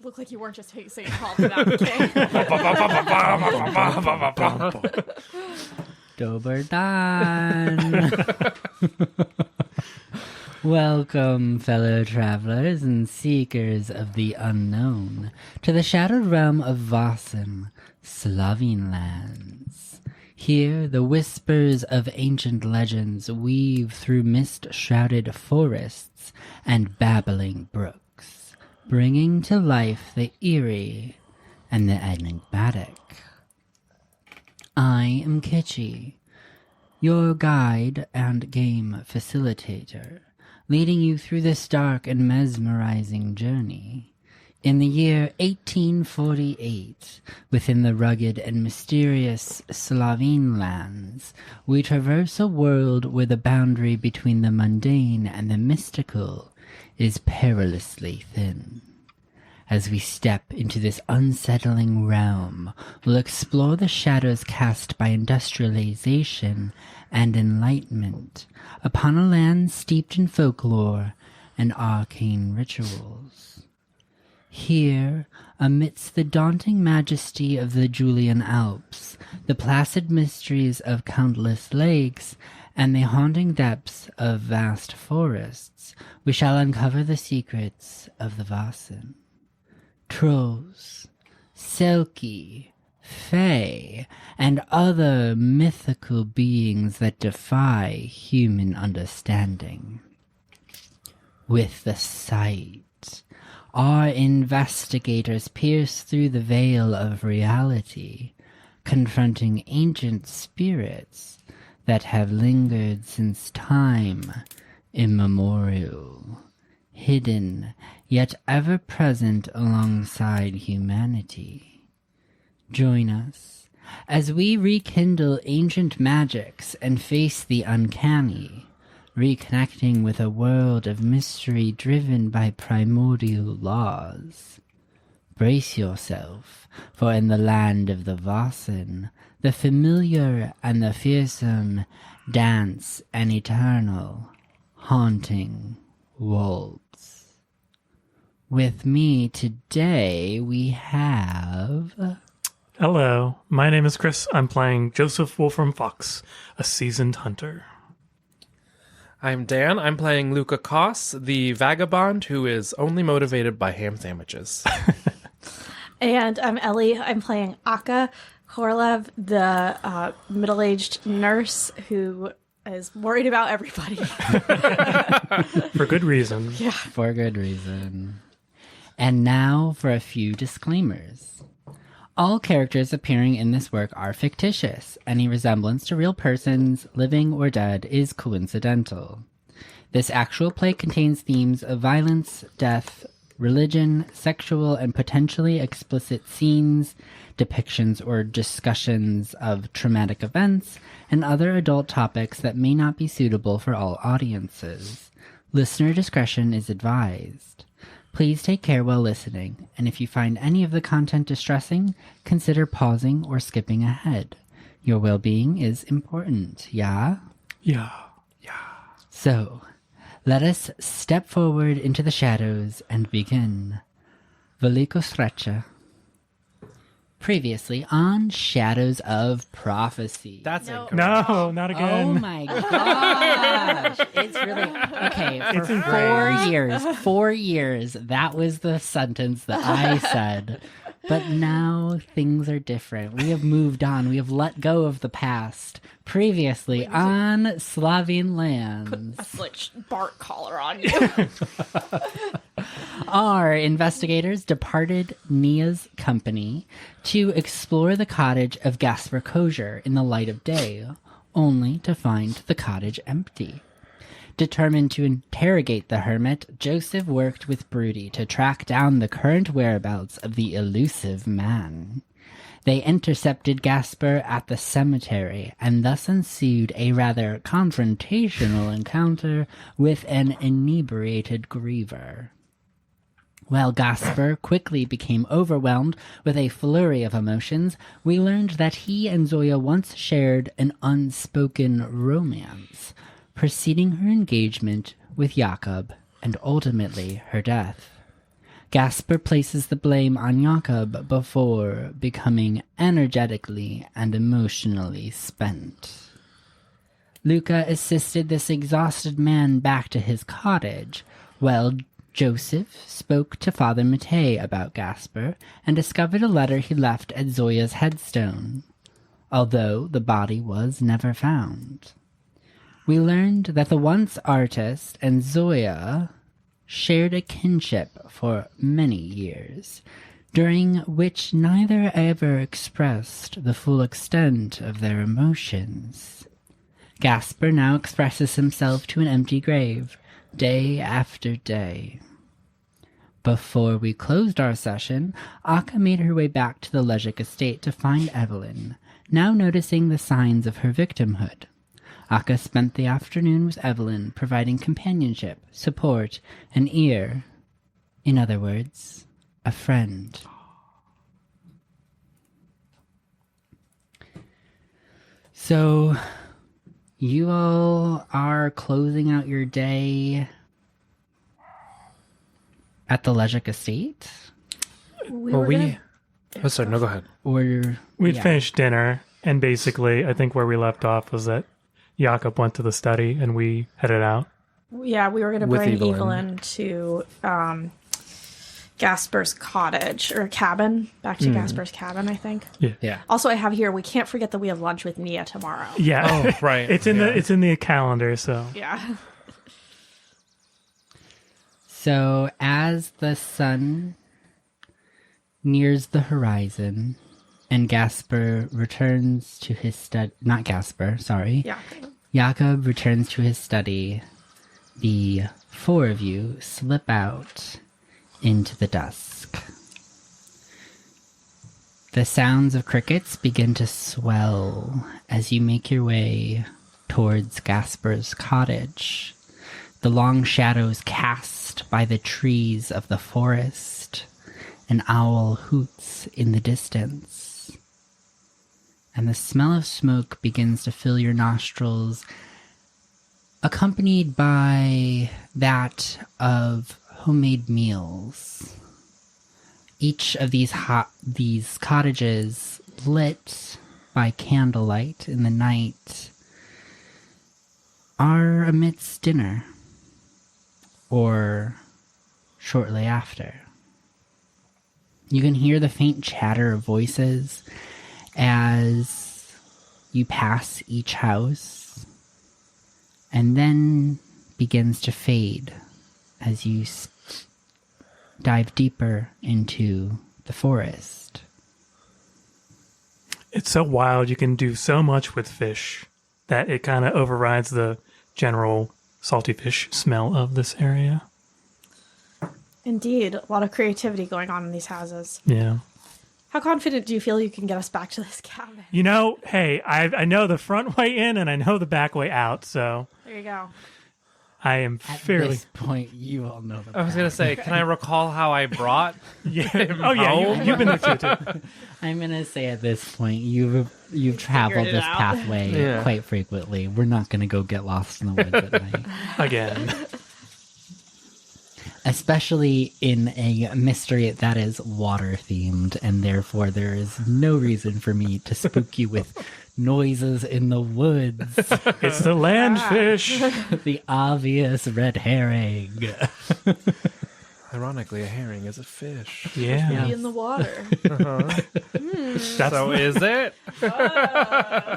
Looked like you weren't just saying call for that, okay? Dober Dan. Welcome, fellow travelers and seekers of the unknown, to the shadowed realm of Vaesen, Slovene lands. Here, the whispers of ancient legends weave through mist-shrouded forests and babbling brooks, bringing to life the eerie and the enigmatic. I am Kitschy, your guide and game facilitator, leading you through this dark and mesmerizing journey. In the year 1848, within the rugged and mysterious Slovene lands, we traverse a world where the boundary between the mundane and the mystical is perilously thin. As we step into this unsettling realm, we'll explore the shadows cast by industrialization and enlightenment upon a land steeped in folklore and arcane rituals. Here, amidst the daunting majesty of the Julian Alps, the placid mysteries of countless lakes, and the haunting depths of vast forests, we shall uncover the secrets of the Vaesen. Trolls, Selkie, Fae, and other mythical beings that defy human understanding. With the sight, our investigators pierce through the veil of reality, confronting ancient spirits that have lingered since time immemorial, hidden yet ever present alongside humanity. Join us as we rekindle ancient magics and face the uncanny, reconnecting with a world of mystery driven by primordial laws. Brace yourself, for in the land of the Vaesen, the familiar and the fearsome dance an eternal, haunting waltz. With me today, we have... Hello, my name is Chris. I'm playing Joseph Wolfram Fuchs, a seasoned hunter. I'm Dan. I'm playing Luka Koss, the vagabond who is only motivated by ham sandwiches. And I'm Ellie. I'm playing Akka Korolev, the middle-aged nurse who is worried about everybody. For good reason. Yeah. For good reason. And now for a few disclaimers. All characters appearing in this work are fictitious. Any resemblance to real persons, living or dead, is coincidental. This actual play contains themes of violence, death, religion, sexual and potentially explicit scenes, depictions or discussions of traumatic events, and other adult topics that may not be suitable for all audiences. Listener discretion is advised. Please take care while listening, and if you find any of the content distressing, consider pausing or skipping ahead. Your well-being is important, yeah? Yeah. So, let us step forward into the shadows and begin. Veliko sreća. Previously on Shadows of Prophecy. That's No. incorrect. No, not again. Oh my gosh. It's really... Okay, for It's in 4 years, that was the sentence that I said. But now things are different. We have moved on. We have let go of the past. Previously on Slovene lands. A Bart collar on you. Our investigators departed Nia's company to explore the cottage of Gasper Kosher in the light of day, only to find the cottage empty. Determined to interrogate the hermit, Joseph worked with Broody to track down the current whereabouts of the elusive man. They intercepted Gasper at the cemetery, and thus ensued a rather confrontational encounter with an inebriated griever. While Gasper quickly became overwhelmed with a flurry of emotions, we learned that he and Zoja once shared an unspoken romance, preceding her engagement with Jakob and ultimately her death. Gasper places the blame on Jakob before becoming energetically and emotionally spent. Luka assisted this exhausted man back to his cottage, while Joseph spoke to Father Matei about Gasper and discovered a letter he left at Zoya's headstone, although the body was never found. We learned that the once artist and Zoya shared a kinship for many years, during which neither ever expressed the full extent of their emotions. Gasper now expresses himself to an empty grave, day after day. Before we closed our session, Akka made her way back to the Legic estate to find Evelyn, now noticing the signs of her victimhood. Akka spent the afternoon with Evelyn, providing companionship, support, an ear. In other words, a friend. So, you all are closing out your day at the Legic estate? Oh, sorry, no, go ahead. Or We'd finished dinner, and basically, I think where we left off was that Jakob went to the study, and we headed out. Yeah, we were going to With bring Evelyn. Evelyn to Gasper's cottage, or cabin, back to Gasper's cabin, I think. Yeah. Also, I have here, we can't forget that we have lunch with Nia tomorrow. Yeah. Oh, right. It's in the calendar, so. Yeah. So, as the sun nears the horizon and Gasper returns to his study, not Gasper, sorry. Yeah. Jakob returns to his study. The four of you slip out into the dusk. The sounds of crickets begin to swell as you make your way towards Gasper's cottage. The long shadows cast by the trees of the forest. An owl hoots in the distance. And the smell of smoke begins to fill your nostrils, accompanied by that of homemade meals. Each of these cottages lit by candlelight in the night are amidst dinner, or shortly after. You can hear the faint chatter of voices as you pass each house, and then begins to fade as you dive deeper into the forest. It's so wild. You can do so much with fish that it kind of overrides the general salty fish smell of this area. Indeed. A lot of creativity going on in these houses. Yeah. How confident do you feel you can get us back to this cabin? You know, hey, I know the front way in and I know the back way out, so There you go. I am At fairly... this point, you all know the I was going to say, can I recall how I brought Yeah. Oh, yeah, you've been there too. I'm gonna say at this point you've traveled it this out. pathway Yeah. quite frequently. We're not gonna go get lost in the woods at night, Again. especially in a mystery that is water themed, and therefore there is no reason for me to spook you with noises in the woods. It's the land fish. The obvious red herring. Ironically, a herring is a fish. Yeah. Be in the water. That's So is it?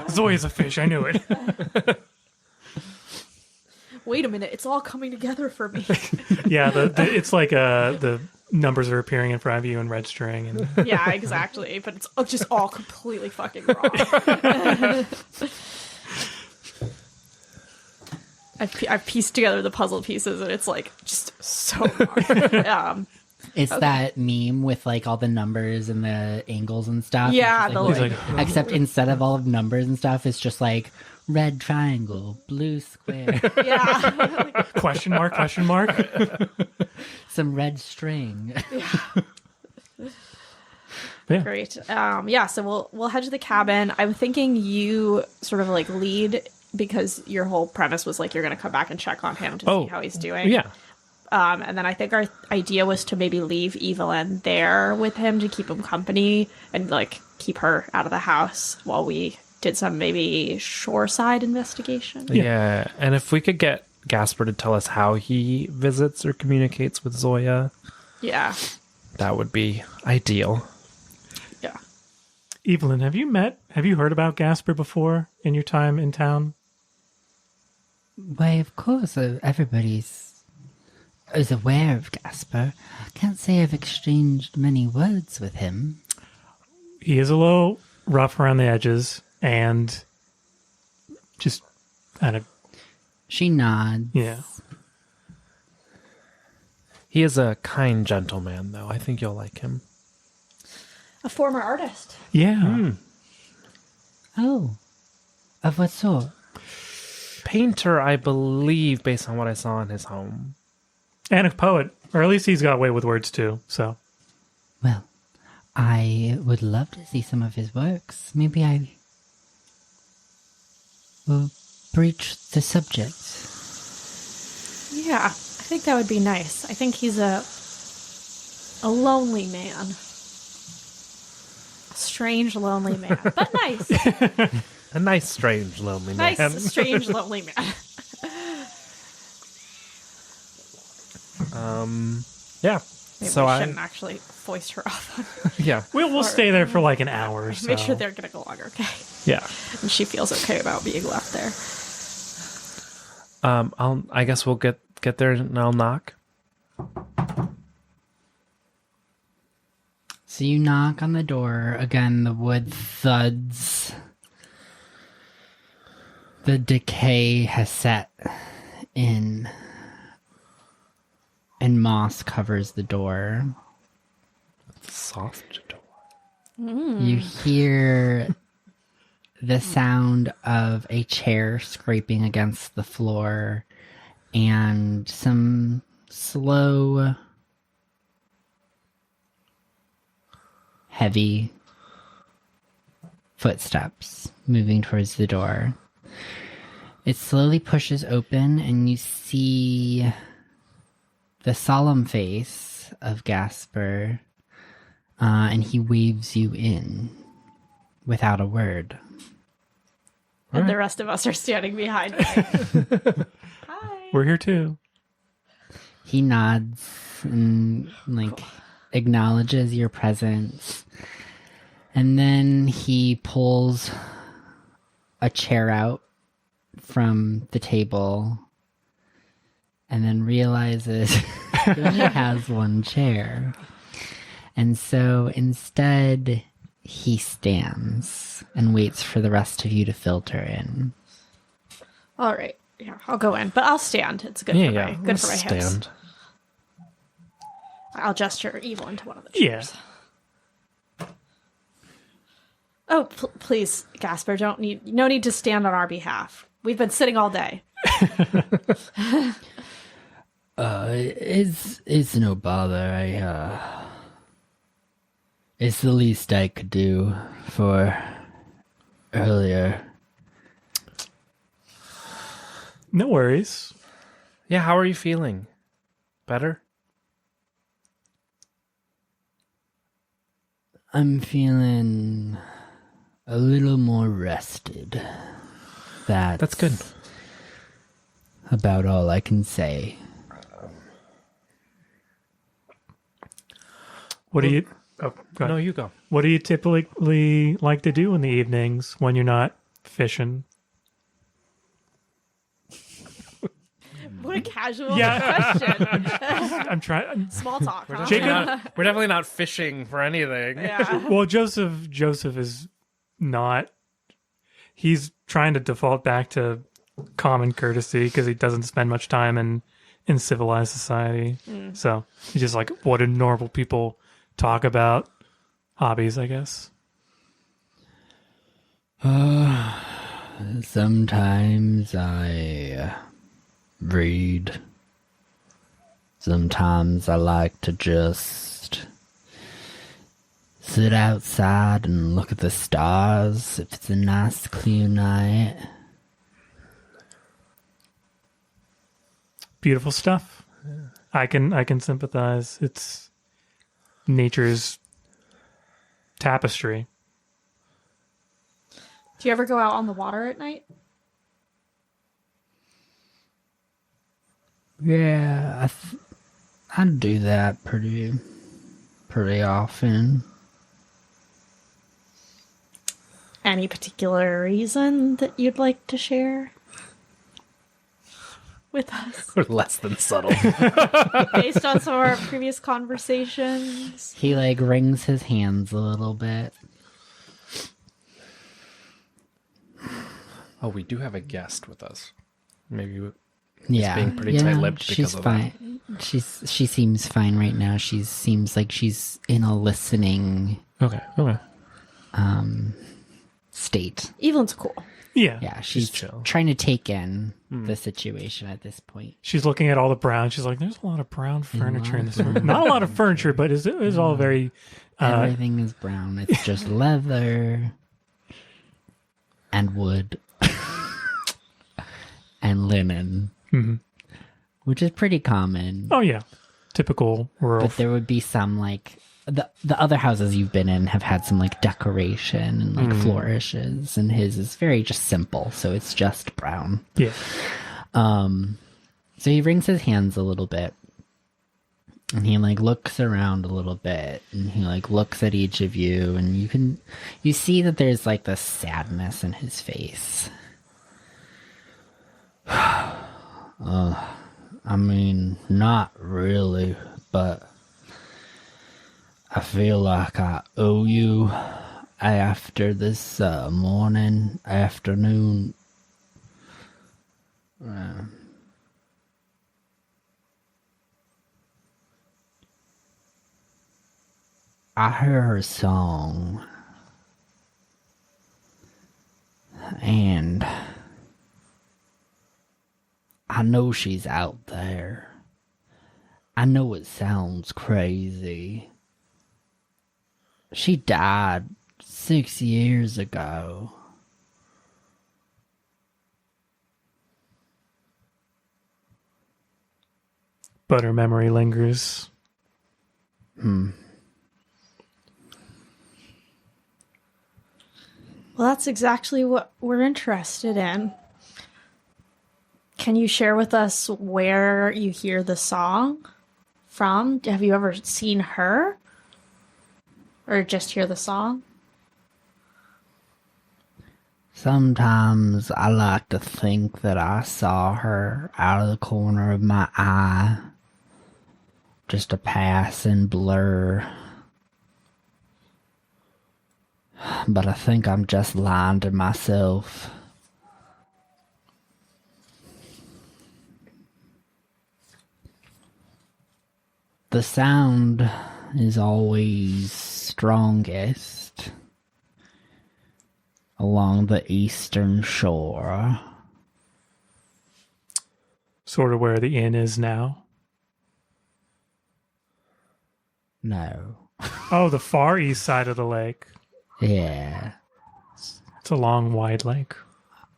Zoya's a fish. I knew it. Wait a minute, it's all coming together for me. Yeah, it's like the numbers are appearing in front of you in red string. And Yeah, exactly. But it's just all completely fucking wrong. I've pieced together the puzzle pieces, and it's like just so wrong. It's that meme with like all the numbers and the angles and stuff. Yeah, It's the, just, like- except instead of all of numbers and stuff, it's just like red triangle, blue square, Yeah. question mark, question mark. some red string. Yeah. Great. Yeah, so we'll head to the cabin. I'm thinking you sort of like lead, because your whole premise was like you're going to come back and check on him to see how he's doing. Yeah. And then I think our idea was to maybe leave Evelyn there with him to keep him company and like keep her out of the house while we did some maybe shoreside investigation. Yeah. And if we could get Gasper to tell us how he visits or communicates with Zoja, Yeah. that would be ideal. Yeah. Evelyn, have you heard about Gasper before in your time in town? Why, of course, is aware of Gasper. Can't say I've exchanged many words with him. He is a little rough around the edges and just kind of, She nods. yeah. He is a kind gentleman, though. I think you'll like him. A former artist. Yeah. Oh, of what sort? Painter, I believe, based on what I saw in his home. And a poet. Or at least he's got way with words too, so. Well, I would love to see some of his works. Maybe I will breach the subject. Yeah, I think that would be nice. I think he's a lonely man. A strange, lonely man. But nice. A nice, strange, lonely man. Nice, strange, lonely man. Yeah. Maybe So we I, shouldn't actually foist her off. yeah, We'll stay there for like an hour or so. Make sure they're going to go along okay. yeah. And she feels okay about being left there. I guess we'll get there and I'll knock. So you knock on the door. Again, the wood thuds. The decay has set in. And moss covers the door. Soft door. You hear the sound of a chair scraping against the floor and some slow, heavy footsteps moving towards the door. It slowly pushes open and you see the solemn face of Gasper, and he waves you in without a word. And the rest of us are standing behind him. Hi. We're here too. He nods and acknowledges your presence, and then he pulls a chair out from the table and then realizes he only has one chair. And so instead, he stands and waits for the rest of you to filter in. All right. Yeah, I'll go in, but I'll stand. It's good for my good for my hips. I'll gesture Evelyn to one of the chairs. Yeah. Oh, please, Gasper, no need to stand on our behalf. We've been sitting all day. It's no bother. It's the least I could do for earlier. No worries. Yeah, how are you feeling? Better? I'm feeling a little more rested. That's good. About all I can say. What do you... Oh, go ahead. No, you go. What do you typically like to do in the evenings when you're not fishing? What a casual question. I'm trying... Small talk. Huh? We're definitely not fishing for anything. Yeah. Well, Joseph is not... He's trying to default back to common courtesy because he doesn't spend much time in civilized society. So he's just like, what do normal people talk about? Hobbies, I guess. Sometimes I read. Sometimes I like to just sit outside and look at the stars if it's a nice clear night. Beautiful stuff. Yeah. I can sympathize. It's nature's tapestry. Do you ever go out on the water at night? Yeah, I do that pretty often. Any particular reason that you'd like to share with us? Or less than subtle. Based on some of our previous conversations. He like wrings his hands a little bit. Oh, we do have a guest with us. Maybe Yeah, being pretty tight-lipped because she's of fine. She seems fine right now. She seems like she's in a listening Okay. state. Evelyn's cool. Yeah. Yeah, she's chill. trying to take in the situation at this point. She's looking at all the brown. She's like, there's a lot of brown furniture in this room. Not a lot of furniture, but it's all very... Everything is brown. It's just leather and wood and linen, which is pretty common. Oh, yeah. Typical rural. But there would be some like the other houses you've been in have had some like decoration and like flourishes, and his is very just simple, so it's just brown. Yeah. So he wrings his hands a little bit, and he like looks around a little bit, and he like looks at each of you, and you see that there's like this sadness in his face. I mean, not really, but I feel like I owe you after this afternoon. I heard her song, and I know she's out there. I know it sounds crazy. She died 6 years ago. But her memory lingers. Well, that's exactly what we're interested in. Can you share with us where you hear the song from? Have you ever seen her? Or just hear the song? Sometimes I like to think that I saw her out of the corner of my eye. Just a passing blur. But I think I'm just lying to myself. The sound is always strongest along the eastern shore. Sort of where the inn is now. No. Oh, the far east side of the lake. Yeah. It's a long, wide lake.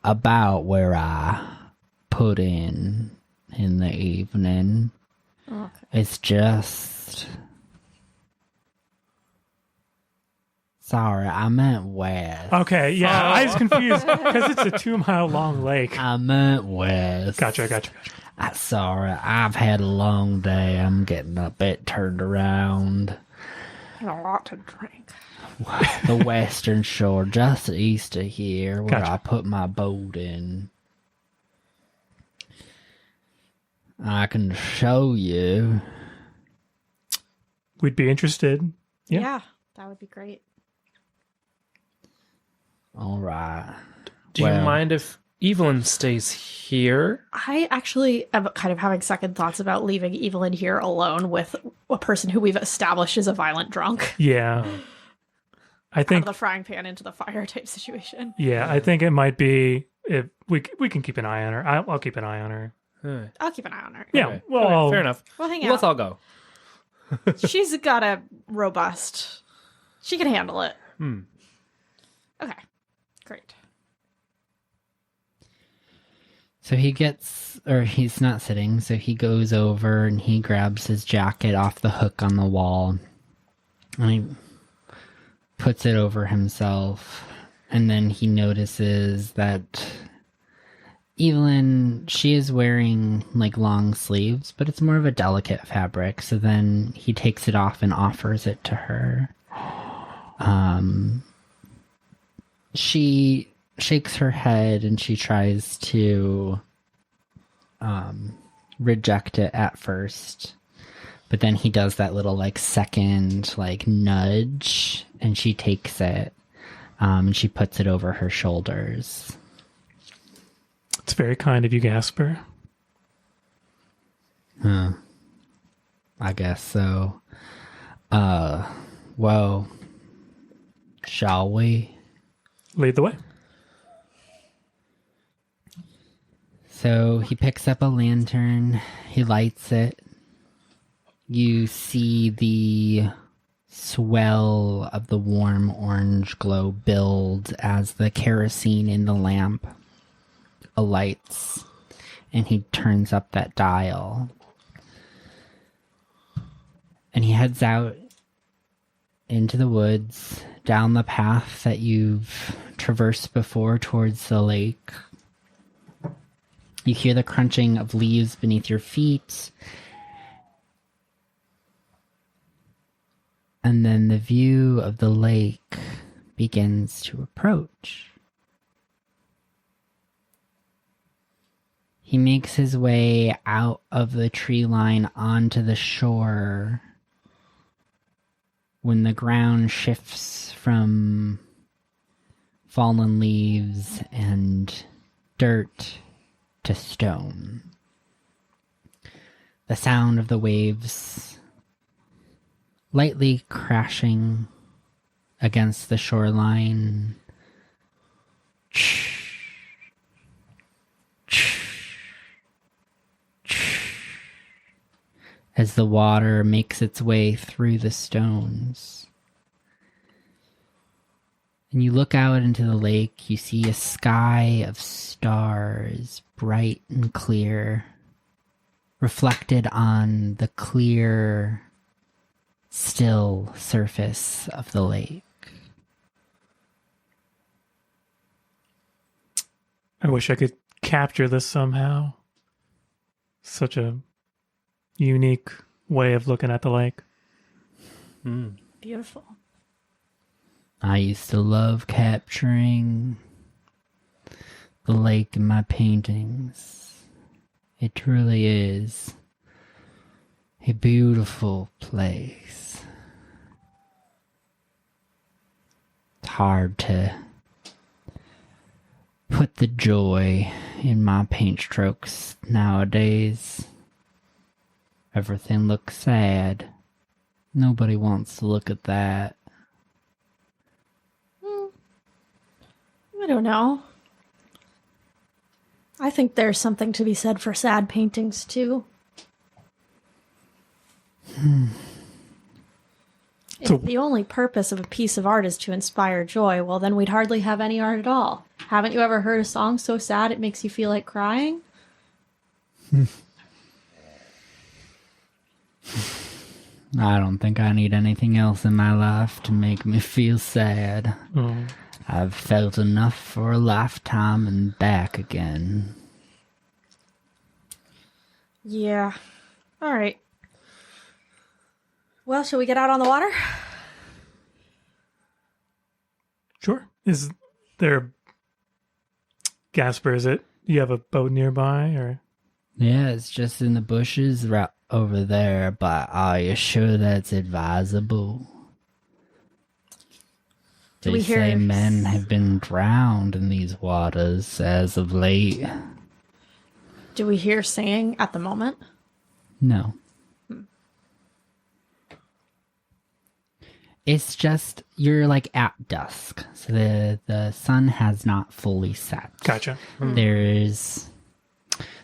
About where I put in the evening. Okay. It's just... Sorry, I meant west. Okay, yeah, I was confused because it's a 2-mile long lake. I meant west. Gotcha. Sorry, I've had a long day. I'm getting a bit turned around. And a lot to drink. The western shore, just east of here, where Gotcha. I put my boat in. I can show you. We'd be interested. Yeah. Yeah, that would be great. All right. Do you mind if Evelyn stays here? I actually am kind of having second thoughts about leaving Evelyn here alone with a person who we've established is a violent drunk. Yeah. I Out think of the frying pan into the fire type situation. Yeah, I think it might be if we can keep an eye on her. I'll keep an eye on her. I'll keep an eye on her. Yeah, Okay. well, Okay, fair enough. We'll hang Let's out. all go. She's got a robust. She can handle it. Okay. Great. So he's not sitting, so he goes over and he grabs his jacket off the hook on the wall. And he puts it over himself. And then he notices that Evelyn, she is wearing like long sleeves, but it's more of a delicate fabric. So then he takes it off and offers it to her. She shakes her head and she tries to reject it at first. But then he does that little like second like nudge and she takes it. And she puts it over her shoulders. It's very kind of you, Gasper. I guess so. Well, shall we? Lead the way. So he picks up a lantern, he lights it. You see the swell of the warm orange glow build as the kerosene in the lamp alights, and he turns up that dial. And he heads out into the woods, down the path that you've traversed before towards the lake. You hear the crunching of leaves beneath your feet. And then the view of the lake begins to approach. He makes his way out of the tree line onto the shore when the ground shifts from fallen leaves and dirt to stone. The sound of the waves lightly crashing against the shoreline. As the water makes its way through the stones. And you look out into the lake, you see a sky of stars, bright and clear, reflected on the clear, still surface of the lake. I wish I could capture this somehow. Such a unique way of looking at the lake. Beautiful. I used to love capturing the lake in my paintings. It truly is a beautiful place. It's hard to put the joy in my paint strokes nowadays. Everything looks sad. Nobody wants to look at that. I don't know. I think there's something to be said for sad paintings, too. So- If the only purpose of a piece of art is to inspire joy, well, then we'd hardly have any art at all. Haven't you ever heard a song so sad it makes you feel like crying? I don't think I need anything else in my life to make me feel sad. I've felt enough for a lifetime and back again. Yeah. All right. Well, shall we get out on the water? Sure. Is there... Gasper, is it? You have a boat nearby, or... Yeah, it's just in the bushes right over there, but are you sure that's advisable? Do They we hear- say men have been drowned in these waters as of late. Do we hear singing at the moment? No. It's just, you're like at dusk, so the sun has not fully set. Gotcha. There's,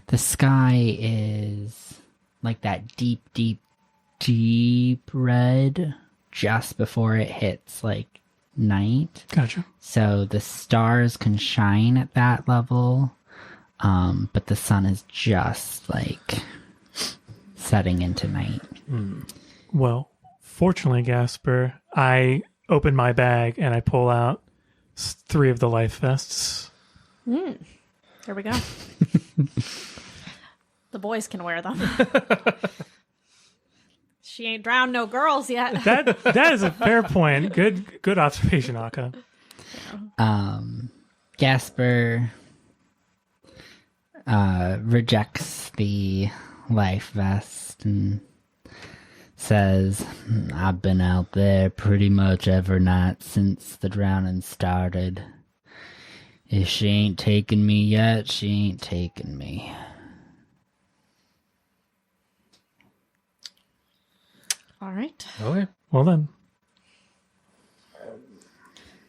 the sky is like that deep, deep, deep red just before it hits like night. Gotcha. So the stars can shine at that level, but the sun is just like setting into night. Well, fortunately, Gasper, I open my bag and I pull out 3 of the life vests. There we go. The boys can wear them. She ain't drowned no girls yet. That is a fair point. Good observation, Akka. Gasper rejects the life vest and says, I've been out there pretty much every night since the drowning started. If she ain't taken me yet, she ain't taken me. All right. Okay. Well then.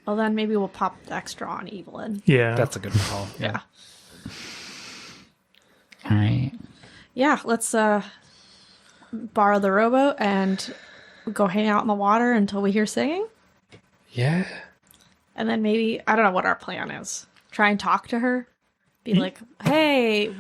Well, then maybe we'll pop the extra on Evelyn. Yeah. That's a good call. Yeah. All right. Yeah, let's borrow the rowboat and go hang out in the water until we hear singing. Yeah. And then maybe, I don't know what our plan is. Try and talk to her. Be like, hey,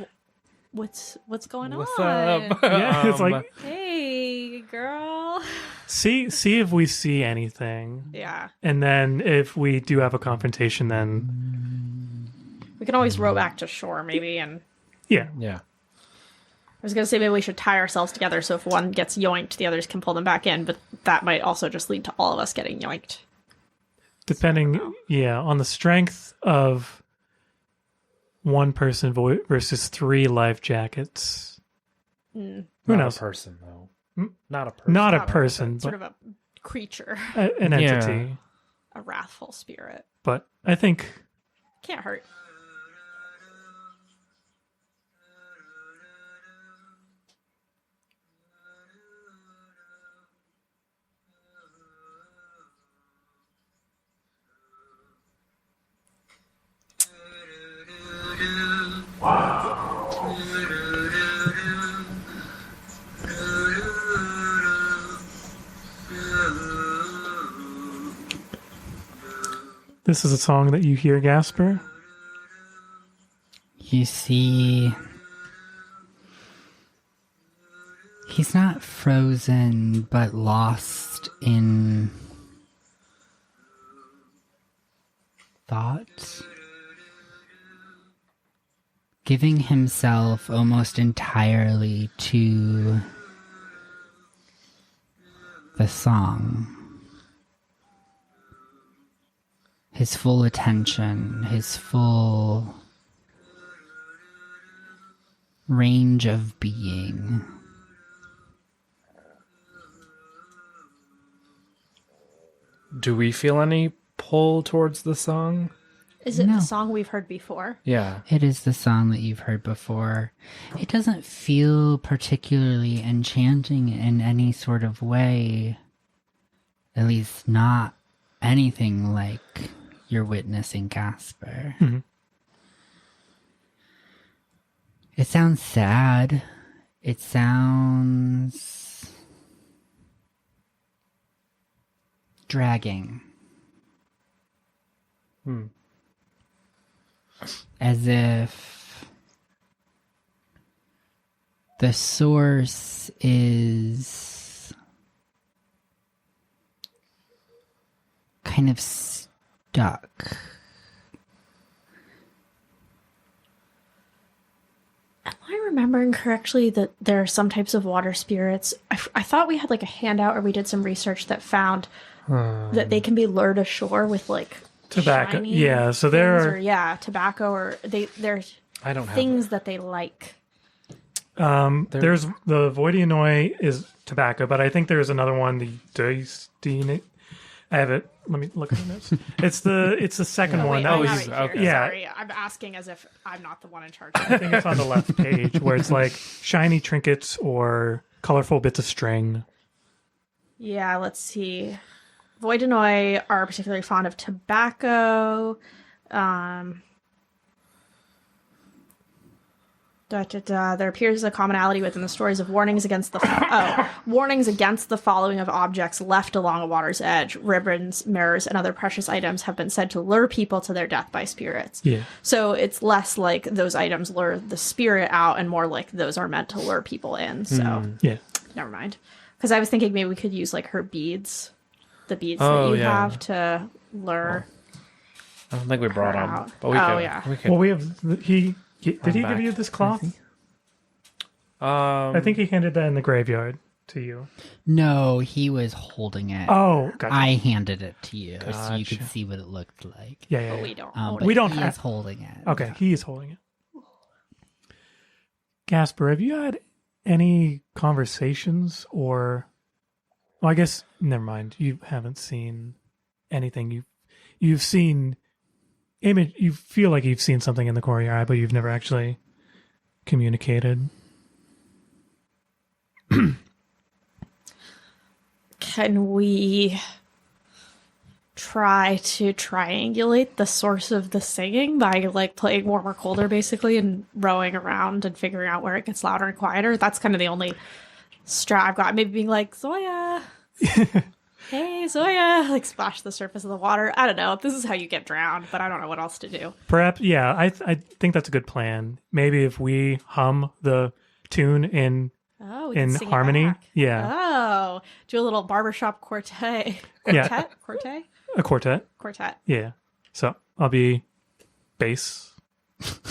what's going What's on? up? Yeah, it's like, Hey, girl. see if we see anything. Yeah. And then if we do have a confrontation, then We can always row back to shore, maybe. And yeah. Yeah. I was going to say maybe we should tie ourselves together so if one gets yoinked, the others can pull them back in. But that might also just lead to all of us getting yoinked. Depending, on the strength of one person versus 3 life jackets. Who Not knows? a person, though. Hmm? Not a person. Not a Not person, Sort but of a creature, an entity. a wrathful spirit. But I think Can't hurt. this is a song that you hear, Gasper. You see, he's not frozen, but lost in thought, giving himself almost entirely to the song. His full attention, his full range of being. Do we feel any pull towards the song? Is it No. the song we've heard before? Yeah. It is the song that you've heard before. It doesn't feel particularly enchanting in any sort of way. At least not anything like you're witnessing, Gasper. Mhm. It sounds sad. It sounds dragging. As if the source is kind of stuck. Am I remembering correctly that there are some types of water spirits? I thought we had like a handout or we did some research that found that they can be lured ashore with like Tobacco. shiny Yeah, so there things, are- or tobacco, or there's I don't have things that they like. There's the Voidianoi is tobacco, but I think there's another one, the Deistine. I have it. Let me look at the notes. It's the second one. Wait, That I was, have it here. okay. Yeah. Sorry, I'm asking as if I'm not the one in charge. I think it's on the left page where it's like shiny trinkets or colorful bits of string. Yeah, let's see. Voidanoi are particularly fond of tobacco. There appears a commonality within the stories of warnings against the warnings against the following of objects left along a water's edge. Ribbons, mirrors, and other precious items have been said to lure people to their death by spirits. Yeah. So it's less like those items lure the spirit out and more like those are meant to lure people in. So Yeah. never mind. Because I was thinking maybe we could use like her beads, the beads Oh, that you yeah. have to lure. I don't think we brought him, out. but we Oh, could. yeah. We could. Well, we have. Did he give back. you this cloth? I think he handed that in the graveyard to you. No, he was holding it. Oh, gotcha. I handed it to you so you could Gotcha. see what it looked like. yeah, yeah. But yeah. we don't. But We don't he have- is holding it. Okay, he is holding it. Gasper, have you had any conversations or? Well, I guess never mind. You haven't seen anything. You've seen image. You feel like you've seen something in the corner of your eye, but you've never actually communicated. Can we try to triangulate the source of the singing by like playing warmer colder basically and rowing around and figuring out where it gets louder and quieter? That's kind of the only strat I've got. Maybe being like, Zoya, hey Zoya, like splash the surface of the water. I don't know. This is how you get drowned, but I don't know what else to do. Perhaps, yeah. I think that's a good plan. Maybe if we hum the tune in Oh, we can in sing it harmony, back. yeah, Oh, do a little barbershop quartet. Yeah. Quartet? Quartet? a quartet, Quartet. yeah. So I'll be bass,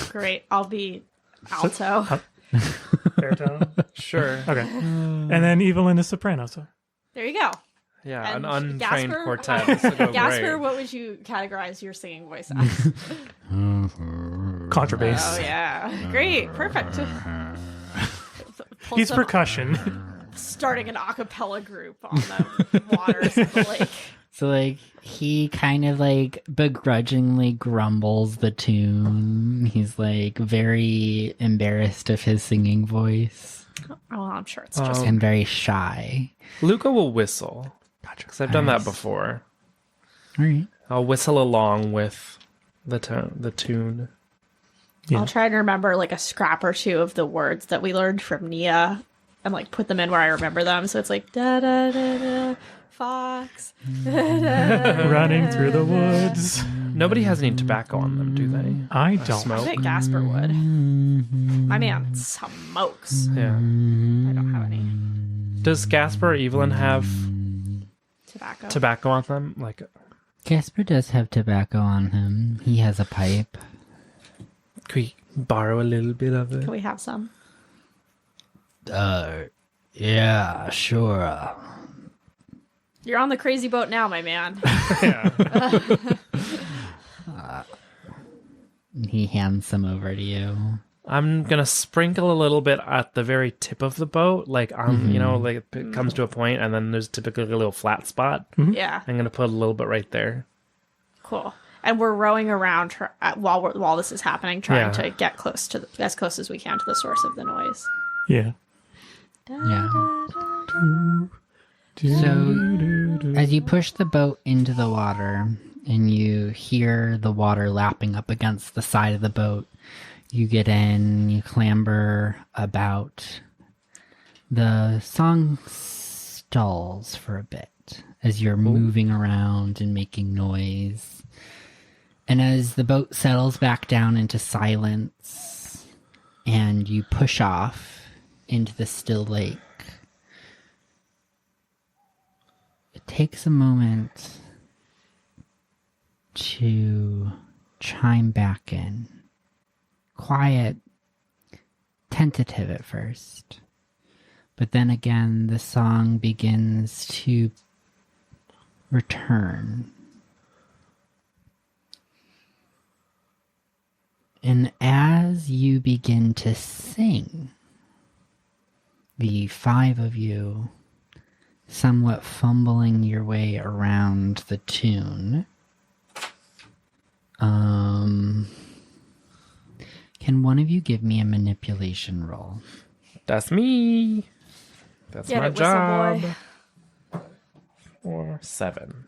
Great. I'll be alto. baritone. Sure. Okay, and then Evelyn is soprano. So There you go. Yeah, And an untrained Gasper? quartet. This will go Gasper, great. what would you categorize your singing voice as? contrabass. Oh, yeah. Great. Perfect. Pull He's some- percussion. starting an a cappella group on the waters of the lake. So, like, he kind of, like, begrudgingly grumbles the tune. He's, like, very embarrassed of his singing voice Oh, well, I'm sure it's just. and very shy. Luka will whistle. Gotcha. Because I've done that Nice. before. All right. I'll whistle along with the tune. Yeah. I'll try to remember like a scrap or two of the words that we learned from Nia and like put them in where I remember them. So it's like da da da da fox. Da, da, Running through the woods. Nobody has any tobacco on them, do they? I don't. Smoke. I bet Gasper would. My man smokes. Yeah. I don't have any Does Gasper or Evelyn have tobacco. tobacco on them? Like, Gasper does have tobacco on him. He has a pipe. could we borrow a little bit of it? Can we have some? Yeah, sure. You're on the crazy boat now, my man. He hands some over to you. I'm gonna sprinkle a little bit at the very tip of the boat, like on you know, like it comes to a point, and then there's typically a little flat spot. Yeah, I'm gonna put a little bit right there. cool. And we're rowing around while this is happening, trying Yeah. to get close to as close as we can to the source of the noise. Yeah. Yeah. So, as you push the boat into the water and you hear the water lapping up against the side of the boat, you get in, you clamber about. The song stalls for a bit as you're moving around and making noise. And as the boat settles back down into silence and you push off into the still lake, it takes a moment to chime back in. Quiet, tentative at first. But then again, the song begins to return. And as you begin to sing, the five of you, somewhat fumbling your way around the tune, can one of you give me a manipulation roll? That's me. That's Get my it, Whistle job. Boy. Or 7.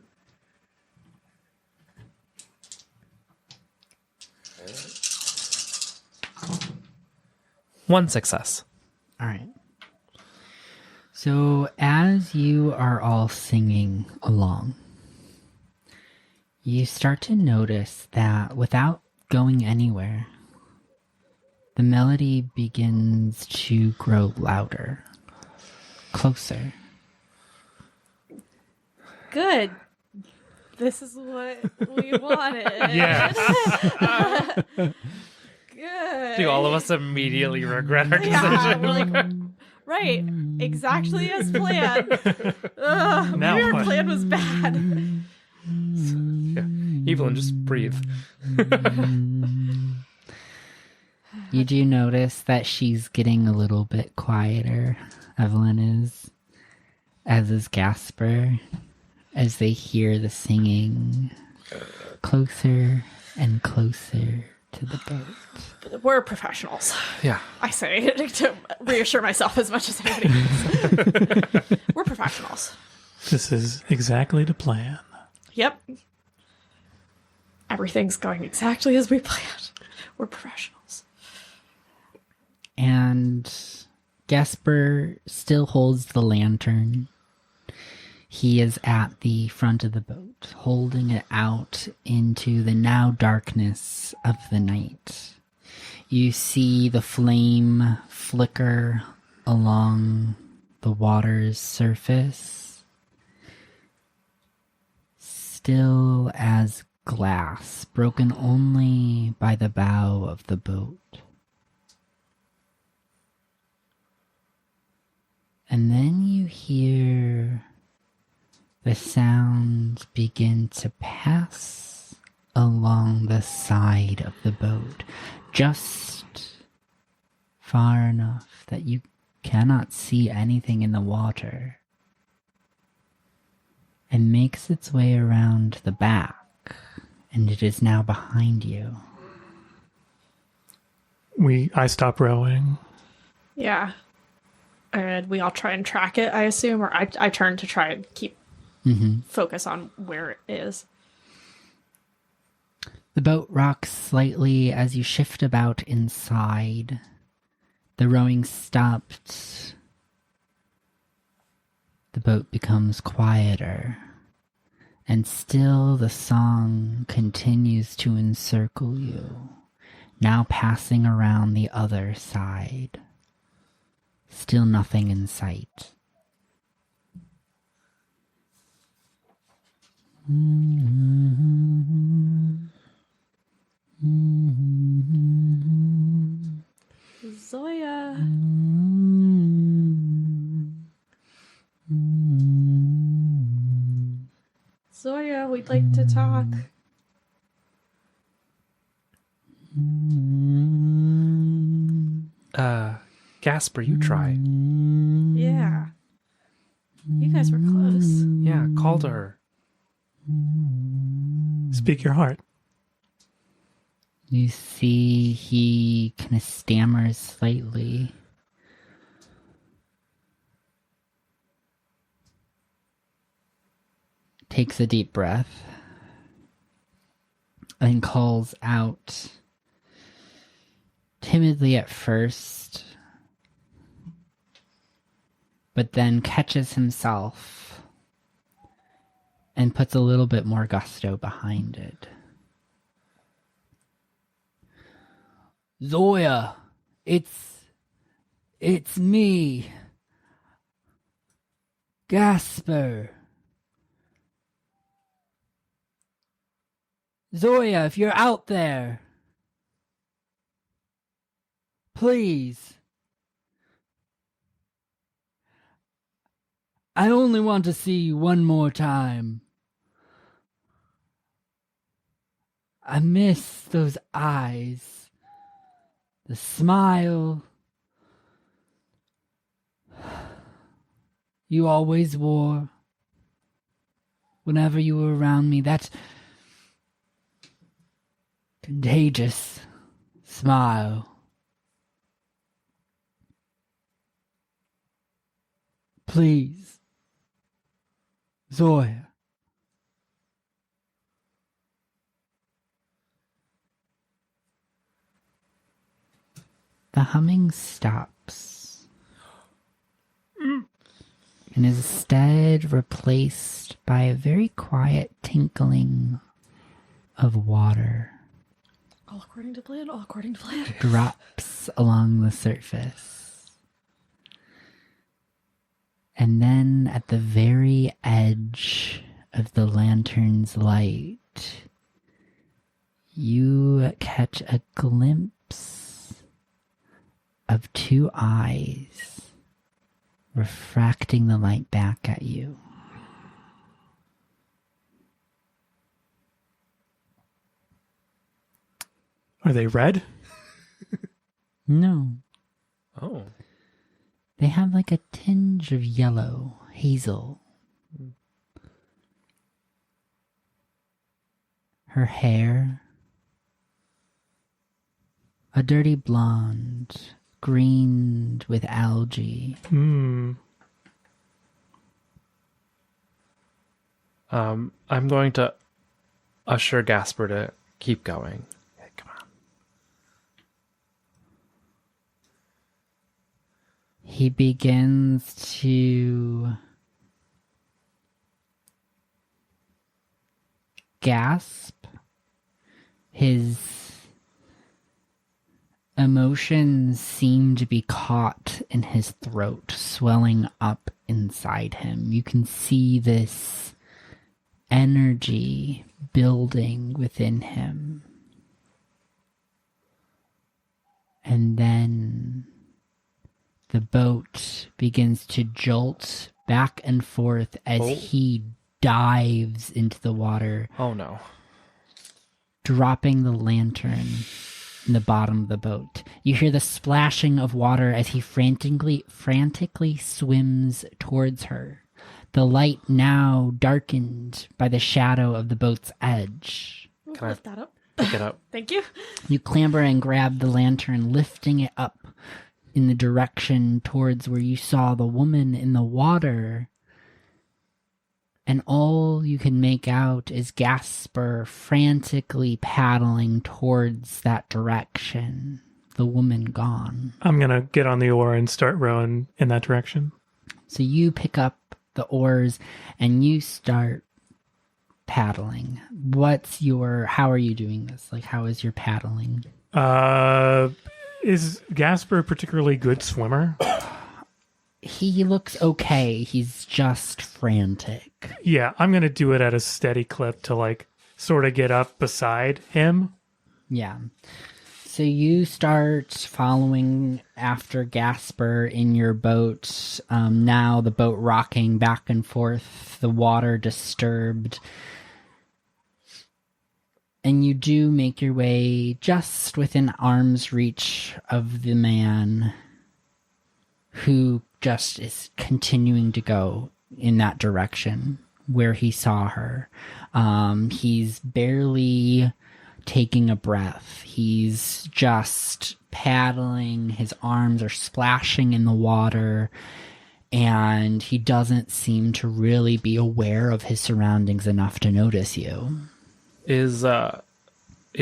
One success. All right. So as you are all singing along, you start to notice that without going anywhere, the melody begins to grow louder, closer. Good. This is what we wanted. Yes. Good. Do all of us immediately regret our Yeah, decision? we're like, right, exactly as planned. Ugh, Now maybe our what? plan was bad. Yeah. Evelyn, just breathe. You do notice that she's getting a little bit quieter, Evelyn is, as is Gasper, as they hear the singing closer and closer to the boat. We're professionals. Yeah. I say to reassure myself as much as anybody else. We're professionals. This is exactly the plan. Yep. Everything's going exactly as we planned. We're professionals. And Gasper still holds the lantern. He is at the front of the boat, holding it out into the now darkness of the night. You see the flame flicker along the water's surface, still as glass, broken only by the bow of the boat. And then you hear the sounds begin to pass along the side of the boat, just far enough that you cannot see anything in the water, and makes its way around the back, and it is now behind you. I stop rowing. Yeah. And we all try and track it, I assume, or I turn to try and keep focus on where it is. The boat rocks slightly as you shift about inside. The rowing stopped. The boat becomes quieter. And still the song continues to encircle you, now passing around the other side. Still nothing in sight. Zoya. Zoya, we'd like to talk. Gasper, you try. Yeah. You guys were close. Yeah, call to her. Speak your heart. You see he kind of stammers slightly. Takes a deep breath. And calls out timidly at first, but then catches himself and puts a little bit more gusto behind it. Zoya, it's me, Gasper. Zoya, if you're out there, please. I only want to see you one more time. I miss those eyes, the smile you always wore whenever you were around me. That contagious smile. Please, Zoya. The humming stops and is instead replaced by a very quiet tinkling of water. All according to plan, all according to plan. Drops along the surface. And then at the very edge of the lantern's light, you catch a glimpse of two eyes refracting the light back at you. Are they red? No. Oh. They have like a tinge of yellow, hazel. Her hair, a dirty blonde, greened with algae. Hmm. I'm going to usher Gasper to keep going. Hey, come on. He begins to gasp. His emotions seem to be caught in his throat, swelling up inside him. You can see this energy building within him. And then the boat begins to jolt back and forth as he dives into the water, Oh, no. dropping the lantern in the bottom of the boat. You hear the splashing of water as he frantically swims towards her. The light now darkened by the shadow of the boat's edge. Can I Lift that up. pick it up? Thank you. You clamber and grab the lantern, lifting it up in the direction towards where you saw the woman in the water. And all you can make out is Gasper frantically paddling towards that direction. The woman gone. I'm going to get on the oar and start rowing in that direction. So you pick up the oars and you start paddling. How are you doing this? Like, how is your paddling? Is Gasper a particularly good swimmer? He looks okay. He's just frantic. Yeah, I'm going to do it at a steady clip to like sort of get up beside him. Yeah. So you start following after Gasper in your boat. Now the boat rocking back and forth, the water disturbed. And you do make your way just within arm's reach of the man who just is continuing to go in that direction where he saw her. He's barely taking a breath. He's just paddling. His arms are splashing in the water. And he doesn't seem to really be aware of his surroundings enough to notice you. Is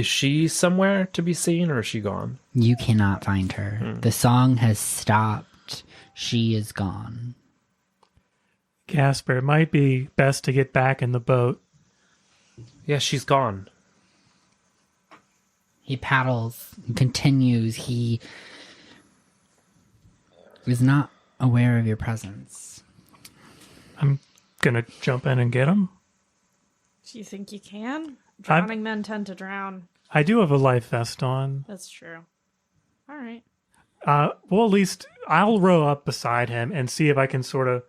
she somewhere to be seen, or is she gone? You cannot find her. The song has stopped. She is gone. Gasper, it might be best to get back in the boat. Yeah, she's gone. He paddles and continues. He is not aware of your presence. I'm going to jump in and get him. Do you think you can? Drowning men tend to drown. I do have a life vest on. That's true. All right. Well, at least I'll row up beside him and see if I can sort of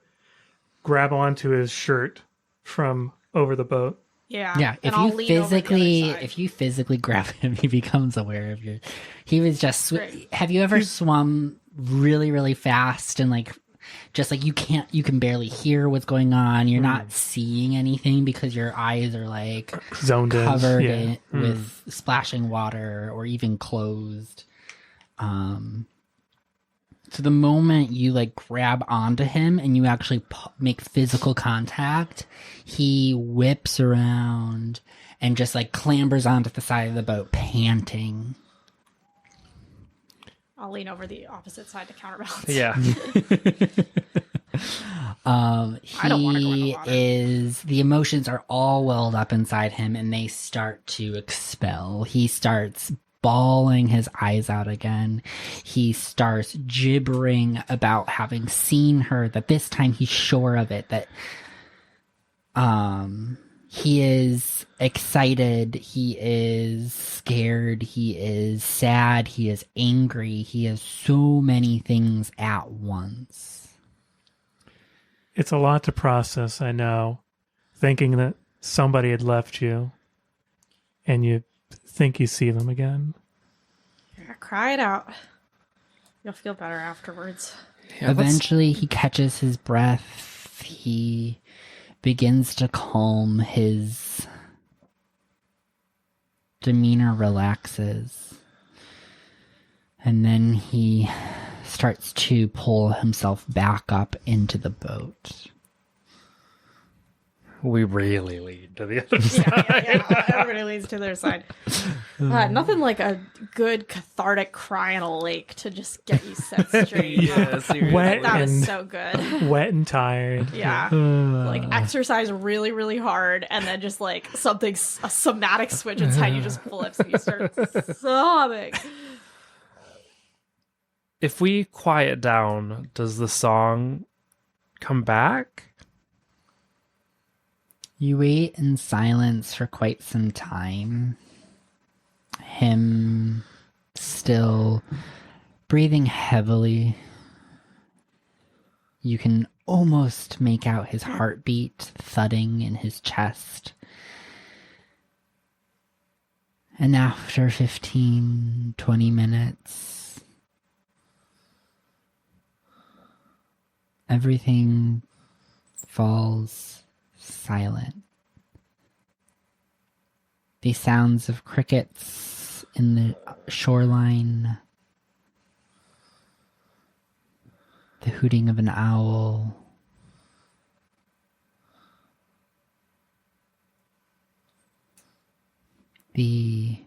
grab onto his shirt from over the boat. Yeah. Yeah, and I'll lean over the other side. if you physically grab him, he becomes aware of your. He was just. Great. Have you ever swum really, really fast and like, just like you can barely hear what's going on. You're not seeing anything because your eyes are like Zoned in. covered Yeah. with splashing water or even closed. So the moment you like grab onto him and you actually make physical contact, he whips around and just like clambers onto the side of the boat, panting. I'll lean over the opposite side to counterbalance. Yeah. I don't wanna go in the water. The emotions are all welled up inside him and they start to expel. He starts bawling his eyes out again. He starts gibbering about having seen her, that this time he's sure of it, that He is excited, he is scared, he is sad, he is angry, he has so many things at once. It's a lot to process, I know. Thinking that somebody had left you and you think you see them again. Yeah, cry it out. You'll feel better afterwards. Yeah, Eventually, he catches his breath. He begins to calm. His demeanor relaxes. And then he starts to pull himself back up into the boat. we really lead to the other side. Yeah. Everybody leads to their side. Nothing like a good cathartic cry in a lake to just get you set straight. Yeah, seriously. Wet That was and so good. wet and tired. Yeah. Like exercise really, really hard, and then just like a somatic switch inside you just flips and you start sobbing. If we quiet down, does the song come back? You wait in silence for quite some time. Him still breathing heavily. You can almost make out his heartbeat thudding in his chest. And after 15, 20 minutes, everything falls silent. The sounds of crickets in the shoreline, the hooting of an owl, the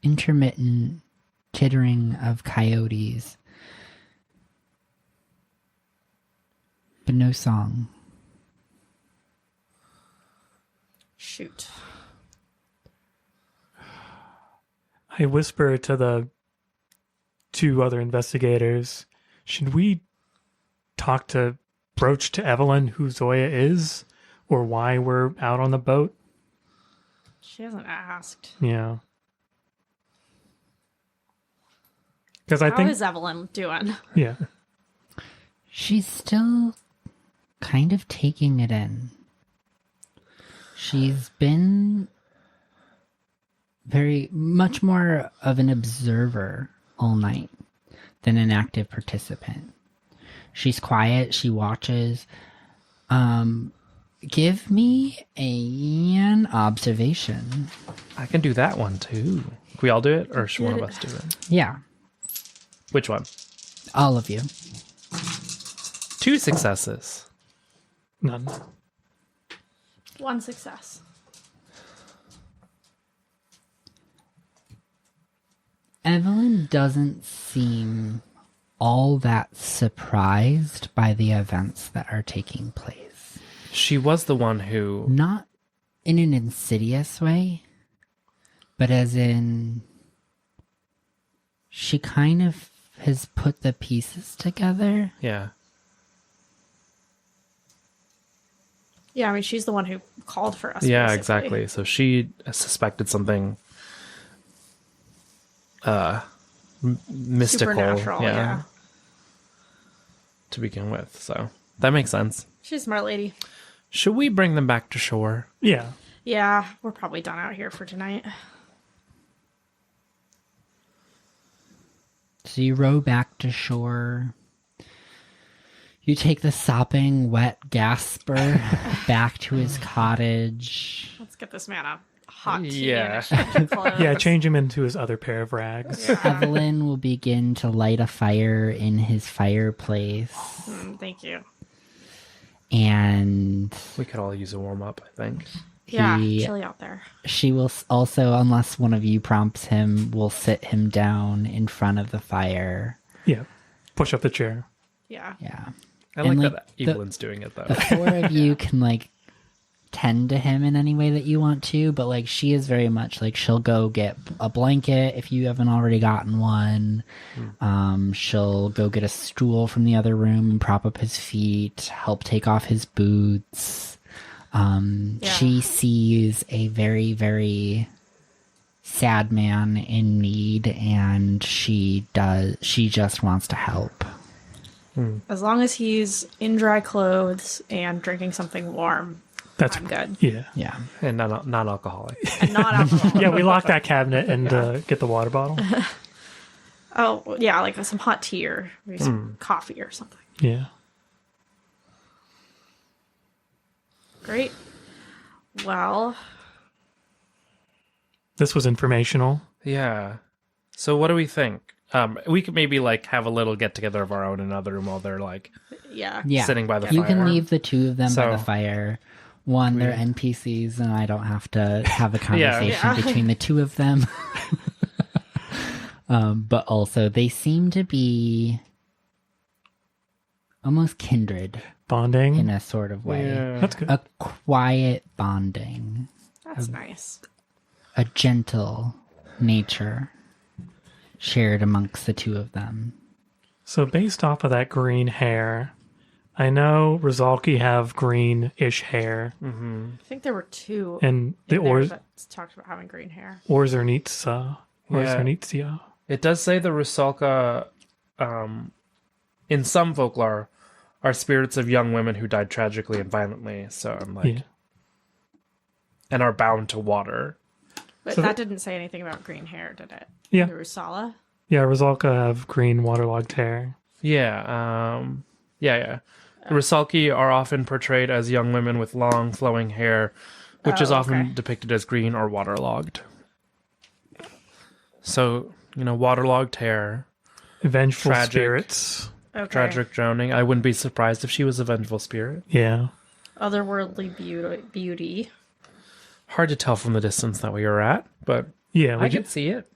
intermittent chittering of coyotes, but no song. Shoot. I whisper to the two other investigators, should we broach to Evelyn who Zoya is, or why we're out on the boat? She hasn't asked. Yeah. Because I How think... is Evelyn doing? Yeah. She's still kind of taking it in. She's been very much more of an observer all night than an active participant. She's quiet, she watches. Give me an observation. I can do that one too. Can we all do it, or should one of us do it? Yeah, Which one? all of you. 2 successes. None. 1 success. Evelyn doesn't seem all that surprised by the events that are taking place. She was the one who... Not in an insidious way, but as in she kind of has put the pieces together. Yeah. Yeah, I mean, she's the one who called for us. Yeah, basically. exactly. So she suspected something mystical. Supernatural, yeah. To begin with. So that makes sense. She's a smart lady. Should we bring them back to shore? Yeah. Yeah, we're probably done out here for tonight. So you row back to shore. You take the sopping, wet Gasper back to his cottage. Let's get this man a hot tea. Yeah. And a change of clothes. Yeah, change him into his other pair of rags. Evelyn will begin to light a fire in his fireplace. Thank you. And We could all use a warm-up, I think. Yeah, He- chilly out there. she will also, unless one of you prompts him, will sit him down in front of the fire. Yeah. Push up the chair. Yeah. Yeah. I like And, that the- Evelyn's doing it, though. The 4 of you can, tend to him in any way that you want to, but, she is very much, she'll go get a blanket if you haven't already gotten one. She'll go get a stool from the other room and prop up his feet, help take off his boots. She sees a very, very sad man in need, and she just wants to help. As long as he's in dry clothes and drinking something warm, I'm good. Yeah. Yeah. And non-alcoholic. And not alcohol. Yeah, we lock that cabinet and get the water bottle. Oh, yeah, like some hot tea or maybe some coffee or something. Yeah. Great. Well, This was informational. Yeah. So what do we think? We could maybe like have a little get together of our own in another room while they're like yeah. sitting by the You fire. can leave the two of them by the So- fire. One, they're NPCs, and I don't have to have a Yeah. conversation between the two of them. But also, they seem to be almost kindred Bonding. in a sort of way. Yeah. That's good. A quiet bonding, That's nice. a gentle nature shared amongst the two of them. So based off of that green hair, I know Rusalka have greenish hair, I think there were two and the in there Ors that talked about having green hair. Orzernitsa. Yeah. Orzernitsia. It does say the Rusalka, in some folklore, are spirits of young women who died tragically and violently. So I'm like, Yeah. and are bound to water. But So that didn't say anything about green hair, did it? Yeah. The Rusala? Yeah, Rusalka have green waterlogged hair. Yeah. Yeah. The Rusalki are often portrayed as young women with long, flowing hair, which is often okay. depicted as green or waterlogged. So, waterlogged hair, Vengeful Tragic. spirits. Okay. tragic drowning. I wouldn't be surprised if she was a vengeful spirit. Yeah. Otherworldly beauty. Hard to tell from the distance that we were at, but Yeah, I we could see it.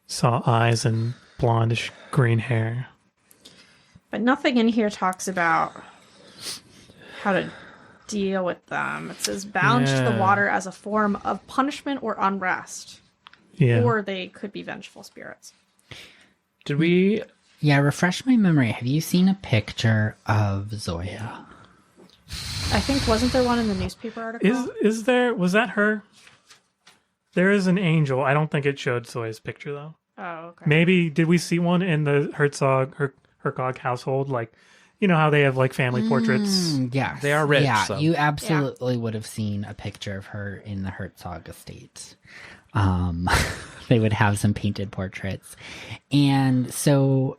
saw eyes and blondish green hair. But nothing in here talks about how to deal with them. It says bound to the Yeah. water as a form of punishment or unrest. Yeah. Or they could be vengeful spirits. Did we? Yeah, refresh my memory. Have you seen a picture of Zoja? I think, wasn't there one in the newspaper article? Was that her? There is an angel. I don't think it showed Zoya's picture though. Oh, okay. Maybe did we see one in the Hercog household? Like, you know how they have like family portraits. Yes. They are rich, Yeah, so- you absolutely would have seen a picture of her in the Herzog estate. They would have some painted portraits. And so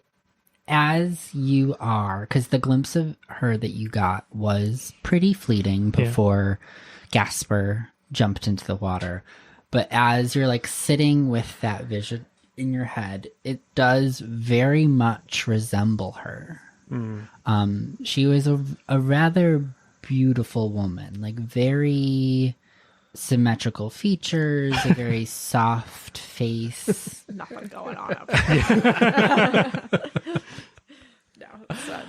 as you are, because the glimpse of her that you got was pretty fleeting before Gasper jumped into the water. But as you're like sitting with that vision in your head, it does very much resemble her. She was a rather beautiful woman, like very symmetrical features, a very soft face. Nothing going on up there. No,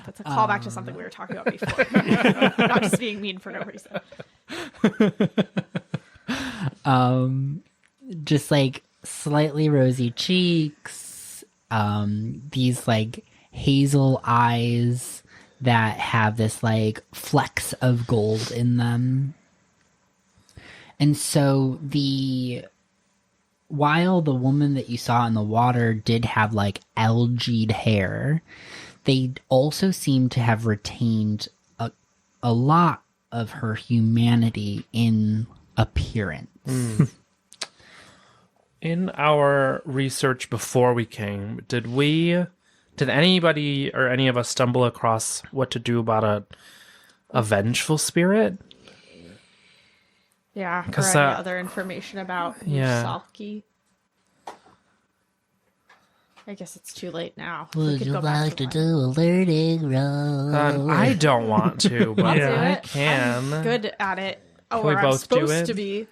that's a callback to something we were talking about before. Not just being mean for no reason. Just like slightly rosy cheeks, these like hazel eyes that have this like flecks of gold in them. And so while the woman that you saw in the water did have like algaed hair, they also seem to have retained a lot of her humanity in appearance. In our research before we came, did anybody or any of us stumble across what to do about a vengeful spirit? Yeah, or 'Cause, any other information about yeah. Rusalki. I guess it's too late now. Would could you go back like to one. do a learning roll? I don't want to, but I'll do Yeah. I it. can. I'm good at it. Oh, we or I'm both do supposed it? to be.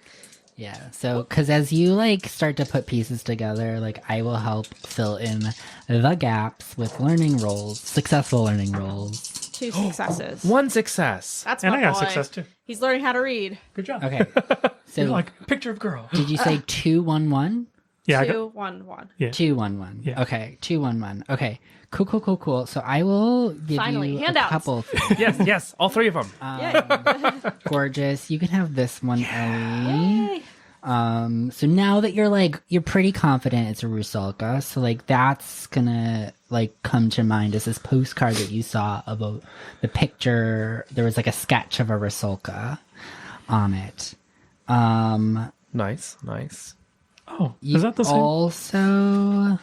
Yeah, so because as you like start to put pieces together, like I will help fill in the gaps with learning rolls, successful learning rolls. 2 successes. One success. That's And my I got boy. success too. He's learning how to read. Good job. Okay, so Like picture of girl. did you say 2, 1, 1? Yeah, 211. Yeah. 211. Yeah. Okay, 211. Okay, cool. So I will give Finally, you handouts. a couple. Yes, all three of them. Gorgeous. You can have this one, Ellie. Yay. So now that you're pretty confident it's a Rusalka, so that's gonna come to mind as this postcard that you saw of the picture. There was a sketch of a Rusalka on it. Nice. Oh, is that the same? Also,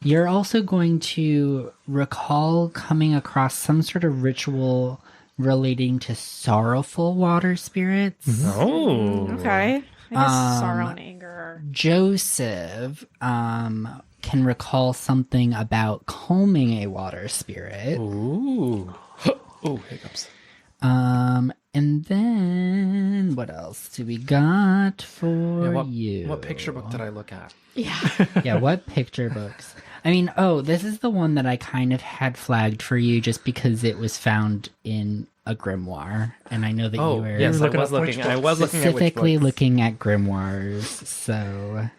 you're also going to recall coming across some sort of ritual relating to sorrowful water spirits. Oh. Okay. I guess sorrow and anger. Joseph can recall something about calming a water spirit. Ooh. Oh, hiccups. And then what else do we got for you? What picture book did I look at? Yeah. Yeah, what picture books? I mean, this is the one that I kind of had flagged for you just because it was found in a grimoire, and I know that you were Yes, looking at which I was looking at which specifically books. looking at grimoires. So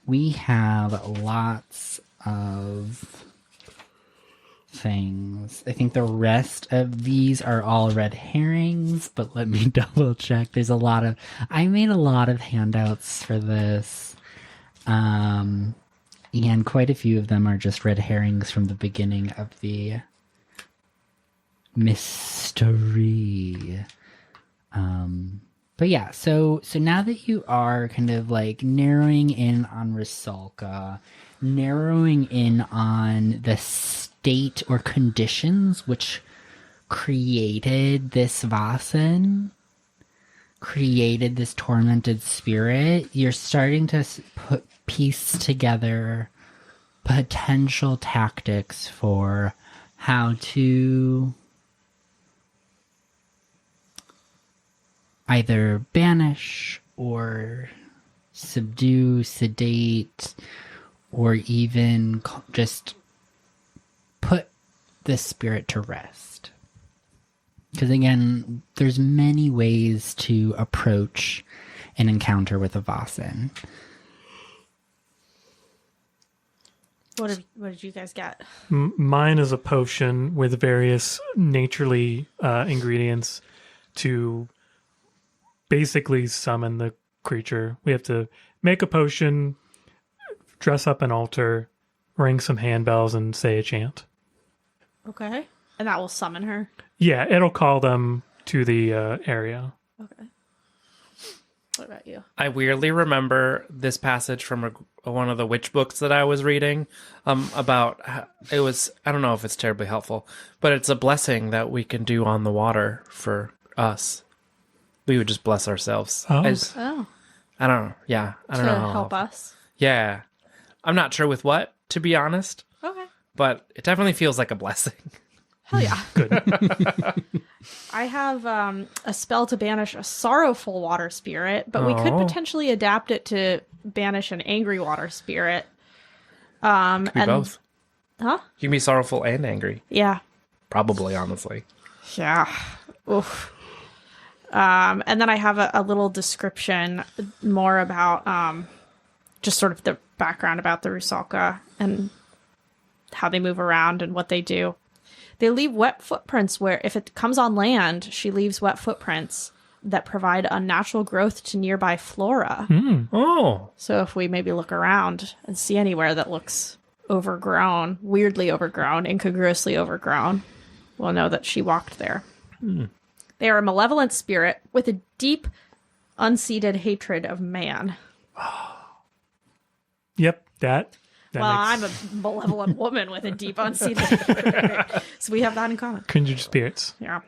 we have lots of things. I think the rest of these are all red herrings, but let me double check. I made a lot of handouts for this. And quite a few of them are just red herrings from the beginning of the mystery. But yeah, so now that you are kind of narrowing in on Rusalka, narrowing in on the state or conditions which created this Vaesen, created this tormented spirit, you're starting to piece together potential tactics for how to either banish or subdue, sedate, or even just put the spirit to rest. Because again, there's many ways to approach an encounter with a Vaesen. What did you guys get? Mine is a potion with various naturally ingredients to basically summon the creature. We have to make a potion, dress up an altar, ring some handbells, and say a chant. Okay. And that will summon her. Yeah, it'll call them to the area. Okay. What about you? I weirdly remember this passage from one of the witch books that I was reading about it was, I don't know if it's terribly helpful, but it's a blessing that we can do on the water for us. We would just bless ourselves. Oh. I don't know. Yeah. I don't know. To how help helpful. us. Yeah. I'm not sure with what, to be honest, Okay. but it definitely feels like a blessing. Hell yeah. Good. I have a spell to banish a sorrowful water spirit, but we could Oh. potentially adapt it to banish an angry water spirit. Be both. Huh? You can be sorrowful and angry. Yeah. Probably, honestly. Yeah. Oof. And then I have a little description more about just sort of the background about the Rusalka and how they move around and what they do. They leave wet footprints where, if it comes on land, she leaves wet footprints that provide unnatural growth to nearby flora. Oh. So if we maybe look around and see anywhere that looks overgrown, weirdly overgrown, incongruously overgrown, we'll know that she walked there. They are a malevolent spirit with a deep, unseated hatred of man. Yep, that Well, I'm a malevolent woman with a deep, unseated so we have that in common. kindred spirits. Yeah.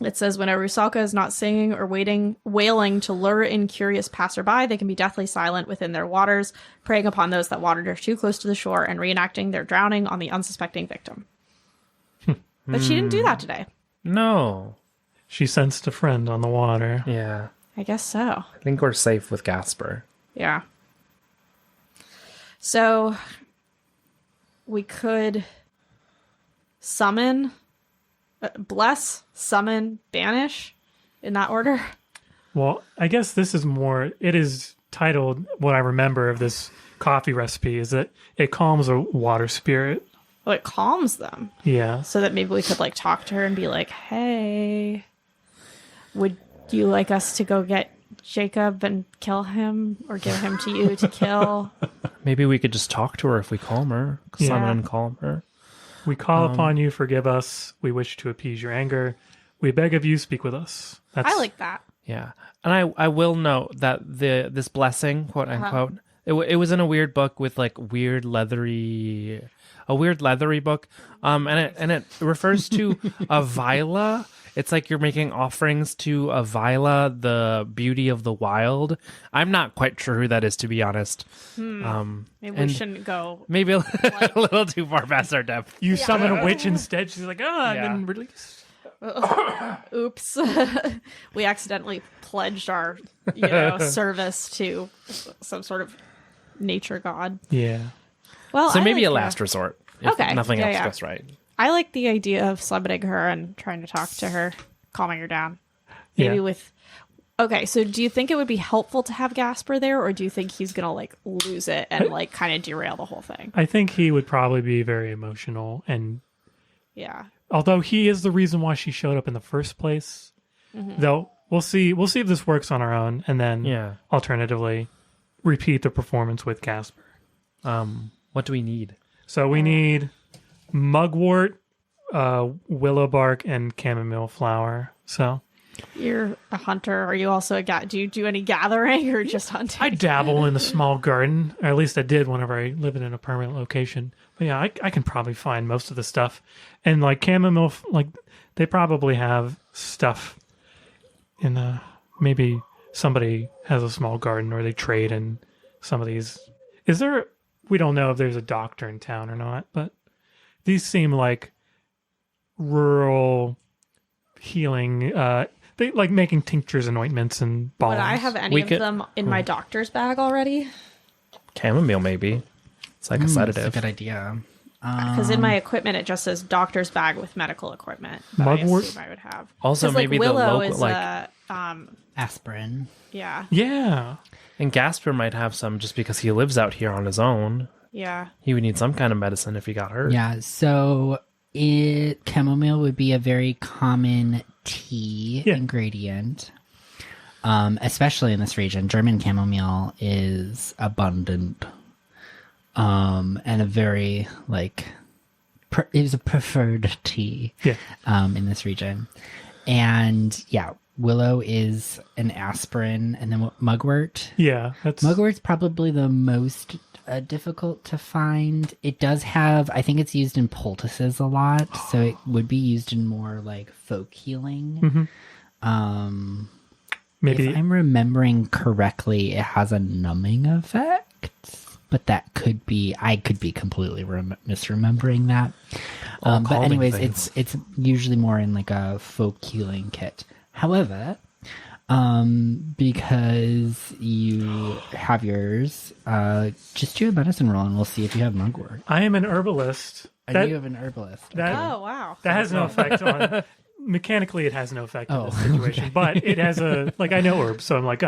It says, when a Rusalka is not singing or wailing to lure in curious passerby, they can be deathly silent within their waters, preying upon those that watered her too close to the shore and reenacting their drowning on the unsuspecting victim. But she didn't do that today. No. She sensed a friend on the water. Yeah. I guess so. I think we're safe with Gasper. Yeah. So we could summon, bless, summon, banish in that order. Well, I guess this is more, it is titled, what I remember of this coffee recipe is that it calms a water spirit. Well, it calms them. Yeah. So that maybe we could like talk to her and be like, hey, would you like us to go get Jacob and kill him or give him to you to kill? Maybe we could just talk to her if we calm her. Summon and calm her. We call upon you, forgive us. We wish to appease your anger. We beg of you, speak with us. I like that. Yeah. And I will note that this blessing, quote unquote, it was in a weird book with like a weird leathery book. And it refers to a vila. It's like you're making offerings to a vila, the beauty of the wild. I'm not quite sure who that is, to be honest. Maybe we shouldn't go. Maybe a little too far past our depth. You summon a witch instead. She's like, I've been released. Oops. We accidentally pledged our service to some sort of nature god. Yeah. Well, So I maybe like a last resort. If Okay. nothing else Yeah. goes right. I like the idea of summoning her and trying to talk to her, calming her down. Maybe with. Okay, so do you think it would be helpful to have Gasper there, or do you think he's gonna like lose it and like kind of derail the whole thing? I think he would probably be very emotional, and Yeah. although he is the reason why she showed up in the first place, though we'll see if this works on our own, and then alternatively repeat the performance with Gasper. What do we need? So we need mugwort, willow bark, and chamomile flower. So You're a hunter. Are you also a do you do any gathering or just hunting? I dabble in a small garden, or at least I did whenever I lived in a permanent location. But yeah, I can probably find most of the stuff. And like chamomile, like they probably have stuff in maybe somebody has a small garden or they trade in some of these. We don't know if there's a doctor in town or not, but these seem like rural healing. They like making tinctures and ointments and balms. Would I have any of them in my doctor's bag already? Chamomile, maybe. It's like a sedative. That's a good idea. Because in my equipment, it just says doctor's bag with medical equipment. That I Mugwort? assume I would have. Also, 'Cause, maybe like, the Willow local, is like, Aspirin. yeah, Yeah. and Gasper might have some just because he lives out here on his own. yeah. He would need some kind of medicine if he got hurt. Yeah, so chamomile would be a very common tea ingredient, especially in this region. German chamomile is abundant, and a very it is a preferred tea in this region. And yeah, willow is an aspirin, and then mugwort. Yeah, Mugwort's probably the most difficult to find. It does have, I think it's used in poultices a lot, so it would be used in more like folk healing. maybe If I'm remembering correctly, it has a numbing effect, but that could be, I could be completely misremembering that. But anyways, it's usually more in like a folk healing kit. However, because you have yours, just do a medicine roll and we'll see if you have mugwort. I am an herbalist. And you have an herbalist. Oh wow. That has no effect on. Mechanically, it has no effect on this situation, but it has I know herbs, so I'm like,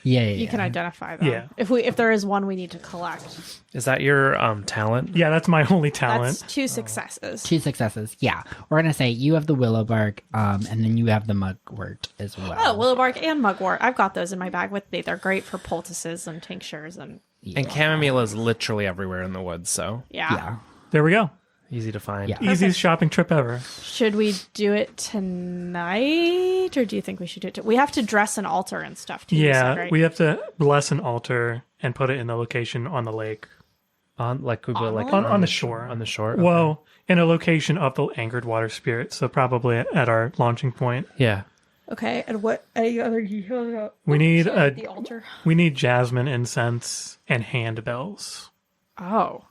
You can identify them. Yeah. If there is one we need to collect. Is that your talent? Yeah, that's my only talent. That's 2 successes. 2 successes. Yeah, we're gonna say you have the willow bark, and then you have the mugwort as well. Oh, willow bark and mugwort. I've got those in my bag with me. They're great for poultices and tinctures and And chamomile is literally everywhere in the woods, so Yeah. There we go. easy to find. Yeah. Easiest shopping trip ever. Should we do it tonight, or do you think we should do it? We have to dress an altar and stuff too. you Yeah, said, right? we have to bless an altar and put it in the location on the lake. On like we put like On the shore. On the shore. Well, in a location of the angered water spirit, so probably at our launching point. Yeah. Okay, and what any other details? We need The altar. we need jasmine incense and handbells. Oh,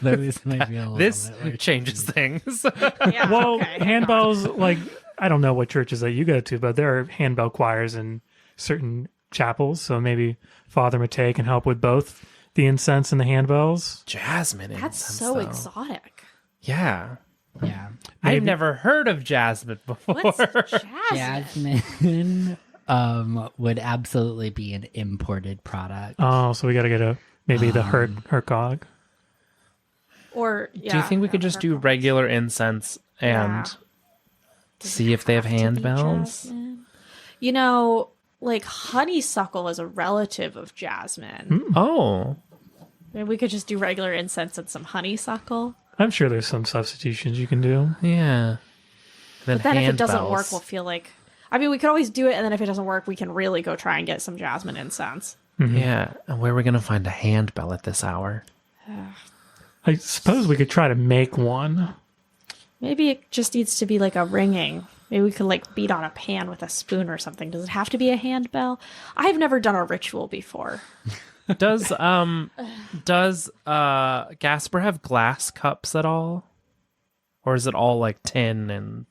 This might be a little This bit weird. changes things. yeah. Well, okay. handbells, I don't know what churches that you go to, but there are handbell choirs in certain chapels, so maybe Father Matei can help with both the incense and the handbells. Jasmine. That's incense, so though. exotic. Yeah. Yeah. I've never heard of jasmine before. What's jasmine? Jasmine. would absolutely be an imported product. Oh, so we got to get maybe the Hercog. Or Do you think we could just do regular incense and see if they have handbells? jasmine? You know, like honeysuckle is a relative of jasmine. Oh, Maybe we could just do regular incense and some honeysuckle. I'm sure there's some substitutions you can do. yeah. But then if it doesn't work, we'll feel like... I mean, we could always do it, and then if it doesn't work, we can really go try and get some jasmine incense. Yeah, and where are we going to find a handbell at this hour? I suppose we could try to make one. Maybe it just needs to be like a ringing. Maybe we could like beat on a pan with a spoon or something. Does it have to be a handbell? I've never done a ritual before. Does Gasper have glass cups at all? Or is it all like tin and...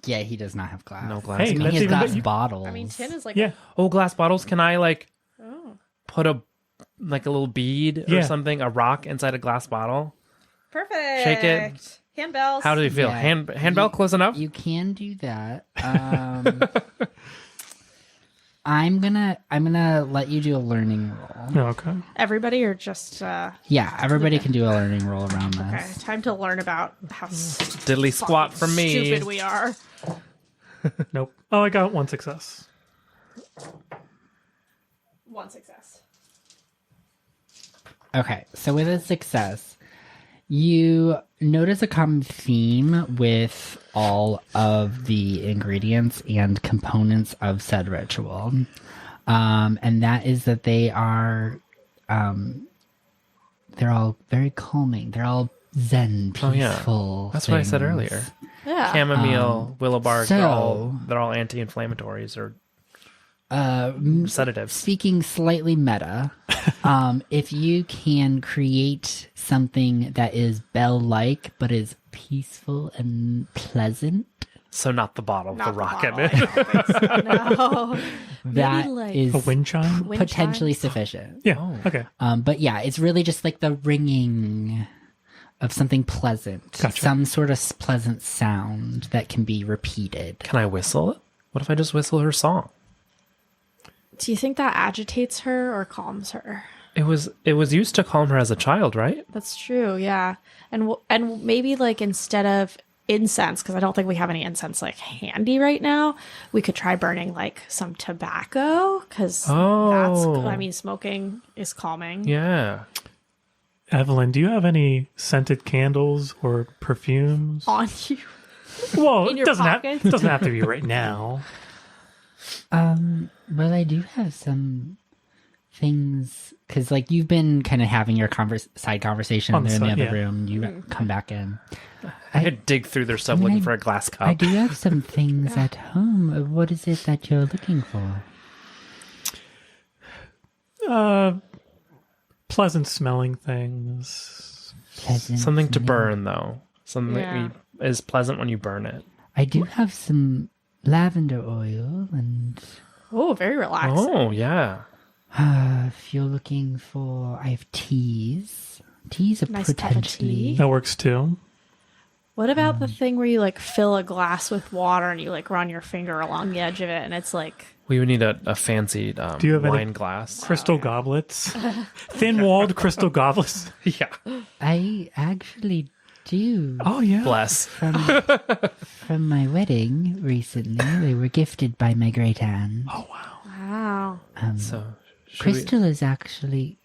Yeah, he does not have glass. No glass. Hey, I mean, that's he has even glass better. bottles. I mean, tin is like... Yeah. Oh, glass bottles? Can I like put a little bead or Yeah. something, a rock inside a glass bottle? Perfect. Shake it. Handbells. How do you feel? Yeah. Handbell close enough? You can do that. I'm gonna let you do a learning roll. Okay. Everybody or just... Yeah, everybody can do a learning roll around this. Okay, time to learn about how Diddly squat from me. stupid we are. Nope. Oh, I got one success. One success. Okay, so with a success, you notice a common theme with all of the ingredients and components of said ritual. And that is that they are, they're all very calming. They're all zen, Oh, yeah. peaceful. That's what I said things. earlier. Yeah. Chamomile, willow bark, so- they're all anti-inflammatories or sedatives. Speaking slightly meta, if you can create something that is bell-like but is peaceful and pleasant, So not the bottle, Not the the rock bottle. in it. No. that like is A wind chime? wind potentially chimes? sufficient. Yeah. Oh. Okay. But yeah, it's really just like the ringing of something pleasant, Gotcha. some sort of pleasant sound that can be repeated. Can I whistle it? What if I just whistle her song? Do you think that agitates her or calms her? It was used to calm her as a child, right? That's true, yeah. And maybe like instead of incense, because I don't think we have any incense like handy right now, we could try burning like some tobacco, because Oh. I mean, smoking is calming. Yeah. Evelyn, do you have any scented candles or perfumes? On you. Well, in it your doesn't pockets? doesn't have to be right now. Well, I do have some things because, like, you've been kind of having your side conversation On the there in the side, other yeah. room. You come back in. I could dig through their stuff I mean, looking I- for a glass cup. I do have some things at home. What is it that you're looking for? Pleasant smelling things. Pleasant Something to smelling. burn, though. Something Yeah. that is pleasant when you burn it. I do have some lavender oil, and Oh, very relaxing. Oh, yeah. if you're looking for, I have teas. Teas are Nice cup of potentially. tea. That works too. What about the thing where you like fill a glass with water and you like run your finger along the edge of it and it's like We would need a fancy Do you have any wine glass. Crystal goblets. Thin-walled crystal goblets. Yeah. I actually do. Oh, yeah. Bless. From my wedding recently, they were gifted by my great aunt. Oh, wow. wow. So, should we- Crystal is actually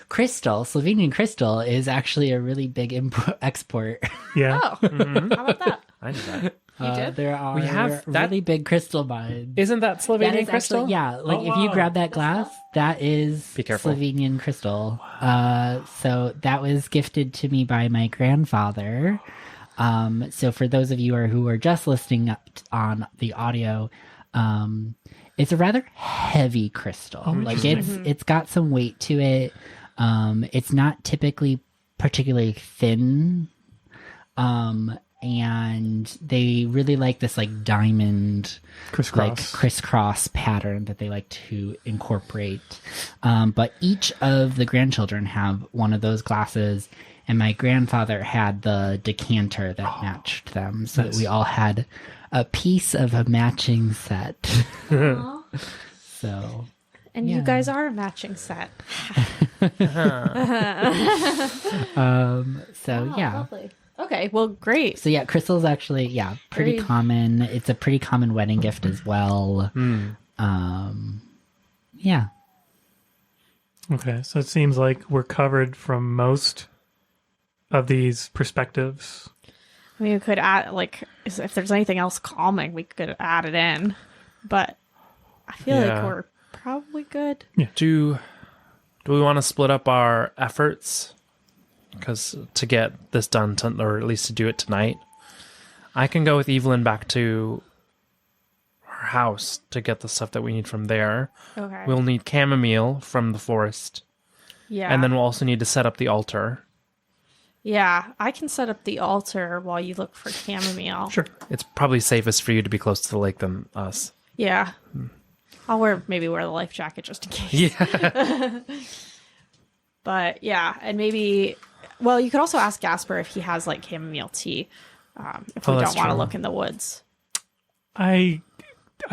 crystal. Slovenian crystal is actually a really big export. Yeah. Oh, how about that? I did that. You did? There are We have that- really big crystal mines. Isn't that Slovenian That is crystal? actually, yeah. Like Oh, if you wow. grab that glass, that is Be careful. Slovenian crystal. So that was gifted to me by my grandfather. So for those of you who are just listening up on the audio, it's a rather heavy crystal. Like it's got some weight to it. It's not typically particularly thin. And they really like this like diamond like crisscross pattern that they like to incorporate. But each of the grandchildren have one of those glasses, and my grandfather had the decanter that matched them, so that we all had a piece of a matching set. So, And you guys are a matching set. Lovely. Okay, well, great. So yeah, crystal's actually pretty common. It's a pretty common wedding gift as well. Yeah. Okay, so it seems like we're covered from most of these perspectives. I mean, we could add, like, if there's anything else calming, we could add it in. But I feel like we're probably good. Yeah. Do we want to split up our efforts? Because to get this done, or at least to do it tonight, I can go with Evelyn back to her house to get the stuff that we need from there. Okay. We'll need chamomile from the forest. Yeah. And then we'll also need to set up the altar. Yeah, I can set up the altar while you look for chamomile. Sure. It's probably safest for you to be close to the lake than us. Yeah. I'll maybe wear the life jacket just in case. Yeah. But yeah, and maybe, well, you could also ask Gasper if he has like chamomile tea, if we don't want to look in the woods. I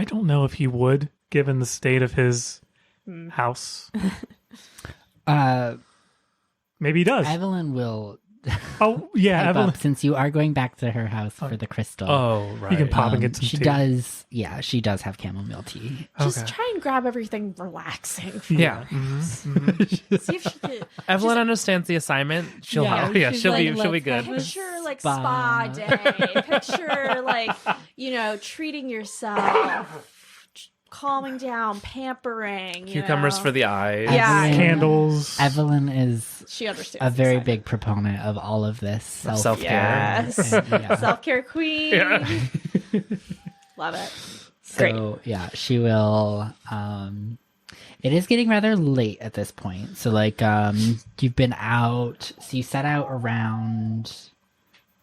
don't know if he would, given the state of his house. Maybe he does. Evelyn will. Oh yeah, Evelyn. Evelyn. Since you are going back to her house for the crystal. Oh, right. You can pop and get some she tea. does. Yeah, she does have chamomile tea. Just try and grab everything relaxing. Yeah. See if she could. Evelyn understands the assignment. She'll Yeah, yeah, she's she'll like, be good. Picture like Spa. spa day. Picture like, treating yourself, calming down, pampering. Cucumbers for the eyes. Yeah. Candles. Evelyn is She understands. a very the big proponent of all of this Self-care. Yes. Self-care queen. Yeah. Love it. So yeah, she will. It is getting rather late at this point. So like, you've been out. So you set out around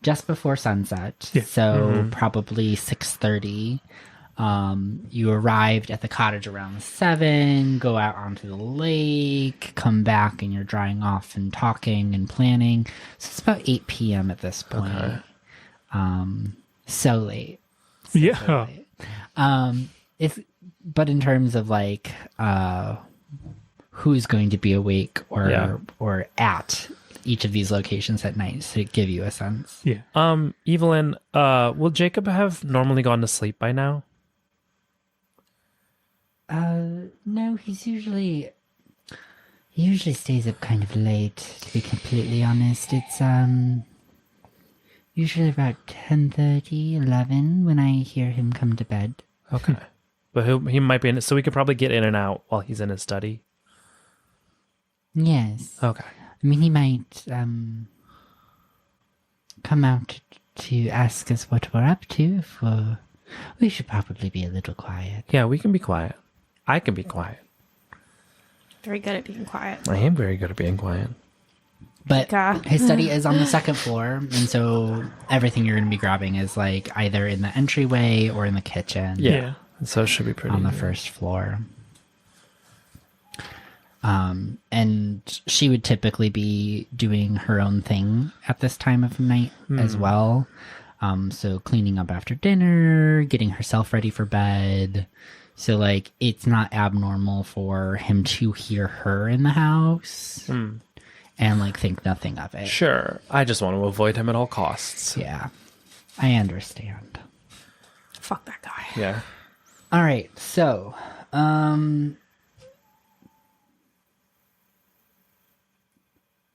just before sunset. Yeah. So probably 6:30. You arrived at the cottage around 7, go out onto the lake, come back, and you're drying off and talking and planning. So it's about 8 p.m. at this point. Okay. So late. Yeah. But in terms of like who's going to be awake or at each of these locations at night, to give you a sense. Yeah. Evelyn, will Jacob have normally gone to sleep by now? No, he usually stays up kind of late, to be completely honest. It's usually about 10:30, 11 when I hear him come to bed. Okay. But he might be in it, so we could probably get in and out while he's in his study. Yes. Okay. I mean, he might come out to ask us what we're up to. We should probably be a little quiet. Yeah, we can be quiet. I can be quiet. Very good at being quiet. I am very good at being quiet. But Mika. his study is on the second floor, and so everything you're going to be grabbing is like either in the entryway or in the kitchen. Yeah. So it should be pretty On the first floor. And she would typically be doing her own thing at this time of night as well. So cleaning up after dinner, getting herself ready for bed. So like, it's not abnormal for him to hear her in the house and like think nothing of it. Sure. I just want to avoid him at all costs. Yeah, I understand. Fuck that guy. Yeah. All right, so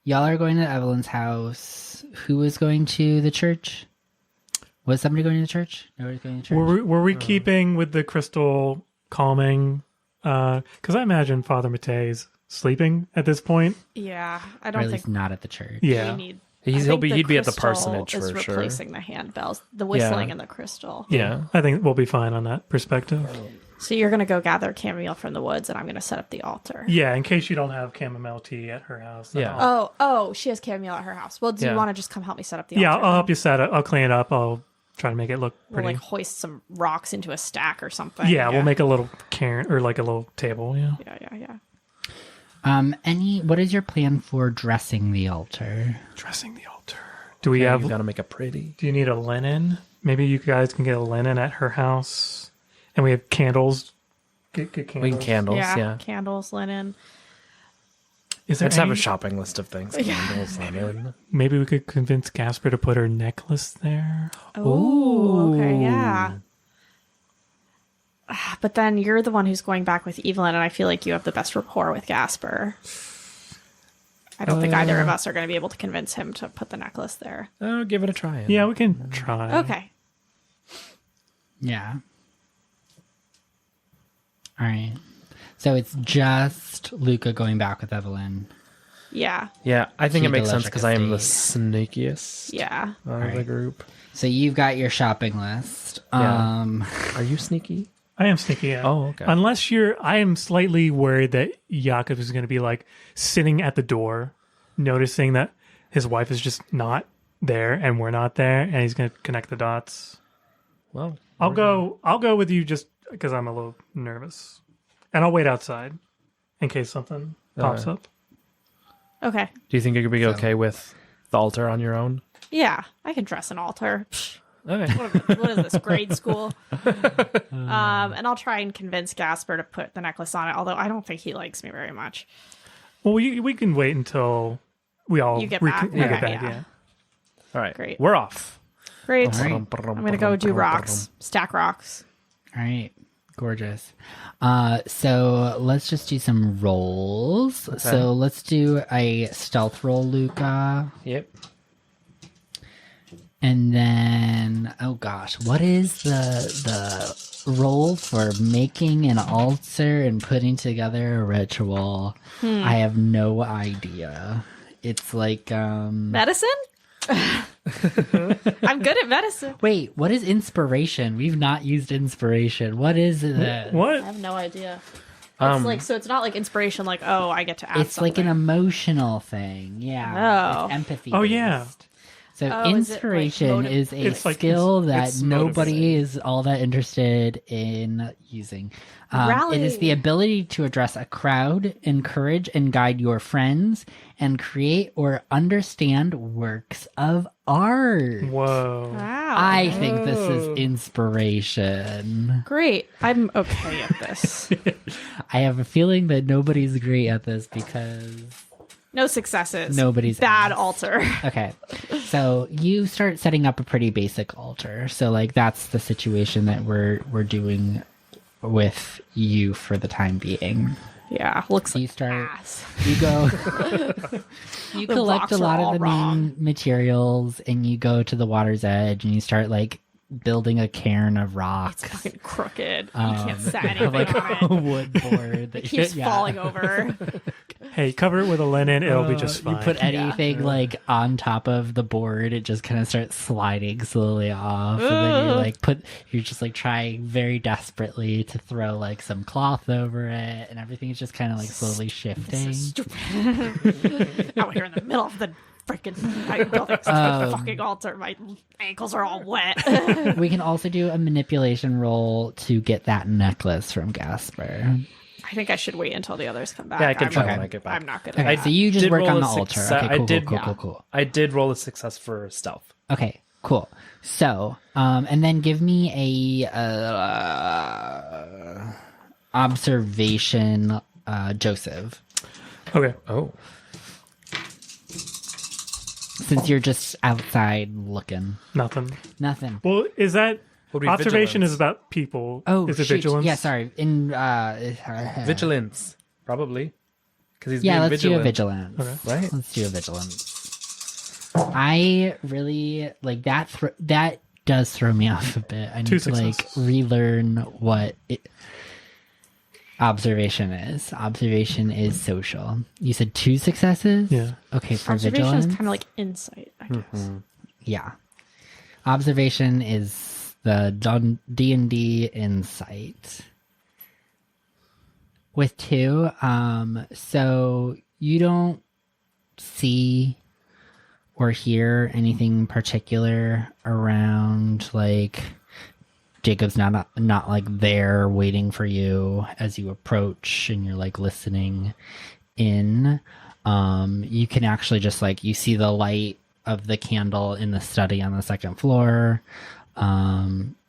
y'all are going to Evelyn's house. Who is going to the church? Was somebody going to the church? Nobody's going to the church. Were we keeping with the crystal calming? Because I imagine Father Matei's sleeping at this point. Yeah, I Or don't at least think not at the church. Yeah. we need. He'd be at the crystal parsonage is for sure. replacing the handbells, the whistling, Yeah. and the crystal. Yeah. I think we'll be fine on that perspective. So you're gonna go gather chamomile from the woods, and I'm gonna set up the altar. Yeah, in case you don't have chamomile tea at her house. then Yeah. I'll- Oh, she has chamomile at her house. Well, do you Yeah. want to just come help me set up the Yeah, altar? I'll help you set it. I'll clean it up. I'll try to make it look We'll pretty. like hoist some rocks into a stack or something. Yeah, we'll make a little cairn or like a little table. Yeah. Yeah. What is your plan for dressing the altar? Dressing the altar. Do we have? You gotta make it pretty. Do you need a linen? Maybe you guys can get a linen at her house, and we have candles. Get candles. We can candles, yeah. Candles, linen. Is there Let's have a any- shopping list of things. Candles, lemon. Maybe we could convince Gasper to put her necklace there. Oh, okay, yeah. But then you're the one who's going back with Evelyn, and I feel like you have the best rapport with Gasper. I don't think either of us are going to be able to convince him to put the necklace there. Oh, give it a try. Yeah, we can try. Okay. Yeah. All right. So it's just Luka going back with Evelyn. Yeah. Yeah, I think To it makes the sense because I am the estate. sneakiest Yeah. of the group. So you've got your shopping list. Yeah. Are you sneaky? I am sneaky. Yeah. Oh, okay. Unless I am slightly worried that Jakob is going to be like sitting at the door, noticing that his wife is just not there and we're not there, and he's going to connect the dots. Well, I'll go with you just because I'm a little nervous, and I'll wait outside in case something pops up. Okay. do you think you could be okay with the altar on your own? Yeah. I can dress an altar. Psh, Okay. what is this, grade school? And I'll try and convince Gasper to put the necklace on it, although I don't think he likes me very much. Well, we can wait until we all You get back. we get Okay, back. yeah. Yeah. All right. Great. We're off. Great. All right. I'm going to go do rocks. Stack rocks. All right. Gorgeous. So let's just do some rolls. So let's do a stealth roll, Luka. Yep. And then, oh gosh, what is the roll for making an altar and putting together a ritual? I have no idea. It's like, Medicine? I'm good at medicine. wait, what is inspiration? We've not used inspiration. What is it? I What? have no idea. It's like, so it's not like inspiration, like, oh, I get to add It's like an something. emotional thing. Yeah. Oh. It's empathy. Oh, yeah. based. So Oh, is it, like, inspiration is a It's like skill that it's nobody motivating. is all that interested in using. It is the Rally. ability to address a crowd, encourage and guide your friends, and create or understand works of art. Whoa. Wow. I think this is inspiration. Great. I'm okay at this. I have a feeling that nobody's great at this because No successes. nobody's Bad asked. altar. Okay. So you start setting up a pretty basic altar. So like that's the situation that we're doing with you for the time being. Yeah. Looks So you like start ass. you go you The collect rocks a are lot all of the wrong. main materials and you go to the water's edge and you start like building a cairn of rocks. It's fucking crooked. You can't set anything like on a it. wood board that It keeps yeah. falling over. Hey, cover it with a linen. It'll be just fine. You put anything like on top of the board, it just kind of starts sliding slowly off, and then you're just like trying very desperately to throw like some cloth over it, and everything's just kind of like slowly shifting. Stupid. Out here in the middle of the freaking building such a fucking altar. My ankles are all wet. We can also do a manipulation roll to get that necklace from Gasper. I think I should wait until the others come back. Yeah, I can try okay. when I get back. I'm not good Okay, at that. so you just did work roll on a the altar. success- Okay, I cool, did- cool. I did roll a success for stealth. Okay, cool. So, and then give me a observation, Joseph, Okay. Oh. since you're just outside looking. Nothing. Nothing. Well, is that Would be observation vigilance. is about people? Oh, is it shoot. vigilance? Yeah, sorry. In Vigilance, probably. Because he's yeah, being let's vigilant. do a vigilance. Okay. Right? Let's do a vigilance. I really like that. That does throw me off a bit. I need Two to like successes. relearn what observation is. Observation is social. You said 2 successes. Yeah. Okay, for Observation vigilance. is kind of like insight, I guess. Yeah. Observation is the D&D insight. With 2, so you don't see or hear anything particular around, like Jacob's not like there waiting for you as you approach and you're like listening in. You can actually just like, you see the light of the candle in the study on the second floor.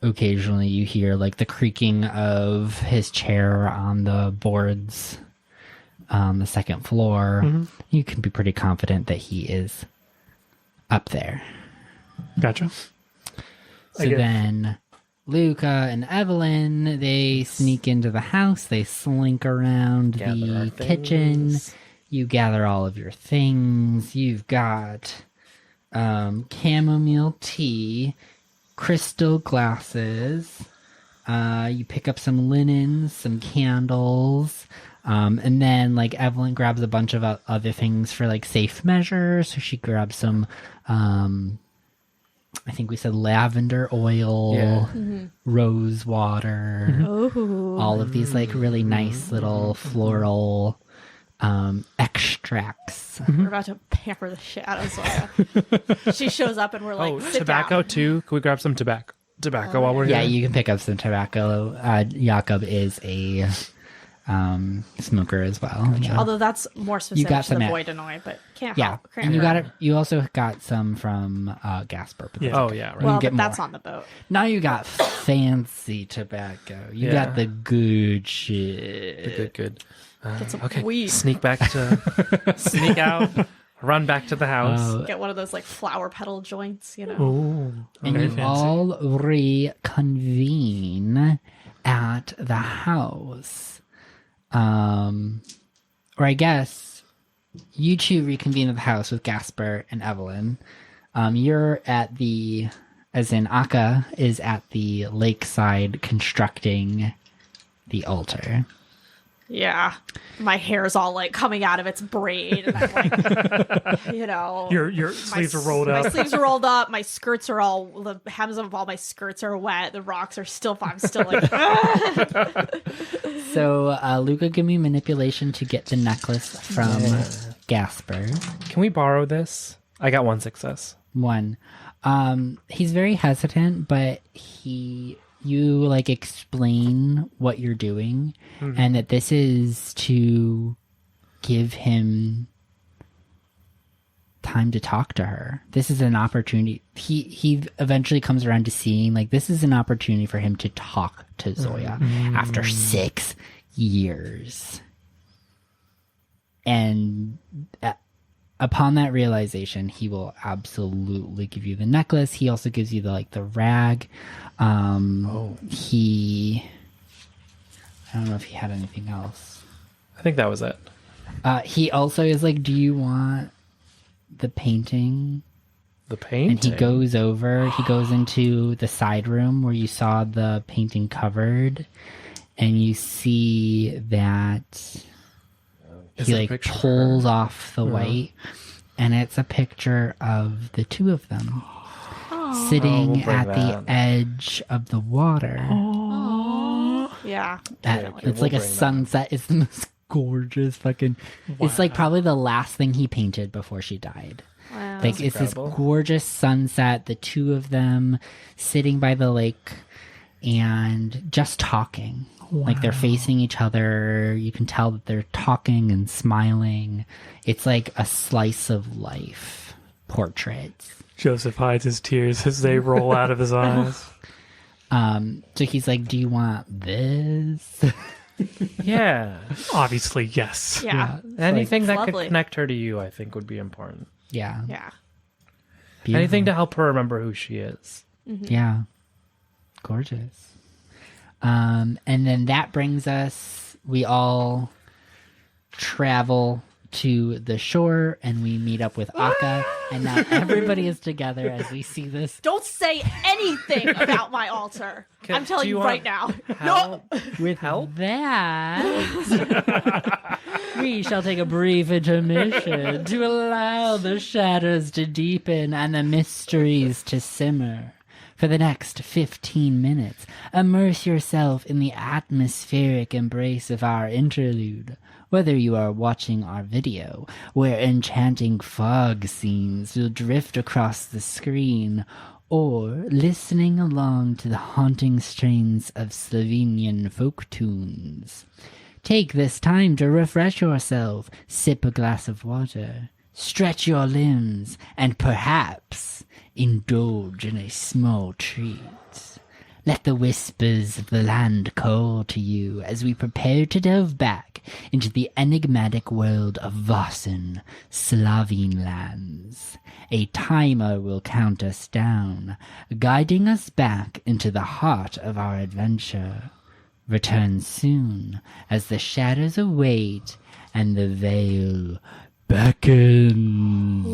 Occasionally you hear like the creaking of his chair on the boards on the second floor. You can be pretty confident that he is up there. Gotcha. So then Luka and Evelyn, they sneak into the house. They slink around the kitchen. You gather all of your things. You've got chamomile tea, crystal glasses. You pick up some linens, some candles. And then like Evelyn grabs a bunch of other things for like safe measures. So she grabs some, I think we said lavender oil, rose water, all of these like really nice little floral extracts. We're about to pamper the shit out of Zoja. She shows up and we're like, sit tobacco down. too. Can we grab some tobacco while we're Yeah, here? you can pick up some tobacco. Jakob is a smoker as well. Yeah. Although that's more specific got to some the at- Voidenoid, but can't Yeah, help. and you got it. You also got some from Gasper. But that's Yeah. Oh okay. yeah, right. Well, get but that's more. on the boat. Now you got fancy tobacco. You Yeah. got the good shit. Good. Get some Okay, weed. sneak out, run back to the house. Get one of those like flower petal joints, you know. Ooh. And Very you fancy. all reconvene at the house. Or I guess you two reconvene at the house with Gasper and Evelyn. You're at the, as in Akka is at the lakeside constructing the altar. Yeah. My hair's all like coming out of its braid and I'm like, you know. Your sleeves are rolled My up. sleeves are rolled up. My skirts are all, the hems of all my skirts are wet. The rocks are still, I'm still like, So, Luka, give me manipulation to get the necklace from Gasper. Can we borrow this? I got one success. One. He's very hesitant, but you like explain what you're doing and that this is to give him time to talk to her. This is an opportunity. He eventually comes around to seeing like this is an opportunity for him to talk to Zoya after 6 years. And upon that realization, he will absolutely give you the necklace. He also gives you the rag. I don't know if he had anything else. I think that was it. He also is like, do you want the painting? The painting. And he goes into the side room where you saw the painting covered, and you see that Is he it a like picture of pulls off the white, and it's a picture of the two of them sitting we'll bring at that. the edge of the water. yeah. It's like a sunset. It's the most gorgeous fucking. It's like probably the last thing he painted before she died. Wow. Like it's incredible. this gorgeous sunset, the two of them sitting by the lake and just talking. Like they're facing each other. You can tell that they're talking and smiling. It's like a slice of life portrait. Joseph hides his tears as they roll out of his eyes. So he's like, do you want this? Yeah. Obviously, yes. Yeah. Anything that lovely. could connect her to you, I think, would be important. Yeah. Yeah. Beautiful. Anything to help her remember who she is. Yeah. Gorgeous. And then that brings us, we all travel to the shore and we meet up with Akka. And now everybody is together as we see this. Don't say anything about my altar. I'm telling do you you right want now. Help? With that, we shall take a brief intermission to allow the shadows to deepen and the mysteries to simmer. For the next 15 minutes, immerse yourself in the atmospheric embrace of our interlude. Whether you are watching our video, where enchanting fog scenes will drift across the screen, or listening along to the haunting strains of Slovenian folk tunes. Take this time to refresh yourself, sip a glass of water, stretch your limbs, and perhaps indulge in a small treat. Let the whispers of the land call to you as we prepare to delve back into the enigmatic world of Vaesen, Slovene lands. A timer will count us down, guiding us back into the heart of our adventure. Return soon as the shadows await and the veil beckons.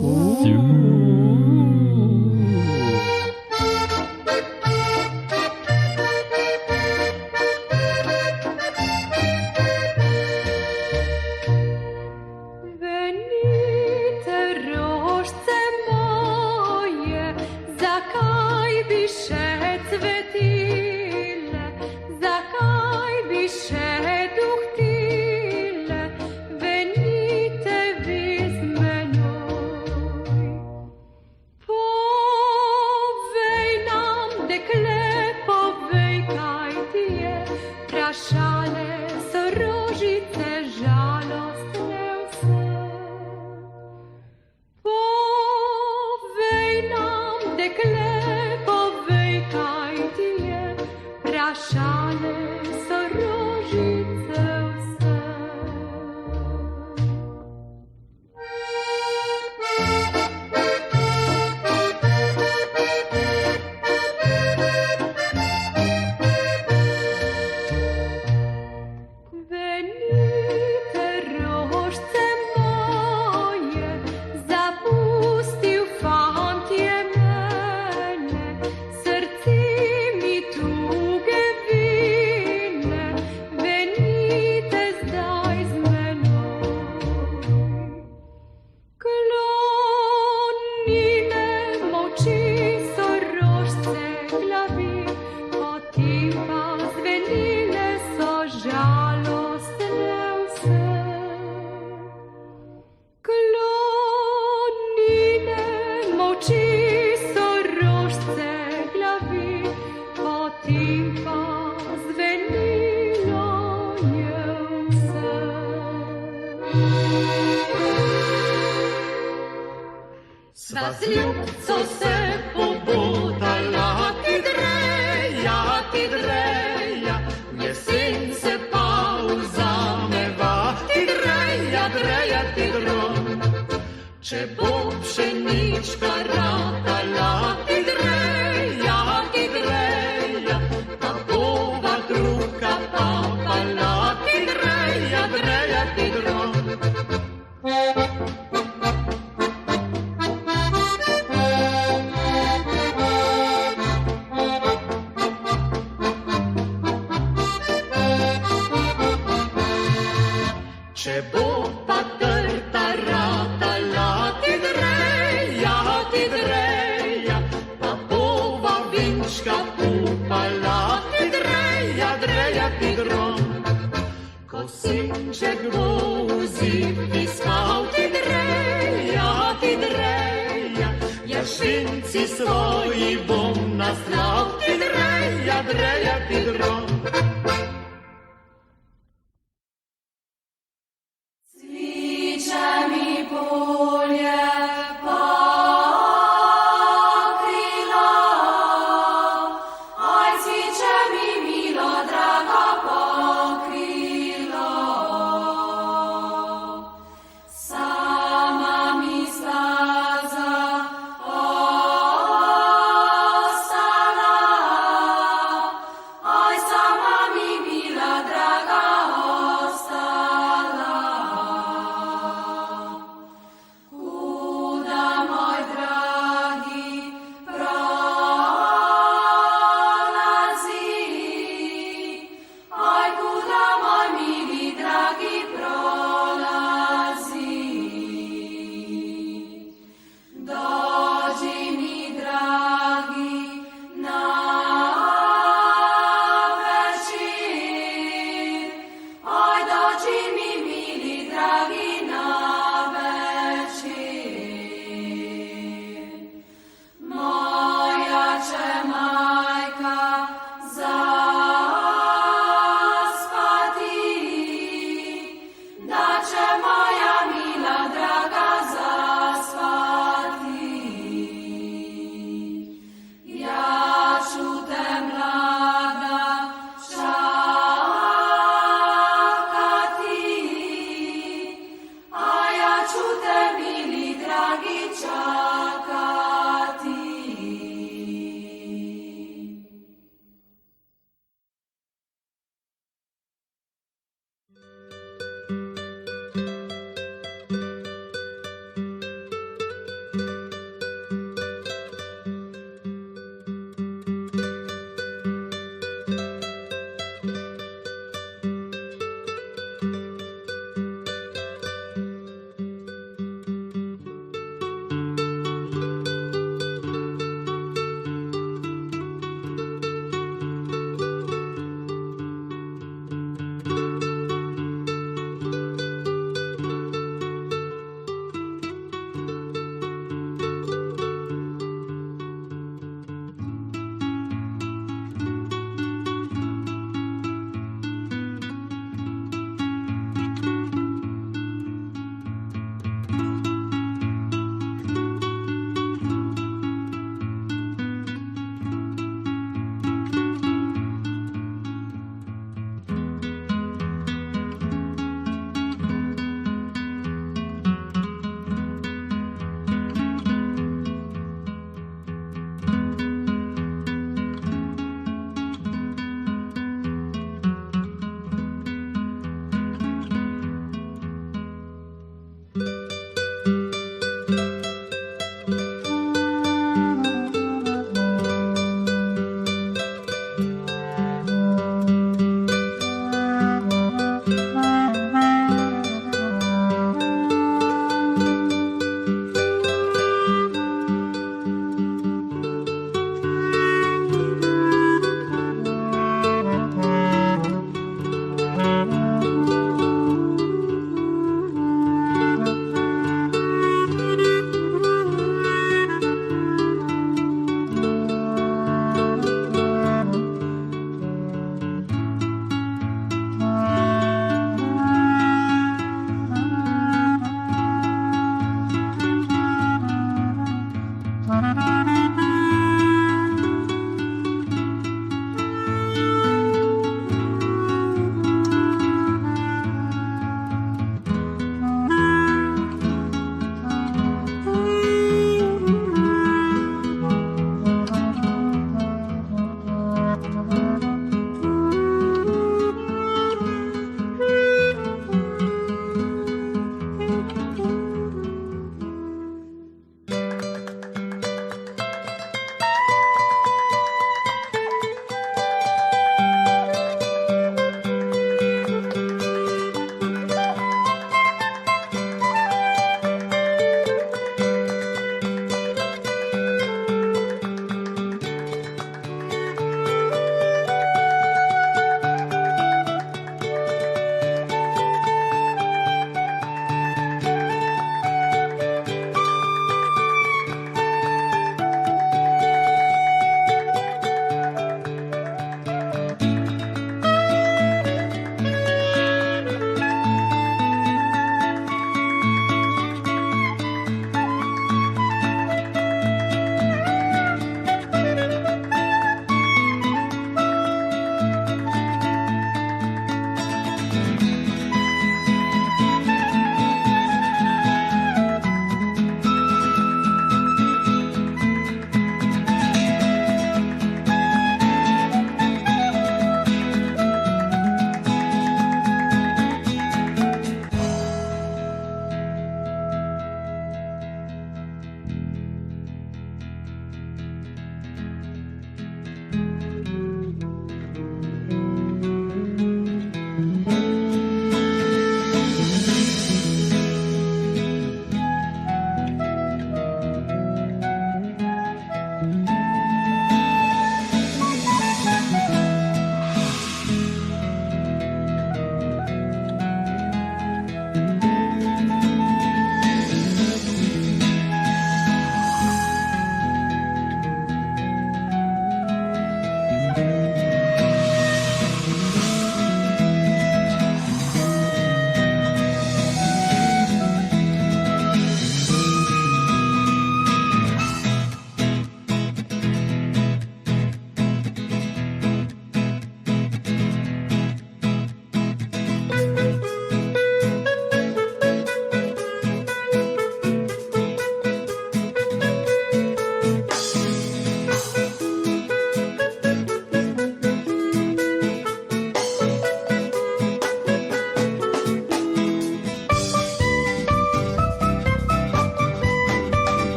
Sama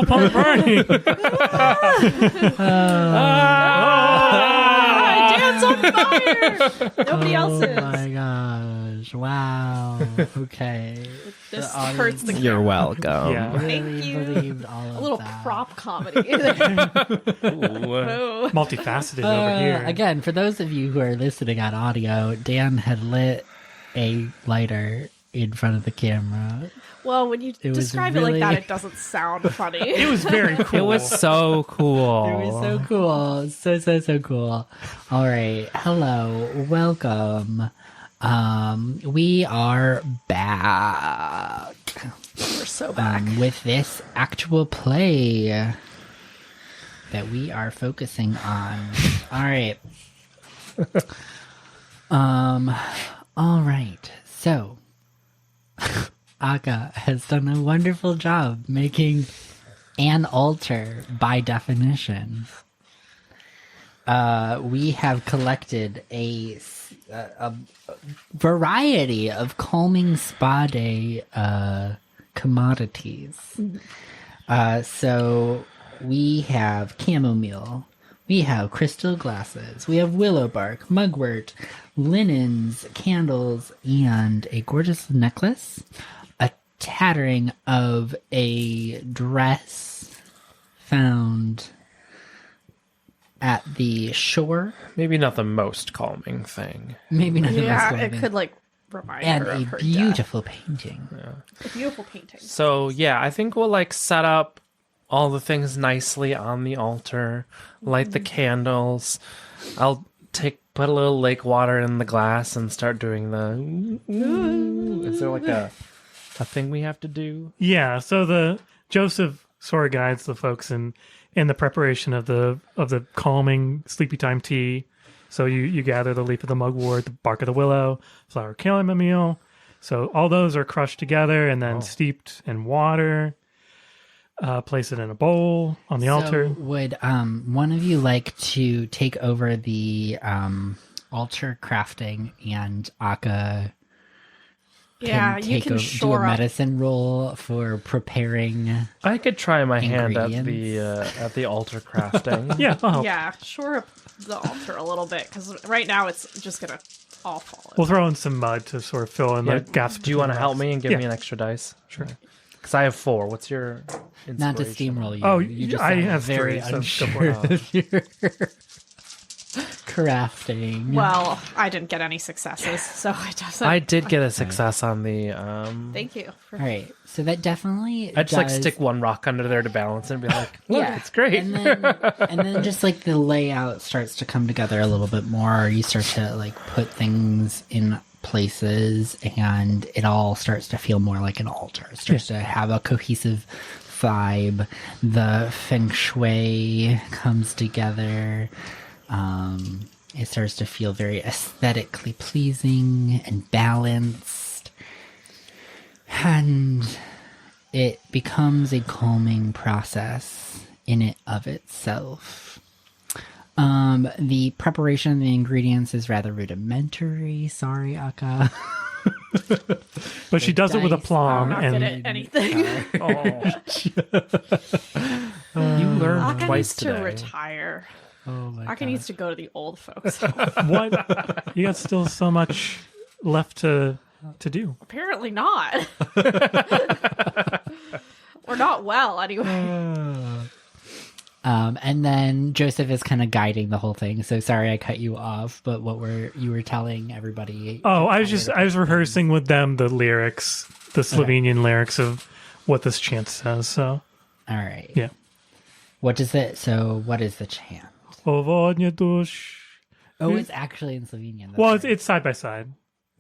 Help, I'm burning. Dan's on fire. Nobody else is. Oh my gosh. Wow. Okay. This The audience hurts the You're welcome. Yeah. Thank really you. believed all of A little that. prop comedy. Ooh. Oh. Multifaceted over here. Again, for those of you who are listening on audio, Dan had lit a lighter in front of the camera. Well, when you was describe it really- like that, it doesn't sound funny. It was very cool. It was so cool. It was so cool. So cool. All right. Hello. Welcome. We are back. We're so back. With this actual play that we are focusing on. All right. All right. So, Akka has done a wonderful job making an altar by definition. We have collected a variety of calming spa day commodities. So we have chamomile, we have crystal glasses, we have willow bark, mugwort, linens, candles, and a gorgeous necklace, a tattering of a dress found at the shore. Maybe not the most calming thing. Maybe not the most Yeah, clothing. it could like remind And her of her a beautiful painting. death. A beautiful painting. So yeah, I think we'll like set up all the things nicely on the altar, light the candles. I'll put a little lake water in the glass and start doing the. Is there like a thing we have to do? Yeah, so the Joseph sort of guides the folks in the preparation of the calming sleepy time tea. So you gather the leaf of the mugwort, the bark of the willow, flower of chamomile. So all those are crushed together and then steeped in water. Place it in a bowl on the altar. Would one of you like to take over the altar crafting, and Akka Yeah, can you take can over, do a shore up. medicine roll for preparing? I could try my hand at Ingredients. the altar crafting. Yeah, I'll help. Yeah, shore up the altar a little bit because right now it's just gonna all fall. We'll throw in some mud to sort of fill in Yeah, the gaps. Do you want to help me and give Yeah. me an extra dice? Sure. Because I have 4. What's your inspiration? Not to steamroll you. Oh, you just I sound have very 3, so go unsure for it. of your crafting. Well, I didn't get any successes, so it doesn't. I did get a success on the. Thank you. For, All right, so that definitely. I just like does- stick one rock under there to balance it and be like, look, it's great. And then just like the layout starts to come together a little bit more. You start to like put things in places, and it all starts to feel more like an altar. It starts to have a cohesive vibe. The feng shui comes together. It starts to feel very aesthetically pleasing and balanced. And it becomes a calming process in it of itself. The preparation of the ingredients is rather rudimentary. Sorry, Akka. But she does it with I'm aplomb, not good and at anything. You learned Akka twice needs to today. retire. Oh my Akka needs to go to the old folks. what? You got still so much left to do. Apparently not. Or not well, anyway. And then Joseph is kind of guiding the whole thing. So sorry I cut you off, but you were telling everybody? Oh, I was rehearsing with them the lyrics, the Slovenian lyrics of what this chant says. So All right. yeah. What is it? So what is the chant? O vodný duch. Oh, it's actually in Slovenian. That's Well, right. it's side by side.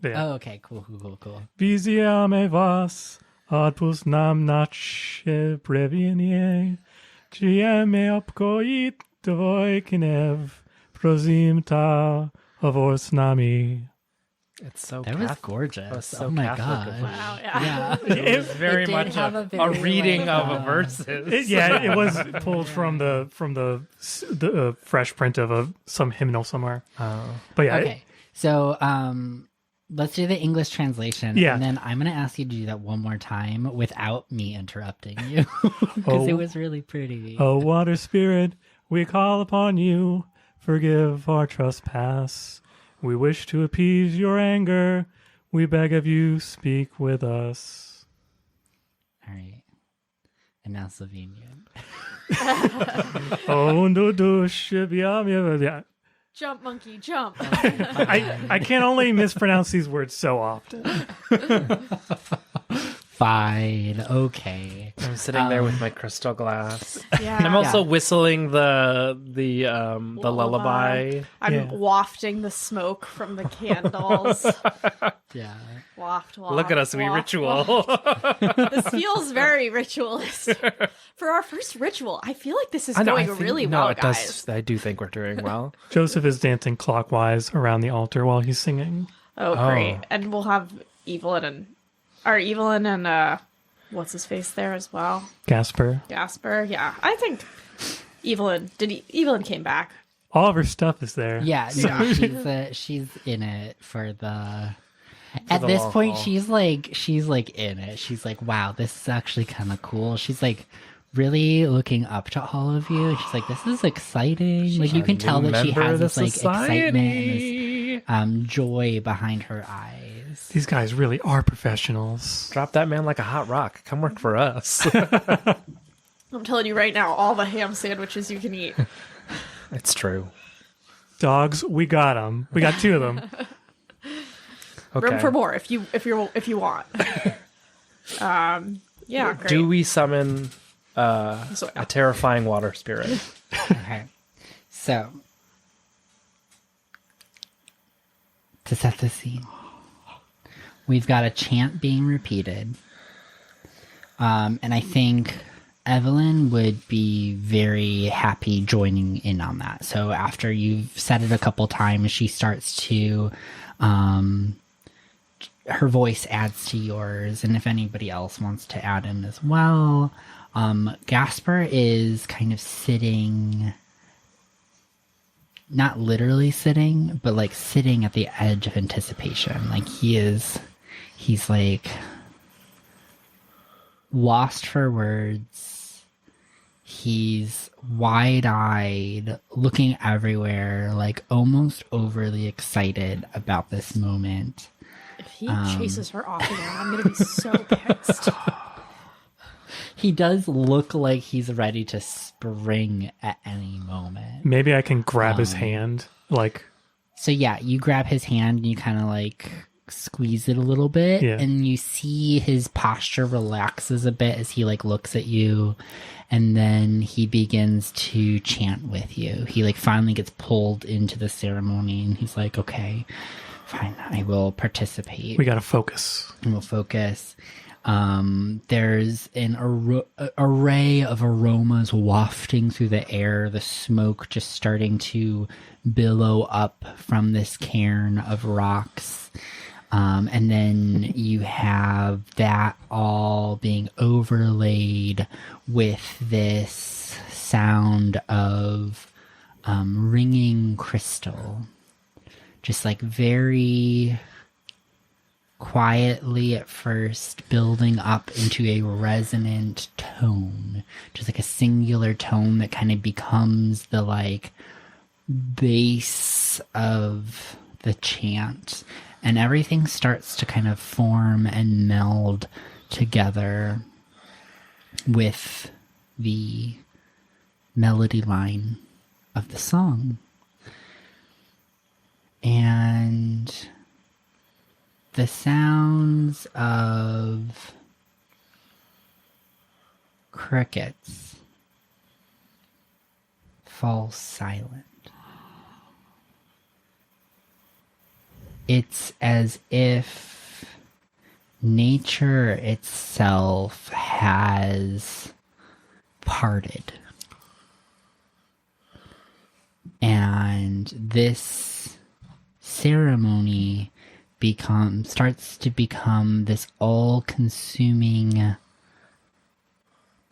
Yeah. Oh, okay. Cool. Vyzývame vás, odpusť nám naše previnenie, chceme upokojiť tvoj hnev, prosíme, hovor nami. It's so That was Catholic. gorgeous. That was so oh my Catholic of god. me. Wow, yeah. Yeah. It was very It did much have a very, reading like, of a verses. It was pulled from the fresh print of some hymnal somewhere. Oh. But yeah, Okay. So let's do the English translation. Yeah. And then I'm going to ask you to do that one more time without me interrupting you. Because it was really pretty. Oh, water spirit, we call upon you. Forgive our trespass. We wish to appease your anger. We beg of you, speak with us. All right. And now Slovenian. Oh, no, yeah. Jump, monkey, jump. I can only mispronounce these words so often. Fine. Okay. I'm sitting there with my crystal glass. Yeah. I'm also whistling the lullaby. I'm wafting the smoke from the candles. Yeah. Waft, waft. Look at us, we waft, ritual. waft. This feels very ritualistic. For our first ritual, I feel like this is going really well, it guys. does. I do think we're doing well. Joseph is dancing clockwise around the altar while he's singing. Oh, great. And we'll have Evelyn and what's his face there as well? Gasper. Yeah. I think Evelyn came back. All of her stuff is there. Yeah, no, she's in it for the. At this point, haul. she's like in it. She's like, wow, this is actually kind of cool. She's like really looking up to all of you. She's like, this is exciting. Like you can tell that she has this like excitement and this joy behind her eyes. These guys really are professionals. Drop that man like a hot rock. Come work for us. I'm telling you right now, all the ham sandwiches you can eat. It's true. Dogs, we got them. We got 2 of them. Okay. Room for more if you want. Yeah, great. Do we summon So, a terrifying water spirit? Okay, so to set the scene, we've got a chant being repeated, and I think Evelyn would be very happy joining in on that. So after you've said it a couple times, she starts to, her voice adds to yours, and if anybody else wants to add in as well. Gasper is kind of sitting, not literally sitting, but like sitting at the edge of anticipation. Like he's like lost for words. He's wide-eyed, looking everywhere, like almost overly excited about this moment. If he chases her off again, I'm going to be so pissed. He does look like he's ready to spring at any moment. Maybe I can grab his hand. So yeah, you grab his hand and you kind of like squeeze it a little bit, and you see his posture relaxes a bit as he like looks at you, and then he begins to chant with you. He like finally gets pulled into the ceremony, and he's like, okay, fine, I will participate. We gotta focus. And we'll focus. There's an array of aromas wafting through the air, the smoke just starting to billow up from this cairn of rocks. And then you have that all being overlaid with this sound of ringing crystal. Just like very quietly at first, building up into a resonant tone. Just like a singular tone that kind of becomes the like base of the chant. And everything starts to kind of form and meld together with the melody line of the song. And the sounds of crickets fall silent. It's as if nature itself has parted. And this ceremony starts to become this all-consuming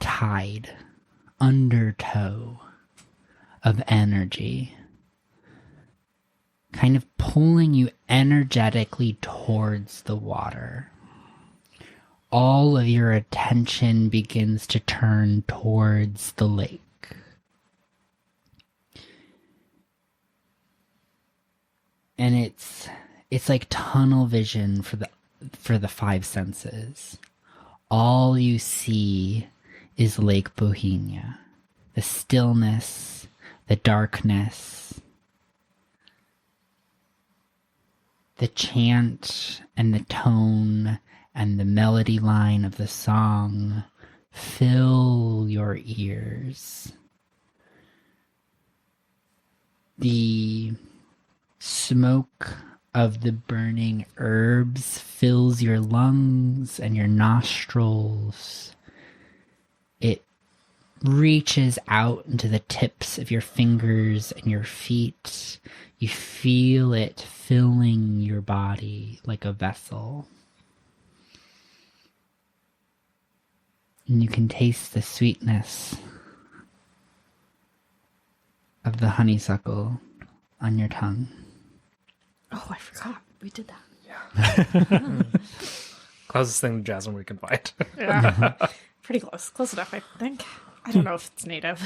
tide, undertow of energy kind of pulling you energetically towards the water. All of your attention begins to turn towards the lake. And it's like tunnel vision for the five senses. All you see is Lake Bohemia. The stillness, the darkness, the chant and the tone and the melody line of the song fill your ears. The smoke of the burning herbs fills your lungs and your nostrils. It reaches out into the tips of your fingers and your feet. You feel it filling your body like a vessel. And you can taste the sweetness of the honeysuckle on your tongue. Oh, I forgot. We did that. Closest thing to jasmine we can find. Yeah. Pretty close. Close enough, I think. I don't know if it's native.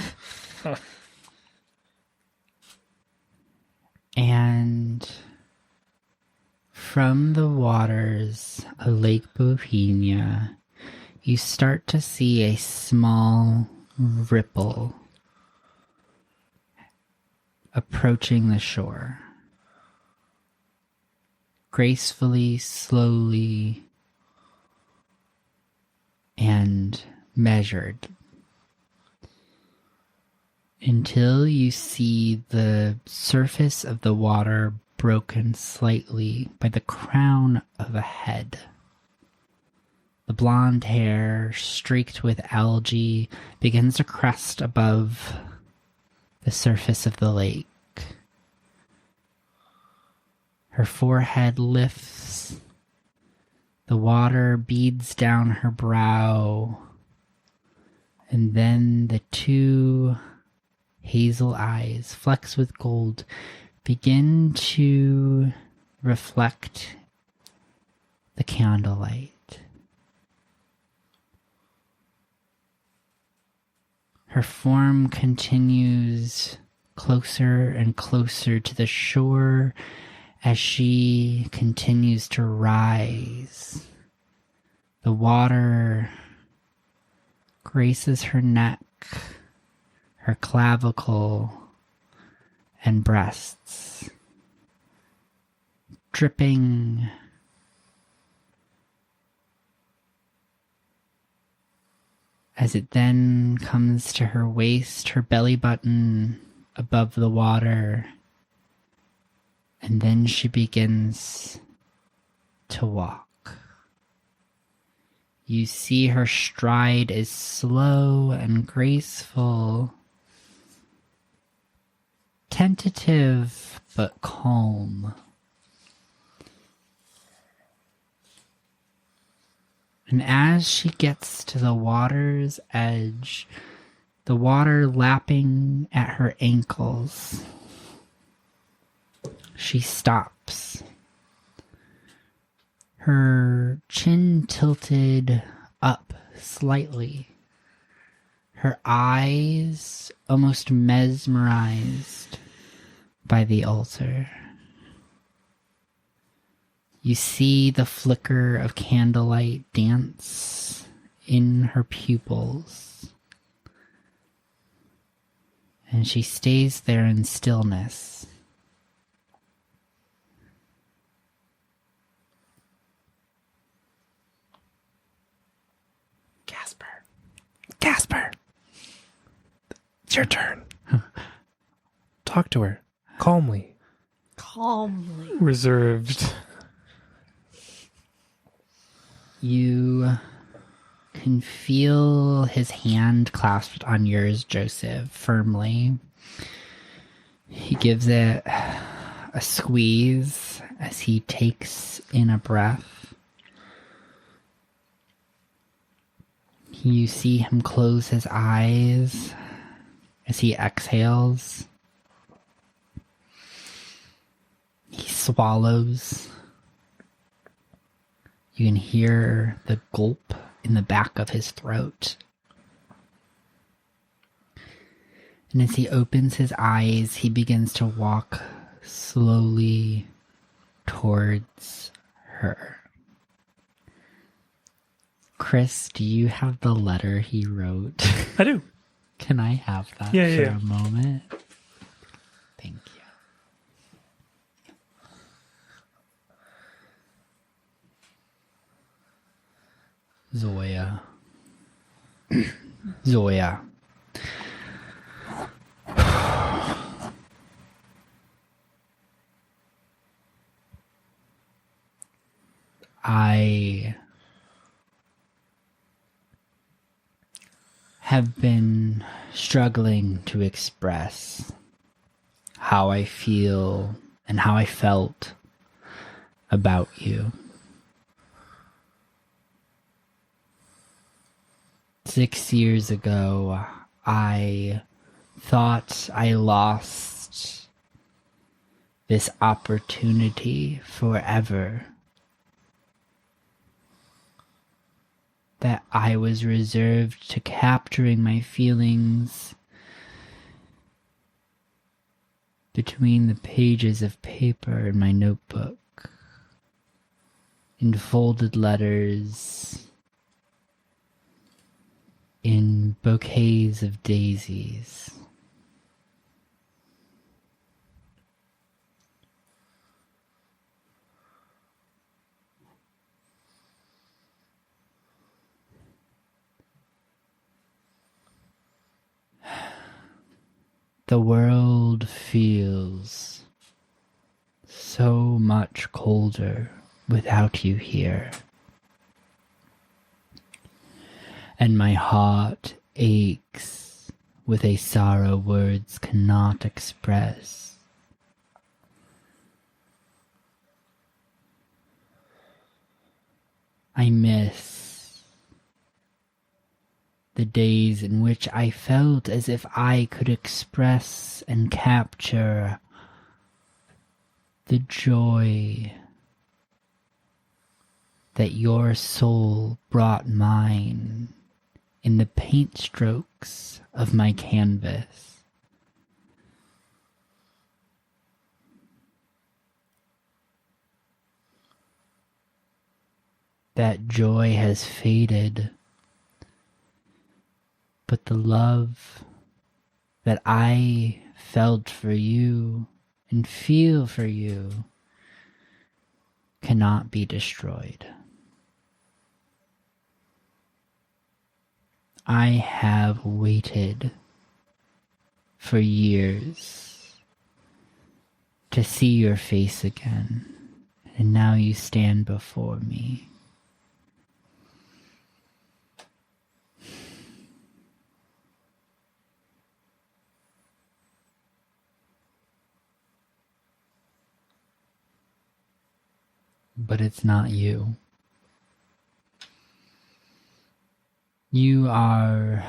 And from the waters of Lake Bohemia, you start to see a small ripple approaching the shore. Gracefully, slowly, and measured. Until you see the surface of the water broken slightly by the crown of a head. The blonde hair, streaked with algae, begins to crest above the surface of the lake. Her forehead lifts. The water beads down her brow. And then the two hazel eyes, flecks with gold, begin to reflect the candlelight. Her form continues closer and closer to the shore as she continues to rise. The water graces her neck, her clavicle, and breasts, dripping as it then comes to her waist, her belly button above the water, and then she begins to walk. You see her stride is slow and graceful, tentative but calm. And as she gets to the water's edge, the water lapping at her ankles, she stops. Her chin tilted up slightly. Her eyes almost mesmerized by the altar. You see the flicker of candlelight dance in her pupils. And she stays there in stillness. Gasper, it's your turn. Talk to her calmly. Calmly. Reserved. You can feel his hand clasped on yours, Joseph, firmly. He gives it a squeeze as he takes in a breath. You see him close his eyes as he exhales. swallows. You can hear the gulp in the back of his throat. And as he opens his eyes, he begins to walk slowly towards her. Chris, do you have the letter he wrote? I do. Can I have that for Yeah. a moment? Thank you. Zoja. Zoja. I have been struggling to express how I feel and how I felt about you. 6 years ago, I thought I lost this opportunity forever. That I was reserved to capturing my feelings between the pages of paper in my notebook, in folded letters, in bouquets of daisies. The world feels so much colder without you here. And my heart aches with a sorrow words cannot express. I miss the days in which I felt as if I could express and capture the joy that your soul brought mine in the paint strokes of my canvas. That joy has faded. But the love that I felt for you and feel for you cannot be destroyed. I have waited for years to see your face again, and now you stand before me. But it's not you. You are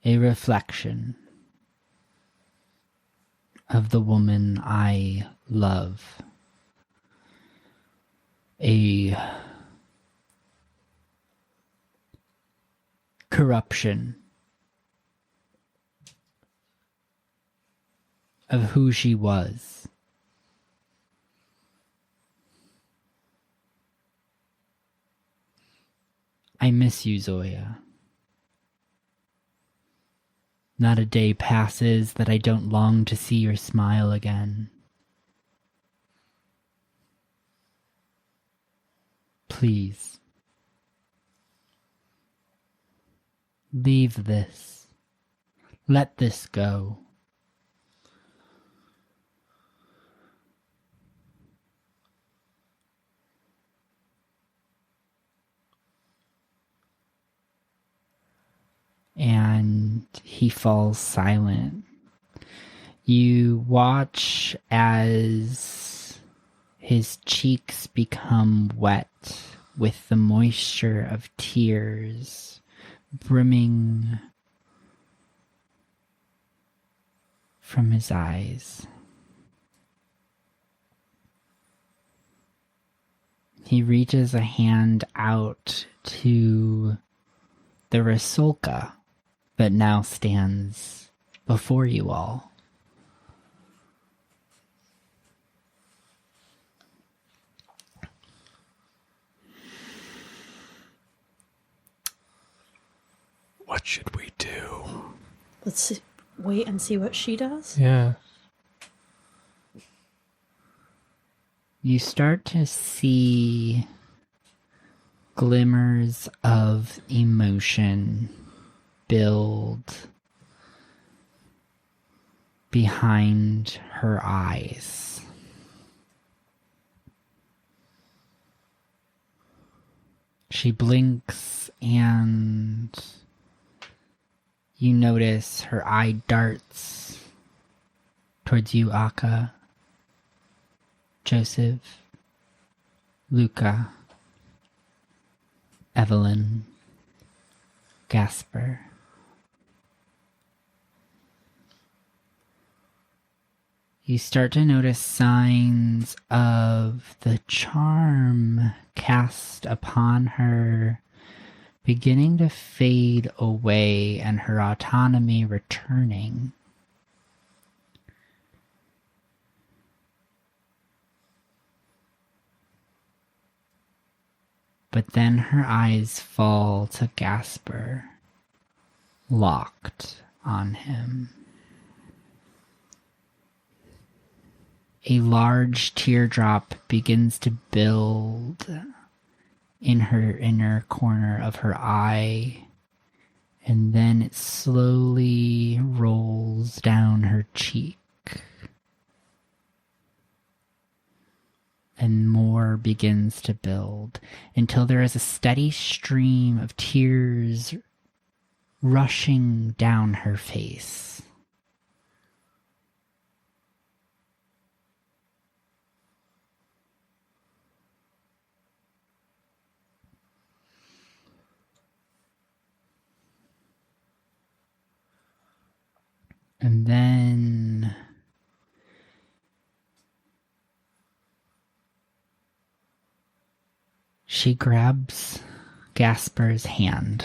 a reflection of the woman I love. A corruption of who she was. I miss you, Zoja. Not a day passes that I don't long to see your smile again. Please, leave this. Let this go. And he falls silent. You watch as his cheeks become wet with the moisture of tears brimming from his eyes. He reaches a hand out to the Rusalka that now stands before you all. What should we do? Let's wait and see what she does. Yeah. You start to see glimmers of emotion build behind her eyes. She blinks and you notice her eye darts towards you, Akka, Joseph, Luka, Evelyn, Gasper. You start to notice signs of the charm cast upon her beginning to fade away and her autonomy returning. But then her eyes fall to Gasper, locked on him. A large teardrop begins to build in her inner corner of her eye, and then it slowly rolls down her cheek. And more begins to build until there is a steady stream of tears rushing down her face. And then she grabs Gasper's hand,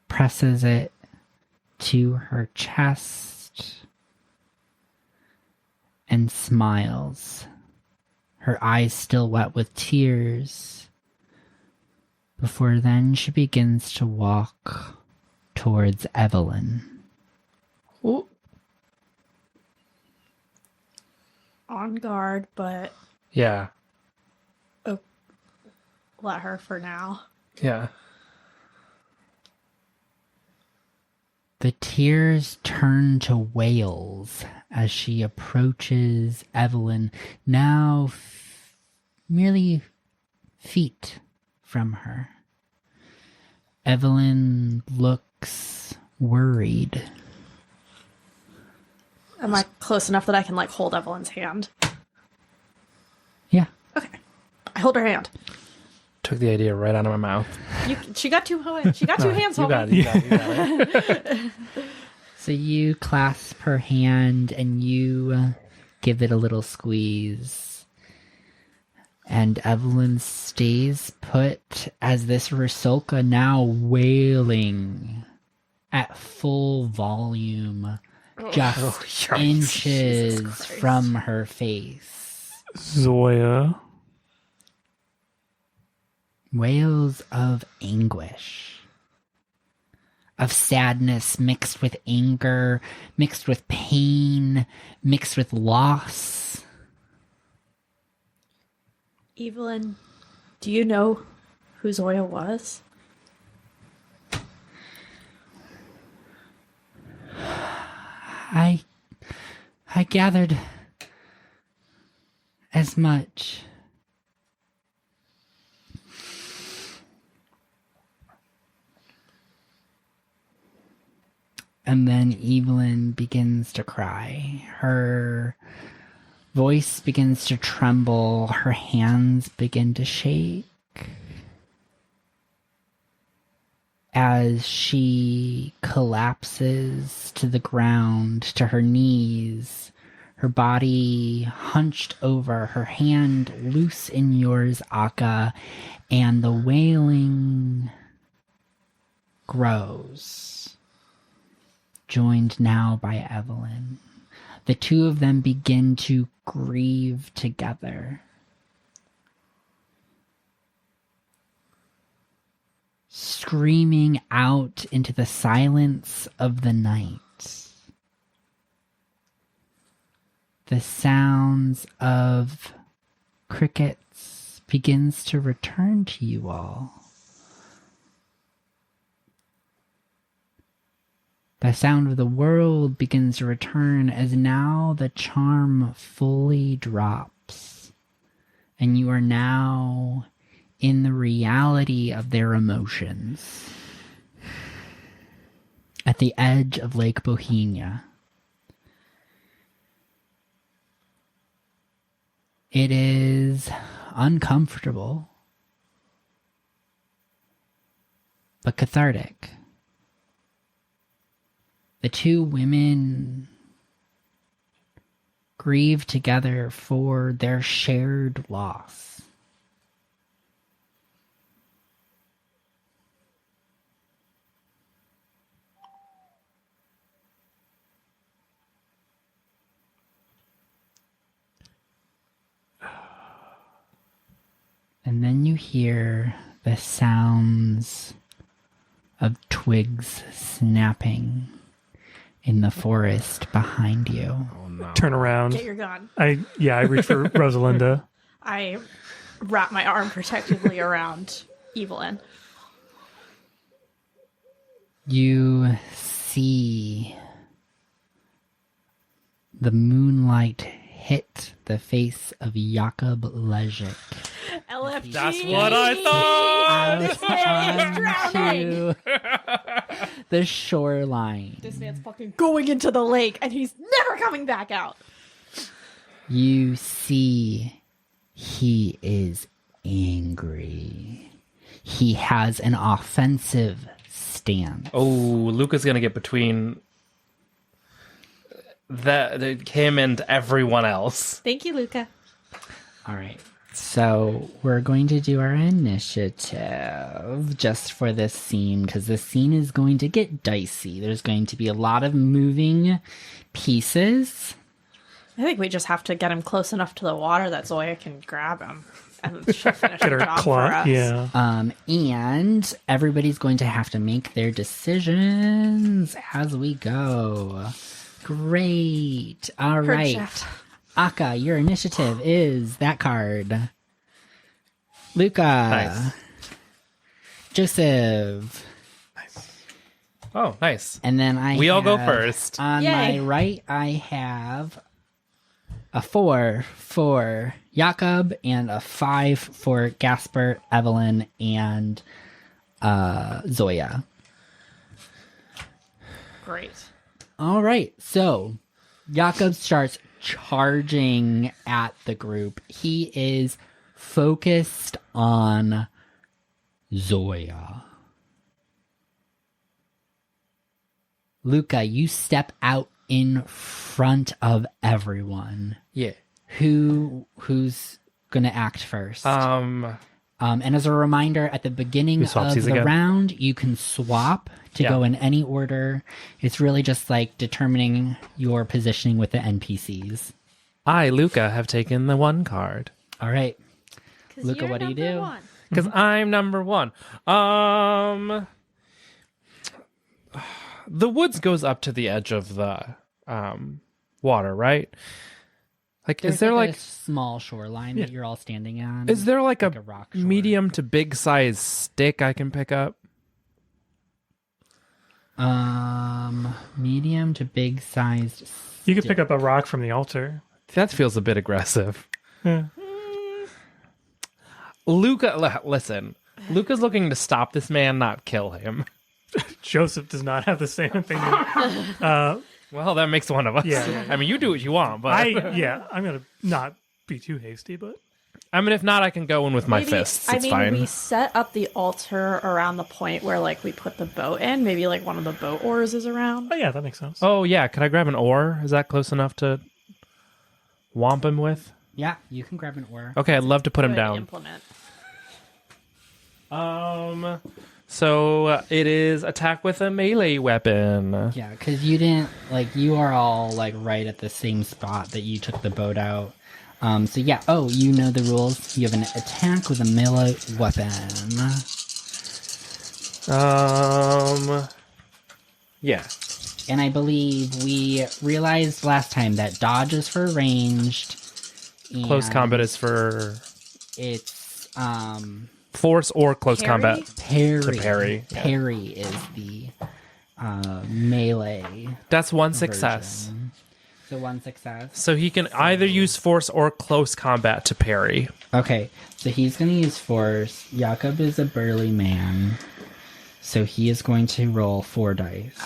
presses it to her chest, and smiles, her eyes still wet with tears, before then she begins to walk towards Evelyn. Ooh. On guard, but Yeah. let her for now. Yeah. The tears turn to wails as she approaches Evelyn, now merely feet from her. Evelyn looks worried. Am I close enough that I can, like, hold Evelyn's hand? Yeah. Okay. I hold her hand. Took the idea right out of my mouth. She got two hands. You Homie. got it. You got it. So you clasp her hand and you give it a little squeeze. And Evelyn stays put as this Rusalka, now wailing at full volume, just inches from her face. Zoja. Wails of anguish, of sadness mixed with anger, mixed with pain, mixed with loss. Evelyn, do you know who Zoja was? I gathered as much. And then Evelyn begins to cry. Her voice begins to tremble. Her hands begin to shake. As she collapses to the ground, to her knees, her body hunched over, her hand loose in yours, Akka, and the wailing grows, joined now by Evelyn. The two of them begin to grieve together. Screaming out into the silence of the night. The sounds of crickets begins to return to you all. The sound of the world begins to return as now the charm fully drops, and you are now in the reality of their emotions at the edge of Lake Bohemia. It is uncomfortable, but cathartic. The two women grieve together for their shared loss. And then you hear the sounds of twigs snapping in the forest behind you. Oh, no. Turn around. Get your gun. I reach for Rosalinda. I wrap my arm protectively around Evelyn. You see the moonlight hit the face of Jakob Lejic. LFG. That's what I thought! This man is drowning. The shoreline. This man's fucking going into the lake, and he's never coming back out. You see he is angry. He has an offensive stance. Oh, Luka's gonna get between him and everyone else. Thank you, Luka. All right. So we're going to do our initiative just for this scene, because this scene is going to get dicey. There's going to be a lot of moving pieces. I think we just have to get him close enough to the water that Zoya can grab him. And she'll finish Get her her job claw. for us. Yeah. And everybody's going to have to make their decisions as we go. Great. All Heard, right. Chef. Akka, your initiative is that card. Luka. Nice. Joseph. Oh, nice. And then We all go first. On Yay. my right, I have a 4 for Jakob and a 5 for Gasper, Evelyn, and Zoya. Great. All right, so Jakob starts charging at the group. He is focused on Zoya. Luka, you step out in front of everyone. Yeah. Who's gonna act first? And as a reminder, at the beginning We of swapsies the again? round, you can swap to Yeah. go in any order. It's really just like determining your positioning with the NPCs. I, Luka, have taken the 1 card. All right. 'Cause Luka, you're what do you number do? 1. Because I'm number 1. The woods goes up to the edge of the water, right? Like, There's is there a like small shoreline that you're all standing on? is there like a rock shore? medium to big size stick I can pick up? Medium to big sized. You could pick up a rock from the altar. That feels a bit aggressive. Yeah. Luka, listen. Luka's looking to stop this man, not kill him. Joseph does not have the same opinion. Well, that makes one of us. Yeah. I mean, you do what you want, but I'm gonna not be too hasty, but I mean, if not, I can go in with my Maybe- fists. I It's mean, fine. we set up the altar around the point where, like, we put the boat in. Maybe, like, one of the boat oars is around. oh yeah, that makes sense. Oh yeah, could I grab an oar? Is that close enough to? whomp him with? Yeah, you can grab an oar. Okay, I'd love to put him Good down. Implement. So it is attack with a melee weapon. Yeah, because you didn't, like, you are all, like, right at the same spot that you took the boat out. So yeah, you know the rules. You have an attack with a melee weapon. Yeah. And I believe we realized last time that dodge is for ranged. Close and combat is for It's, force or close Parry? combat. parry. To parry, yeah. Parry is the, melee. That's one success. version. So one success. So he can either use force or close combat to parry. Okay, so he's going to use force. Jakob is a burly man, so he is going to roll 4 dice.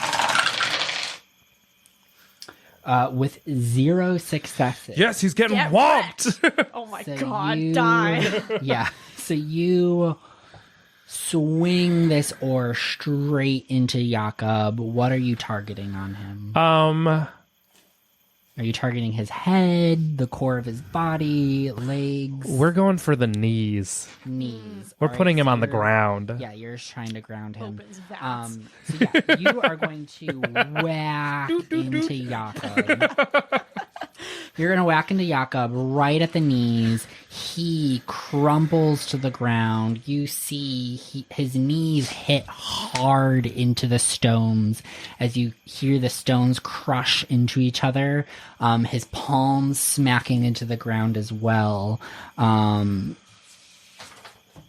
With 0 successes. Yes, he's getting Get whomped. Oh my So god, you- die. Yeah, so you swing this oar straight into Jakob. What are you targeting on him? Are you targeting his head, the core of his body, legs, We're going for the knees. knees? We're All right, putting him so on the you're- ground. Yeah, you're trying to ground him. Opens vats. So yeah, you are going to whack into Jakob. You're going to whack into Jakob right at the knees. He crumbles to the ground. You see his knees hit hard into the stones as you hear the stones crush into each other. His palms smacking into the ground as well.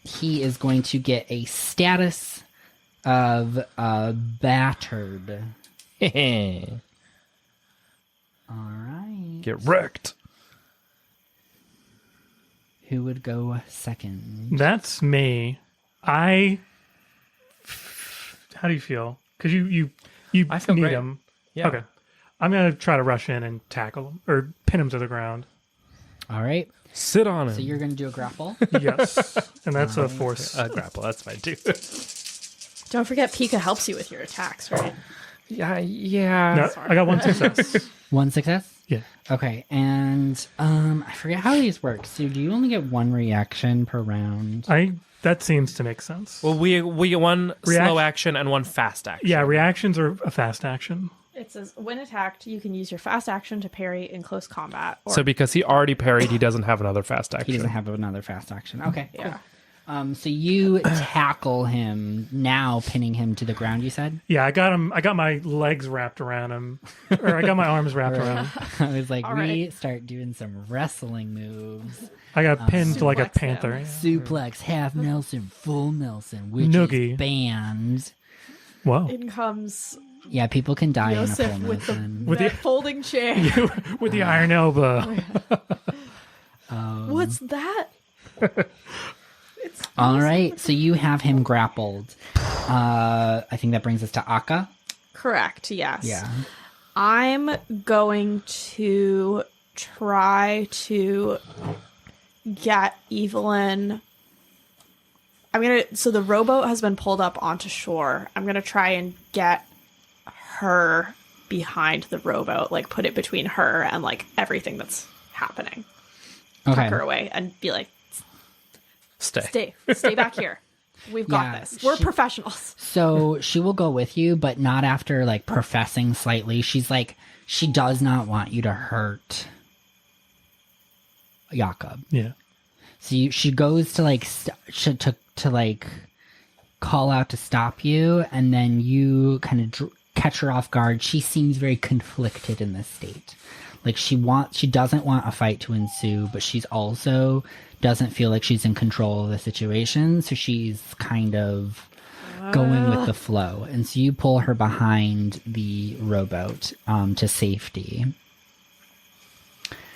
He is going to get a status of battered. All right. Get wrecked. Who would go second? That's me. How do you feel? Because you I feel need great. him. Yeah. Okay. I'm gonna try to rush in and tackle him or pin him to the ground. All right. Sit on him. So you're going to do a grapple. Yes, and that's a force. grapple. That's fine too. Don't forget Pika helps you with your attacks, right? yeah. No, I got 1 success. 1 success? Yeah. Okay. And I forget how these work. So do you only get 1 reaction per round? That seems to make sense. Well, we get one slow action and one fast action. Yeah, reactions are a fast action. It says, when attacked, you can use your fast action to parry in close combat. Or, So because he already parried, he doesn't have another fast action. He doesn't have another fast action. Okay. yeah. Cool. So you tackle him now, pinning him to the ground, you said? Yeah, I got him. I got my legs wrapped around him, or I got my arms wrapped around him. I was like, All we right. start doing some wrestling moves. I got pinned to like a Suplex him. panther. Suplex, half Nelson, full Nelson, which Noogie. is banned. Whoa. In comes Yeah, people can die in a Joseph full with the Nelson. With that the- folding chair. With the iron elbow. What's that? It's All right, so you have him grappled. I think that brings us to Akka. correct. Yes. Yeah. I'm going to try to get Evelyn. So the rowboat has been pulled up onto shore. I'm gonna try and get her behind the rowboat, like put it between her and like everything that's happening. Okay. Tuck her away and be like, Stay. stay back here. We've got Yeah, this. We're professionals. So she will go with you, but not after like professing slightly. She's like, she does not want you to hurt Jakob. Yeah. So she goes to like to like call out to stop you, and then you kind of catch her off guard. She seems very conflicted in this state. Like she doesn't want a fight to ensue, but she's also doesn't feel like she's in control of the situation. So she's kind of going with the flow, and so you pull her behind the rowboat to safety.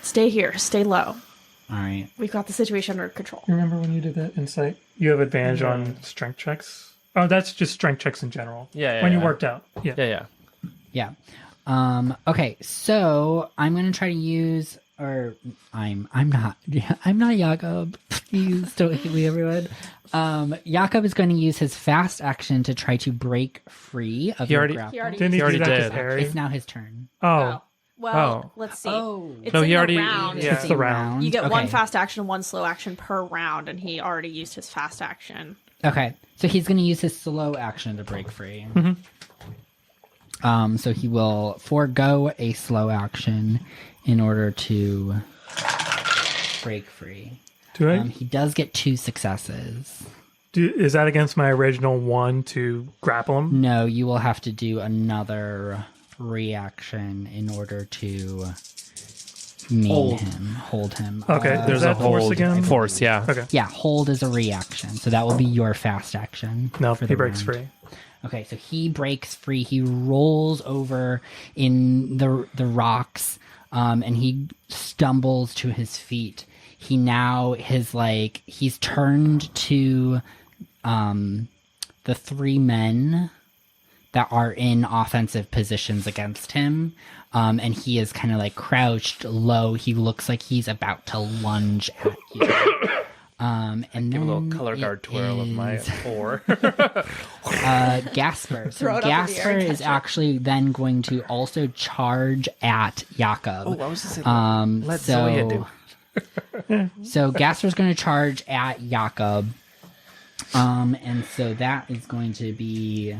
Stay here. Stay low. All right. We've got the situation under control. You remember when you did that insight? You have advantage on strength checks. Oh, that's just strength checks in general. Yeah, when you yeah. worked out. Yeah. Yeah. Okay, so I'm gonna try to use, or I'm not Jakob. Please don't hate me, everyone. Jakob is going to use his fast action to try to break free of He your already- grapple. He already- Didn't he, He already do that did. to Harry? It's now his turn. Oh, Well, let's see. Oh. It's No, in he the already- round. yeah. It's the round. You get one Okay. fast action and one slow action per round, and he already used his fast action. Okay, so he's going to use his slow action to break free. So he will forego a slow action in order to break free. Do I? He does get 2 successes. Is that against my original 1 to grapple him? No, you will have to do another reaction in order to hold him. Okay, There's is that a hold force again? Force, yeah. Okay. Yeah, hold is a reaction, so that will be your fast action. No, for he the breaks round. free. Okay, so he breaks free. He rolls over in the rocks, and he stumbles to his feet. He now he's turned to the 3 men that are in offensive positions against him, and he is kind of like crouched low. He looks like he's about to lunge at you. And Give a little then color guard it twirl with my is, 4. Gasper. Throw So it up in the air Gasper and is catch it. actually then going to also charge at Jakob. I was just saying, let Zoya do. So Gasper's going to charge at Jakob. And so that is going to be...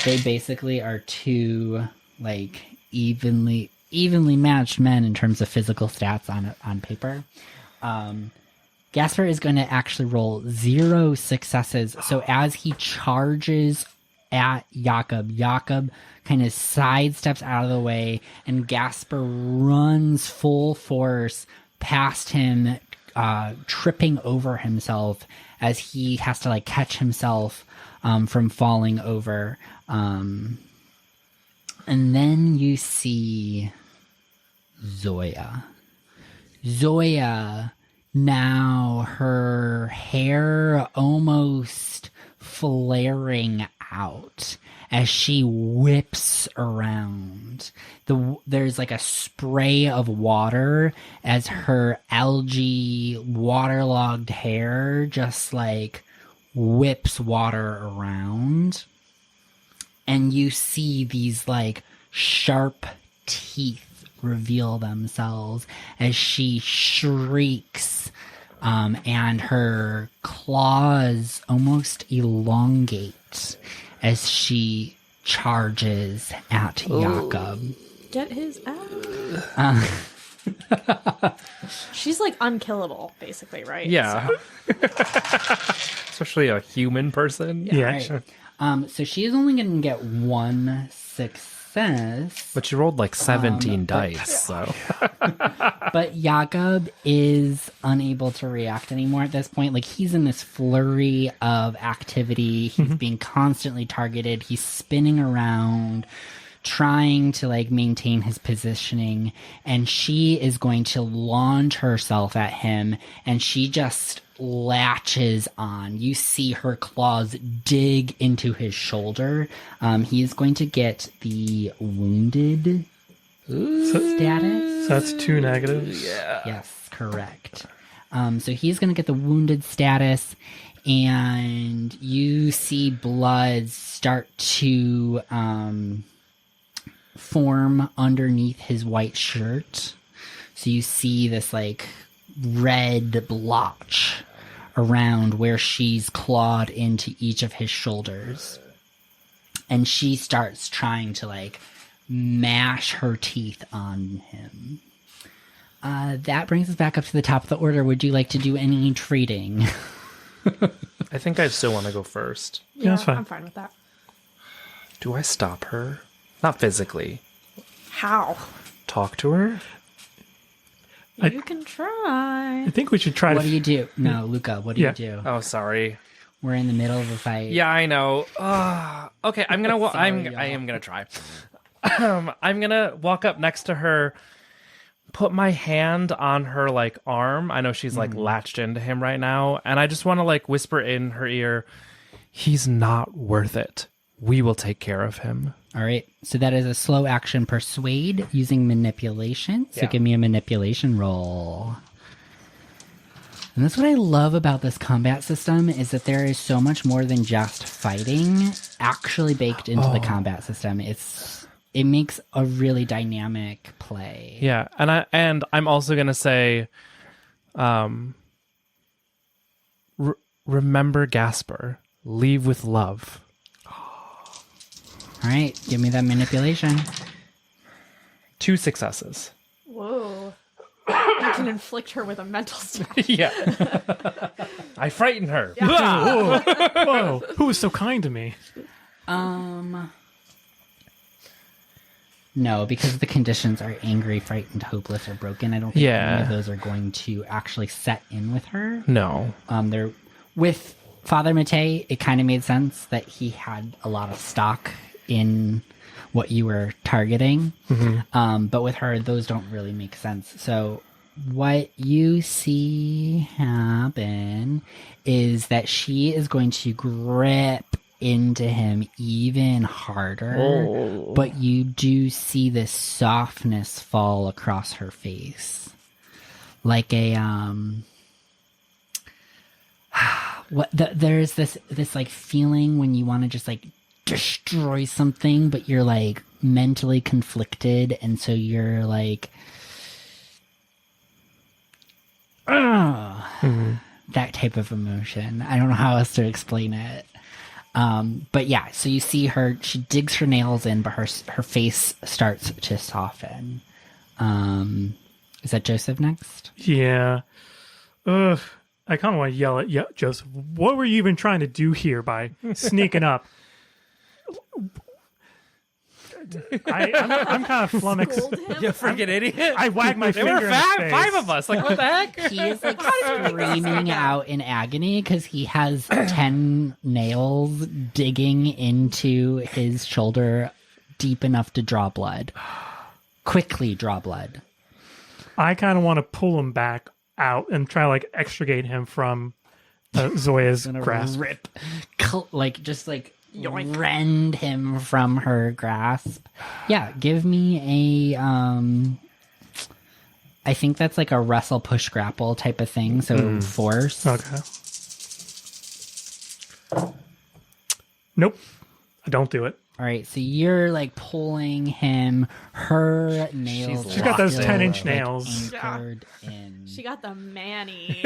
They basically are 2, like, evenly matched men in terms of physical stats on paper. Gasper is going to actually roll 0 successes. So as he charges at Jakob kind of sidesteps out of the way, and Gasper runs full force past him, tripping over himself as he has to like catch himself from falling over. And then you see Zoja. Zoja, now her hair almost flaring out as she whips around. There's like a spray of water as her algae waterlogged hair just like whips water around. And you see these like sharp teeth reveal themselves as she shrieks, and her claws almost elongate as she charges at Jakob. Get his ass. She's like unkillable, basically, right? Yeah. Especially a human person. Yeah. Right. So she is only going to get 1 success. But you rolled like 17 dice, so. But Jakob is unable to react anymore at this point. Like, he's in this flurry of activity. He's being constantly targeted. He's spinning around, trying to, like, maintain his positioning. And she is going to launch herself at him, and she just latches on. You see her claws dig into his shoulder. He is going to get the wounded status. So that's 2 negatives. Yes, correct. So he's going to get the wounded status, and you see blood start to form underneath his white shirt. So you see this like red blotch around where she's clawed into each of his shoulders. And she starts trying to like mash her teeth on him. That brings us back up to the top of the order. Would you like to do any treating? I think I still want to go first. Yeah, that's fine. I'm fine with that. Do I stop her? Not physically. How? Talk to her? You can try. I think we should try What to... do you do? No, Luka, what do Yeah. you do? Oh, sorry. We're in the middle of a fight. Yeah, I know. Okay, I'm gonna. Sorry, I am gonna try. I'm gonna walk up next to her, put my hand on her like arm. I know she's like latched into him right now, and I just want to like whisper in her ear, "He's not worth it. We will take care of him." All right. So that is a slow action persuade using manipulation. So Yeah. give me a manipulation roll. And that's what I love about this combat system is that there is so much more than just fighting actually baked into the combat system. It's it makes a really dynamic play. Yeah, and I'm also gonna say, remember Gasper, leave with love. All right, give me that manipulation. 2 successes. Whoa. You can inflict her with a mental spell. Yeah. I frighten her. Whoa, whoa! Who was so kind to me? No, because the conditions are angry, frightened, hopeless, or broken. I don't think Yeah. any of those are going to actually set in with her. No. They're with Father Matei. It kind of made sense that he had a lot of stock in what you were targeting, but with her, those don't really make sense. So what you see happen is that she is going to grip into him even harder, but you do see this softness fall across her face, like a there's this like feeling when you want to just like destroy something, but you're like mentally conflicted, and so you're like that type of emotion. I don't know how else to explain it. But yeah, so you see her, she digs her nails in, but her face starts to soften. Is that Joseph next? Yeah. Ugh. I kind of want to yell at Joseph. What were you even trying to do here by sneaking up? I'm kind of flummoxed. You freaking idiot. I wag my There finger were in his face. 5 of us. Like, what the heck? He is like screaming out in agony because he has 10 nails digging into his shoulder deep enough to draw blood. Quickly draw blood. I kind of want to pull him back out and try to like extricate him from Zoya's grasp. Rip. Just rend him from her grasp. Yeah, give me a I think that's like a wrestle push grapple type of thing, so force. Okay. Nope. I don't do it. All right, so you're like pulling him. Her nails. She's got those still, 10-inch nails. Anchored in. She got the manny.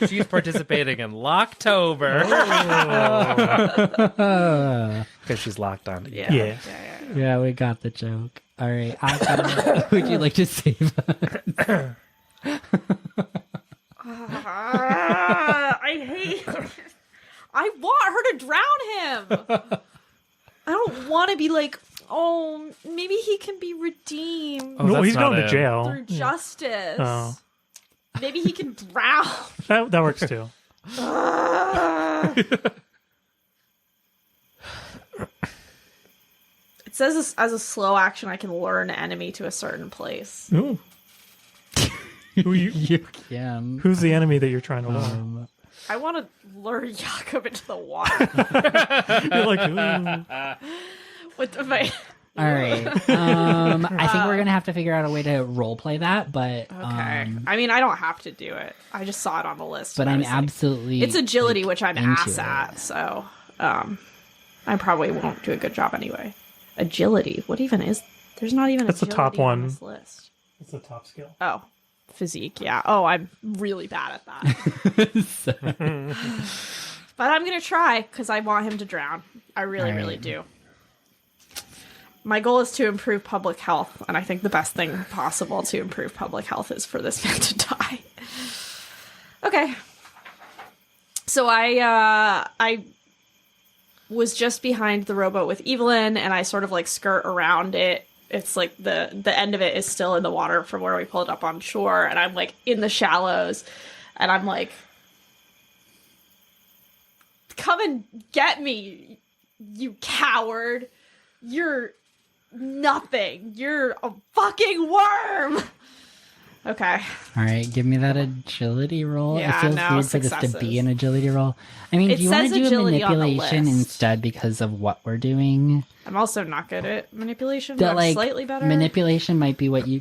She's participating in Locktober. Because she's locked on. Yeah. Yeah, we got the joke. All right, Akka, would you like to save us? I hate. I want her to drown him. I don't want to be like, oh, maybe he can be redeemed Oh, No, that's he's not going to him. jail. through justice. Oh. Maybe he can drown. That works too. It says as a slow action, I can lure an enemy to a certain place. Ooh. You can. Who's the enemy that you're trying to lure? I want to lure Jakob into the water. You're like, ooh. With my... All right. I think we're gonna have to figure out a way to role play that, but Okay. I mean, I don't have to do it. I just saw it on the list. but and I I'm was like- absolutely. It's agility, like, which I'm into ass it. at, so I probably won't do a good job anyway. Agility. What even is? There's not even. That's the top agility on one. this list. It's the top skill. Oh, physique. Yeah. Oh, I'm really bad at that. But I'm gonna try because I want him to drown. I really, All right. really do. My goal is to improve public health, and I think the best thing possible to improve public health is for this man to die. Okay. So I was just behind the rowboat with Evelyn, and I sort of like skirt around it. It's like the end of it is still in the water from where we pulled up on shore, and I'm like in the shallows, and I'm like, come and get me, you coward. You're nothing. You're a fucking worm. Okay. All right, give me that agility roll. Yeah, it feels no, weird for this to successes. be an agility roll. I mean, It do you want says to do a agility on the manipulation list. instead because of what we're doing? I'm also not good at manipulation, but That I'm like slightly better. manipulation might be what you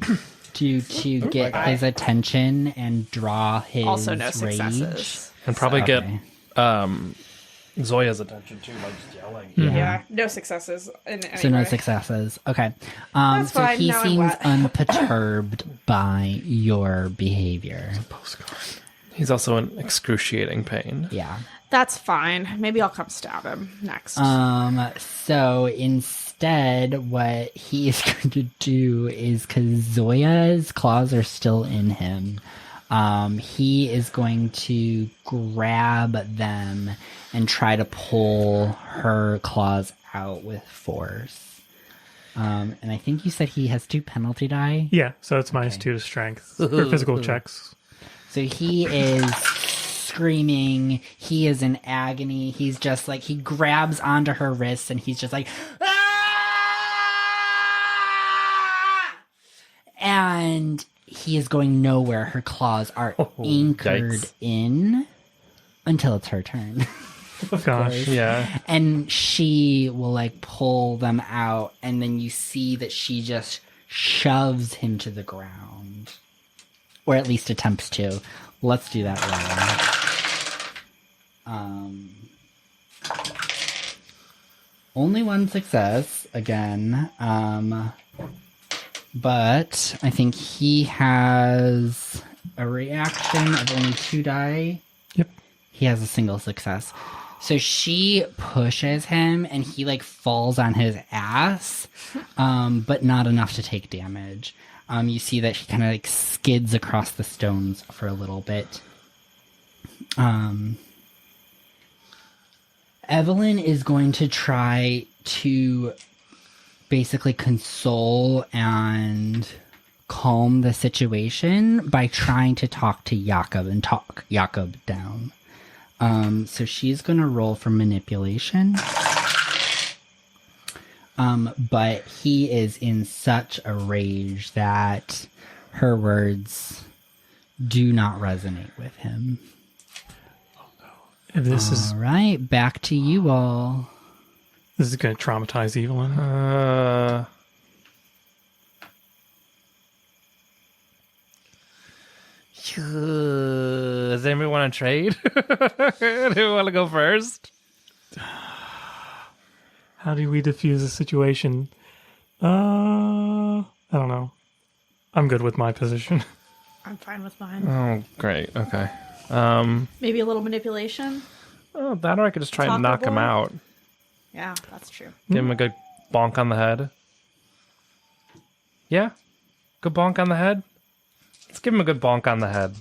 do to get his attention and draw his Also no rage. successes. And probably Okay. get Zoya's attention too, like just yelling. Yeah, no successes. So no successes. Okay. That's so fine. he Now I'm seems wet. unperturbed by your behavior. He's also in excruciating pain. Yeah. That's fine. Maybe I'll come stab him next. So instead, what he is going to do is, because Zoya's claws are still in him, he is going to grab them and try to pull her claws out with force. And I think you said he has 2 penalty die. Yeah, so it's -2 to strength for physical checks. So he is screaming. He is in agony. He's just like, he grabs onto her wrists and he's just like, "Ah!" And he is going nowhere. Her claws are anchored yikes. in until it's her turn. Gosh. Yeah. And she will like pull them out, and then you see that she just shoves him to the ground. Or at least attempts to. Let's do that roll. Only 1 success again. But I think he has a reaction of only 2 die. Yep. He has a single success. So she pushes him and he like falls on his ass, but not enough to take damage. You see that he kind of like skids across the stones for a little bit. Evelyn is going to try to basically console and calm the situation by trying to talk to Jakob and talk Jakob down. So she's going to roll for manipulation. But he is in such a rage that her words do not resonate with him. If this is All right, back to you all. going to traumatize Evelyn. Does anybody want to trade? Do we want to go first? How do we diffuse the situation? I don't know. I'm good with my position. I'm fine with mine. Oh, great. Okay. Maybe a little manipulation. Oh, that or I could just try and knock him Talkable? out. Yeah, that's true. Give him a good bonk on the head. Yeah? Good bonk on the head? Let's give him a good bonk on the head.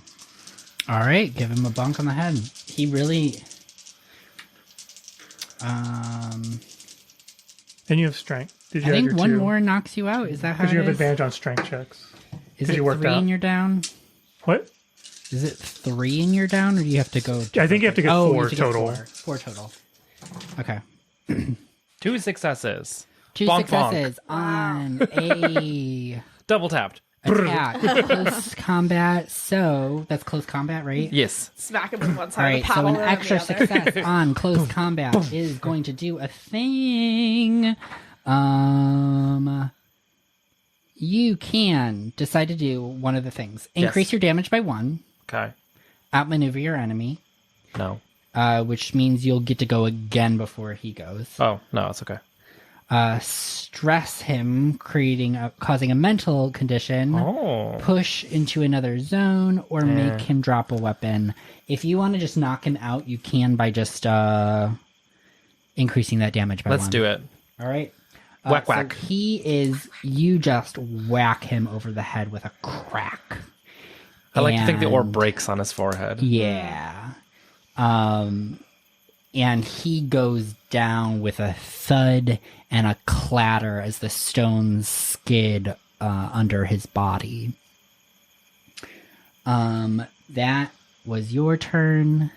All right, give him a bonk on the head. He really... And you have strength. Did you I add think your 1 2? more knocks you out. Is that how Because it you have is? advantage on strength checks. Is Did it you work 3 out? in your down? What? Is it 3 in your down, or do you have to go... I think you have to get you 4 have to get total. 4 total. Okay. 2 successes. 2 Bonk, successes on a Double tapped. attack. Close combat. So that's close combat, right? Yes. Smack him with one All side right. of the So paddle an and extra the other. success on close combat is going to do a thing. You can decide to do one of the things: increase Yes. your damage by 1, Okay. outmaneuver your enemy, No. which means you'll get to go again before he goes. Oh, no, it's okay. Stress him, causing a mental condition. Oh. Push into another zone, or make him drop a weapon. If you want to just knock him out, you can by just increasing that damage by 1. Let's do it. All right. Whack, so whack. you just whack him over the head with a crack. I like to think the orb And- breaks on his forehead. Yeah. And he goes down with a thud and a clatter as the stones skid under his body. That was your turn.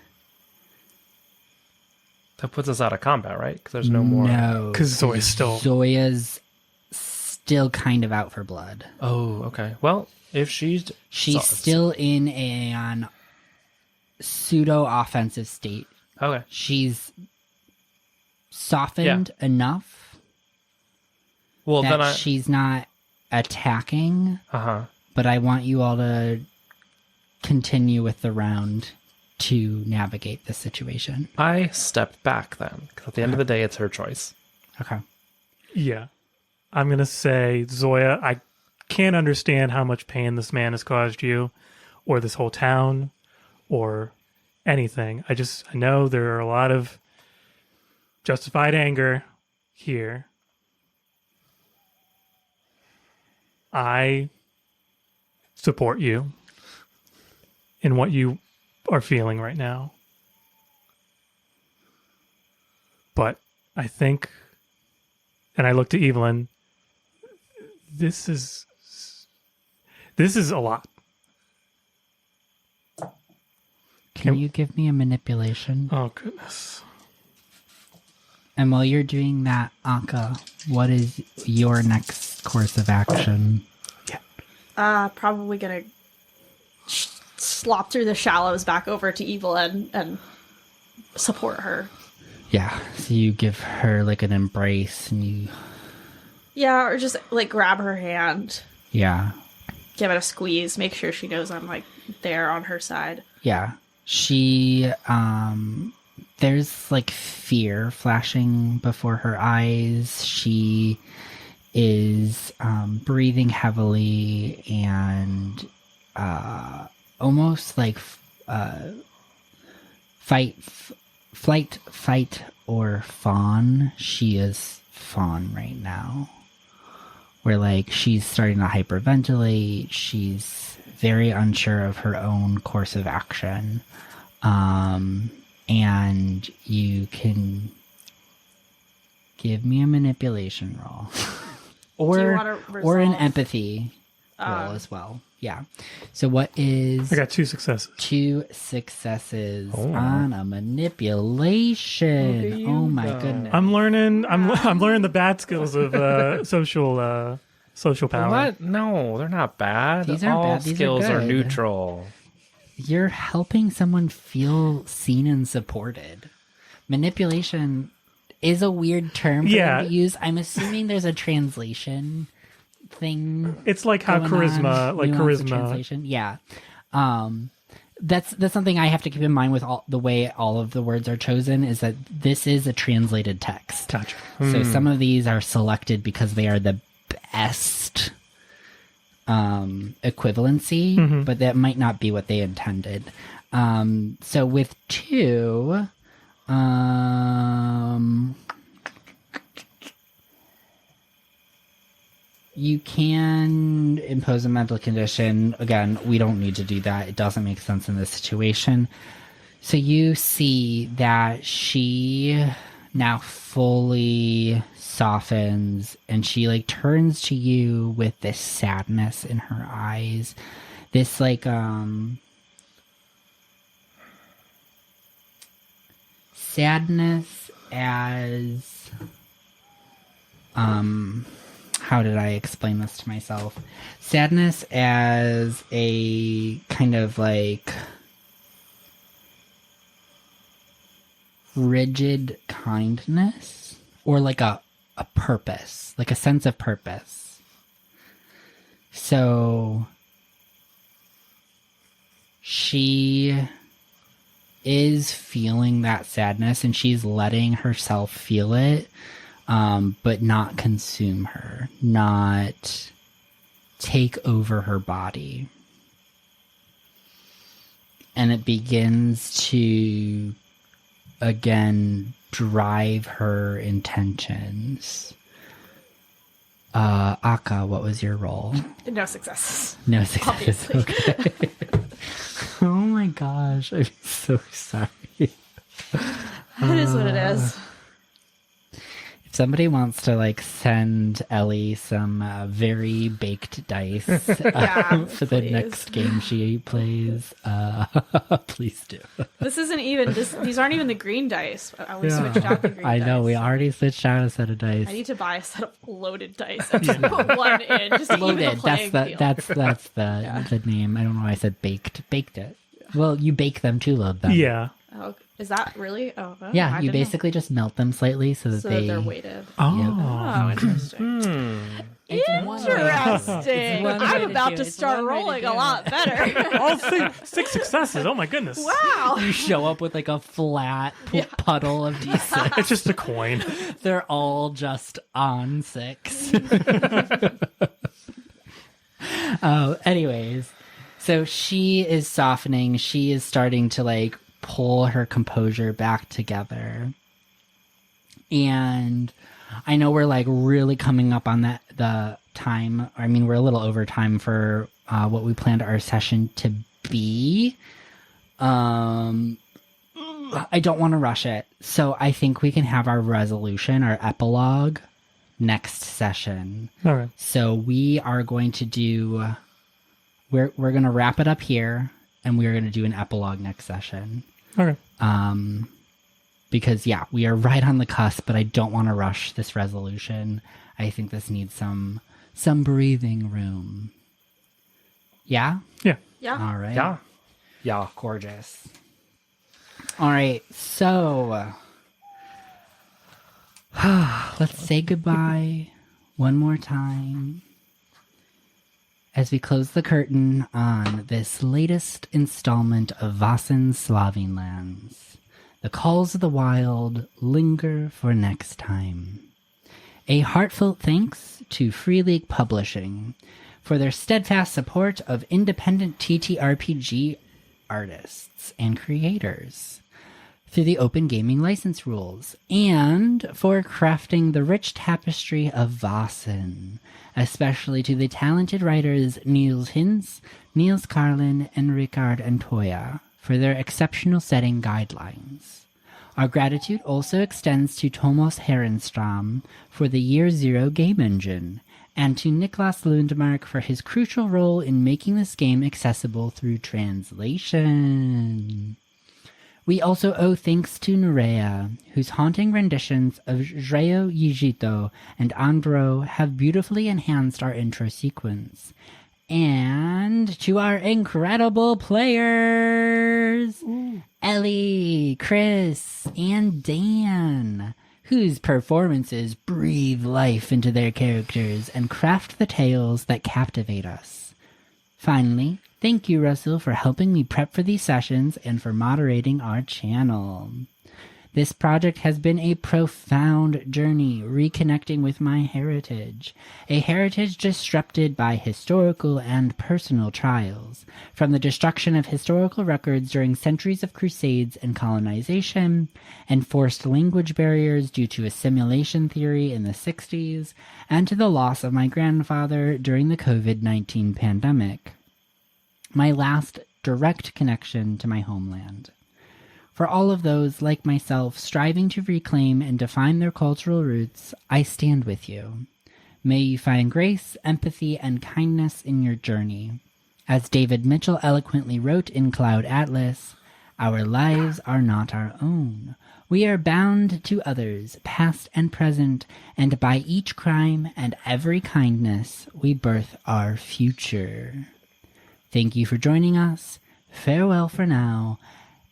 That puts us out of combat, right? Because there's no more. No. Because Zoya's still... Zoya's still kind of out for blood. Oh, okay. Well, if she's Still in an pseudo-offensive state. okay. She's softened enough Well, that then I. she's not attacking, Uh huh. but I want you all to continue with the round to navigate this situation? I stepped back then, because at the end of the day, it's her choice. Okay. Yeah. I'm going to say, Zoya, I can't understand how much pain this man has caused you, or this whole town, or anything. I know there are a lot of justified anger here. I support you in what you are feeling right now. But I think, and I looked at Evelyn, this is a lot. Can you give me a manipulation? Oh, goodness. And while you're doing that, Akka, what is your next course of action? Probably gonna slop through the shallows back over to Evelyn and support her. Yeah, so you give her like an embrace and you... Yeah, or just like grab her hand, Yeah. give it a squeeze, make sure she knows I'm like there on her side. Yeah. She, there's like fear flashing before her eyes. She is breathing heavily and almost like flight, fight, or fawn. She is fawn right now. Where like she's starting to hyperventilate. She's very unsure of her own course of action. And you can give me a manipulation roll. Do you or wanna or an resolve? empathy roll as well. Yeah. So what is I got 2 successes. 2 successes on a manipulation? Oh my goodness. I'm learning the bad skills of social power. What? No, they're not bad. These aren't All bad, these are skills are good. neutral. You're helping someone feel seen and supported. Manipulation is a weird term for them to use. I'm assuming there's a translation thing. It's like how going charisma, on, like nuance of charisma. translation. Yeah. That's something I have to keep in mind with the way all of the words are chosen is that this is a translated text. Gotcha. So some of these are selected because they are the best equivalency, but that might not be what they intended. So with 2, you can impose a mental condition. Again, we don't need to do that. It doesn't make sense in this situation. So you see that she now fully softens and she like turns to you with this sadness in her eyes. This like sadness as how did I explain this to myself? Sadness as a kind of like rigid kindness or like a purpose, like a sense of purpose. So she is feeling that sadness and she's letting herself feel it, but not consume her, not take over her body. And it begins to, again, drive her intentions. Akka, what was your role? No successes. No success. Obviously. Okay. Oh my gosh, I'm so sorry. It is what it is. If somebody wants to like send Ellie some very baked dice for the please. next game she plays, please do. This isn't even. These aren't even the green dice. We switched out the green I know dice. we already switched out a set of dice. I need to buy a set of loaded dice and just put one in. Just to even the Loaded. playing field. That's the name. I don't know why I said baked. Baked it. Well, you bake them to load them. Yeah. Oh, is that really? Oh, Yeah, I you didn't know. basically just melt them slightly so that So they. that they're weighted. Oh. Oh, interesting. It's one way to do it. Interesting. One way I'm to about do to it. It's start one way to rolling do a it. lot better. All six successes. Oh my goodness. Wow. You show up with like a flat puddle of D6. It's just a coin. They're all just on 6. Anyways, so she is softening. She is starting to like pull her composure back together. And I know we're like really coming up on the time. I mean, we're a little over time for what we planned our session to be. I don't want to rush it. So I think we can have our resolution, our epilogue, next session. All right. So we are going to do, we're going to wrap it up here, and we're going to do an epilogue next session. Okay. Because we are right on the cusp, but I don't want to rush this resolution. I think this needs some breathing room. Yeah? Yeah. Yeah. All right. Yeah. Yeah. Gorgeous. All right, so let's say goodbye one more time as we close the curtain on this latest installment of Vaesen Slovene Lands. The calls of the wild linger for next time. A heartfelt thanks to Free League Publishing for their steadfast support of independent TTRPG artists and creators through the open gaming license rules, and for crafting the rich tapestry of Vaesen, especially to the talented writers Niels Hintz, Niels Carlin, and Ricard Antoya for their exceptional setting guidelines. Our gratitude also extends to Thomas Herenstrom for the Year Zero game engine, and to Niklas Lundmark for his crucial role in making this game accessible through translation. We also owe thanks to Nurea, whose haunting renditions of Zreo Yijito and Andro have beautifully enhanced our intro sequence. And to our incredible players, Ellie, Chris, and Dan, whose performances breathe life into their characters and craft the tales that captivate us. Finally, thank you, Russell, for helping me prep for these sessions and for moderating our channel. This project has been a profound journey reconnecting with my heritage, a heritage disrupted by historical and personal trials, from the destruction of historical records during centuries of crusades and colonization, enforced language barriers due to assimilation theory in the 60s, and to the loss of my grandfather during the COVID-19 pandemic. My last direct connection to my homeland. For all of those, like myself, striving to reclaim and define their cultural roots, I stand with you. May you find grace, empathy, and kindness in your journey. As David Mitchell eloquently wrote in Cloud Atlas, our lives are not our own. We are bound to others, past and present, and by each crime and every kindness, we birth our future. Thank you for joining us. Farewell for now.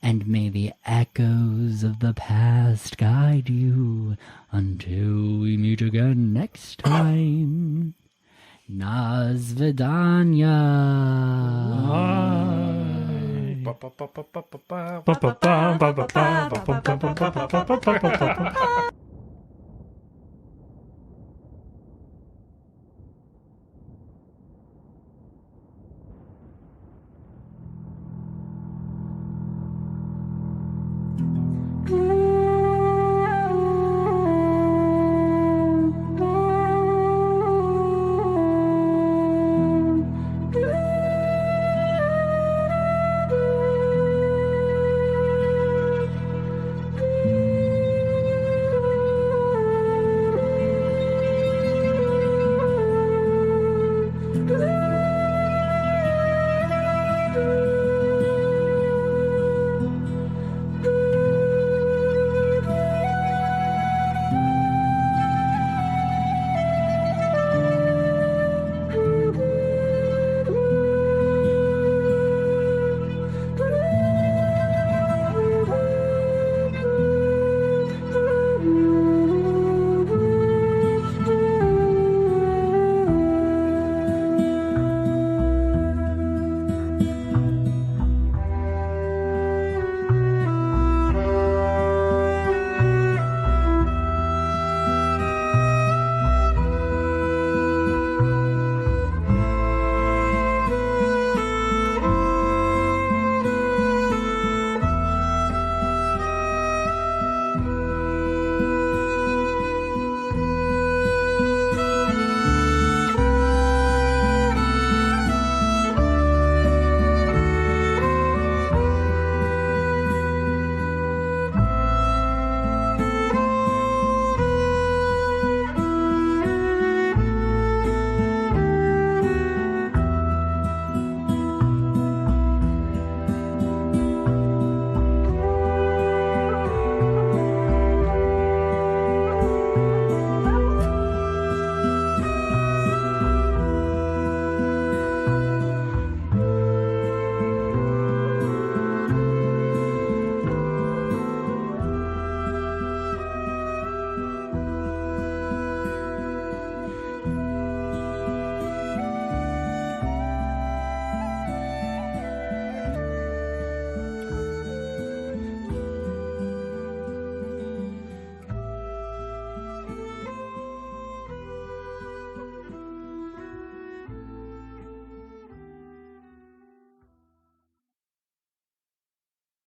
And may the echoes of the past guide you until we meet again next time. Nasvidanya. Bye.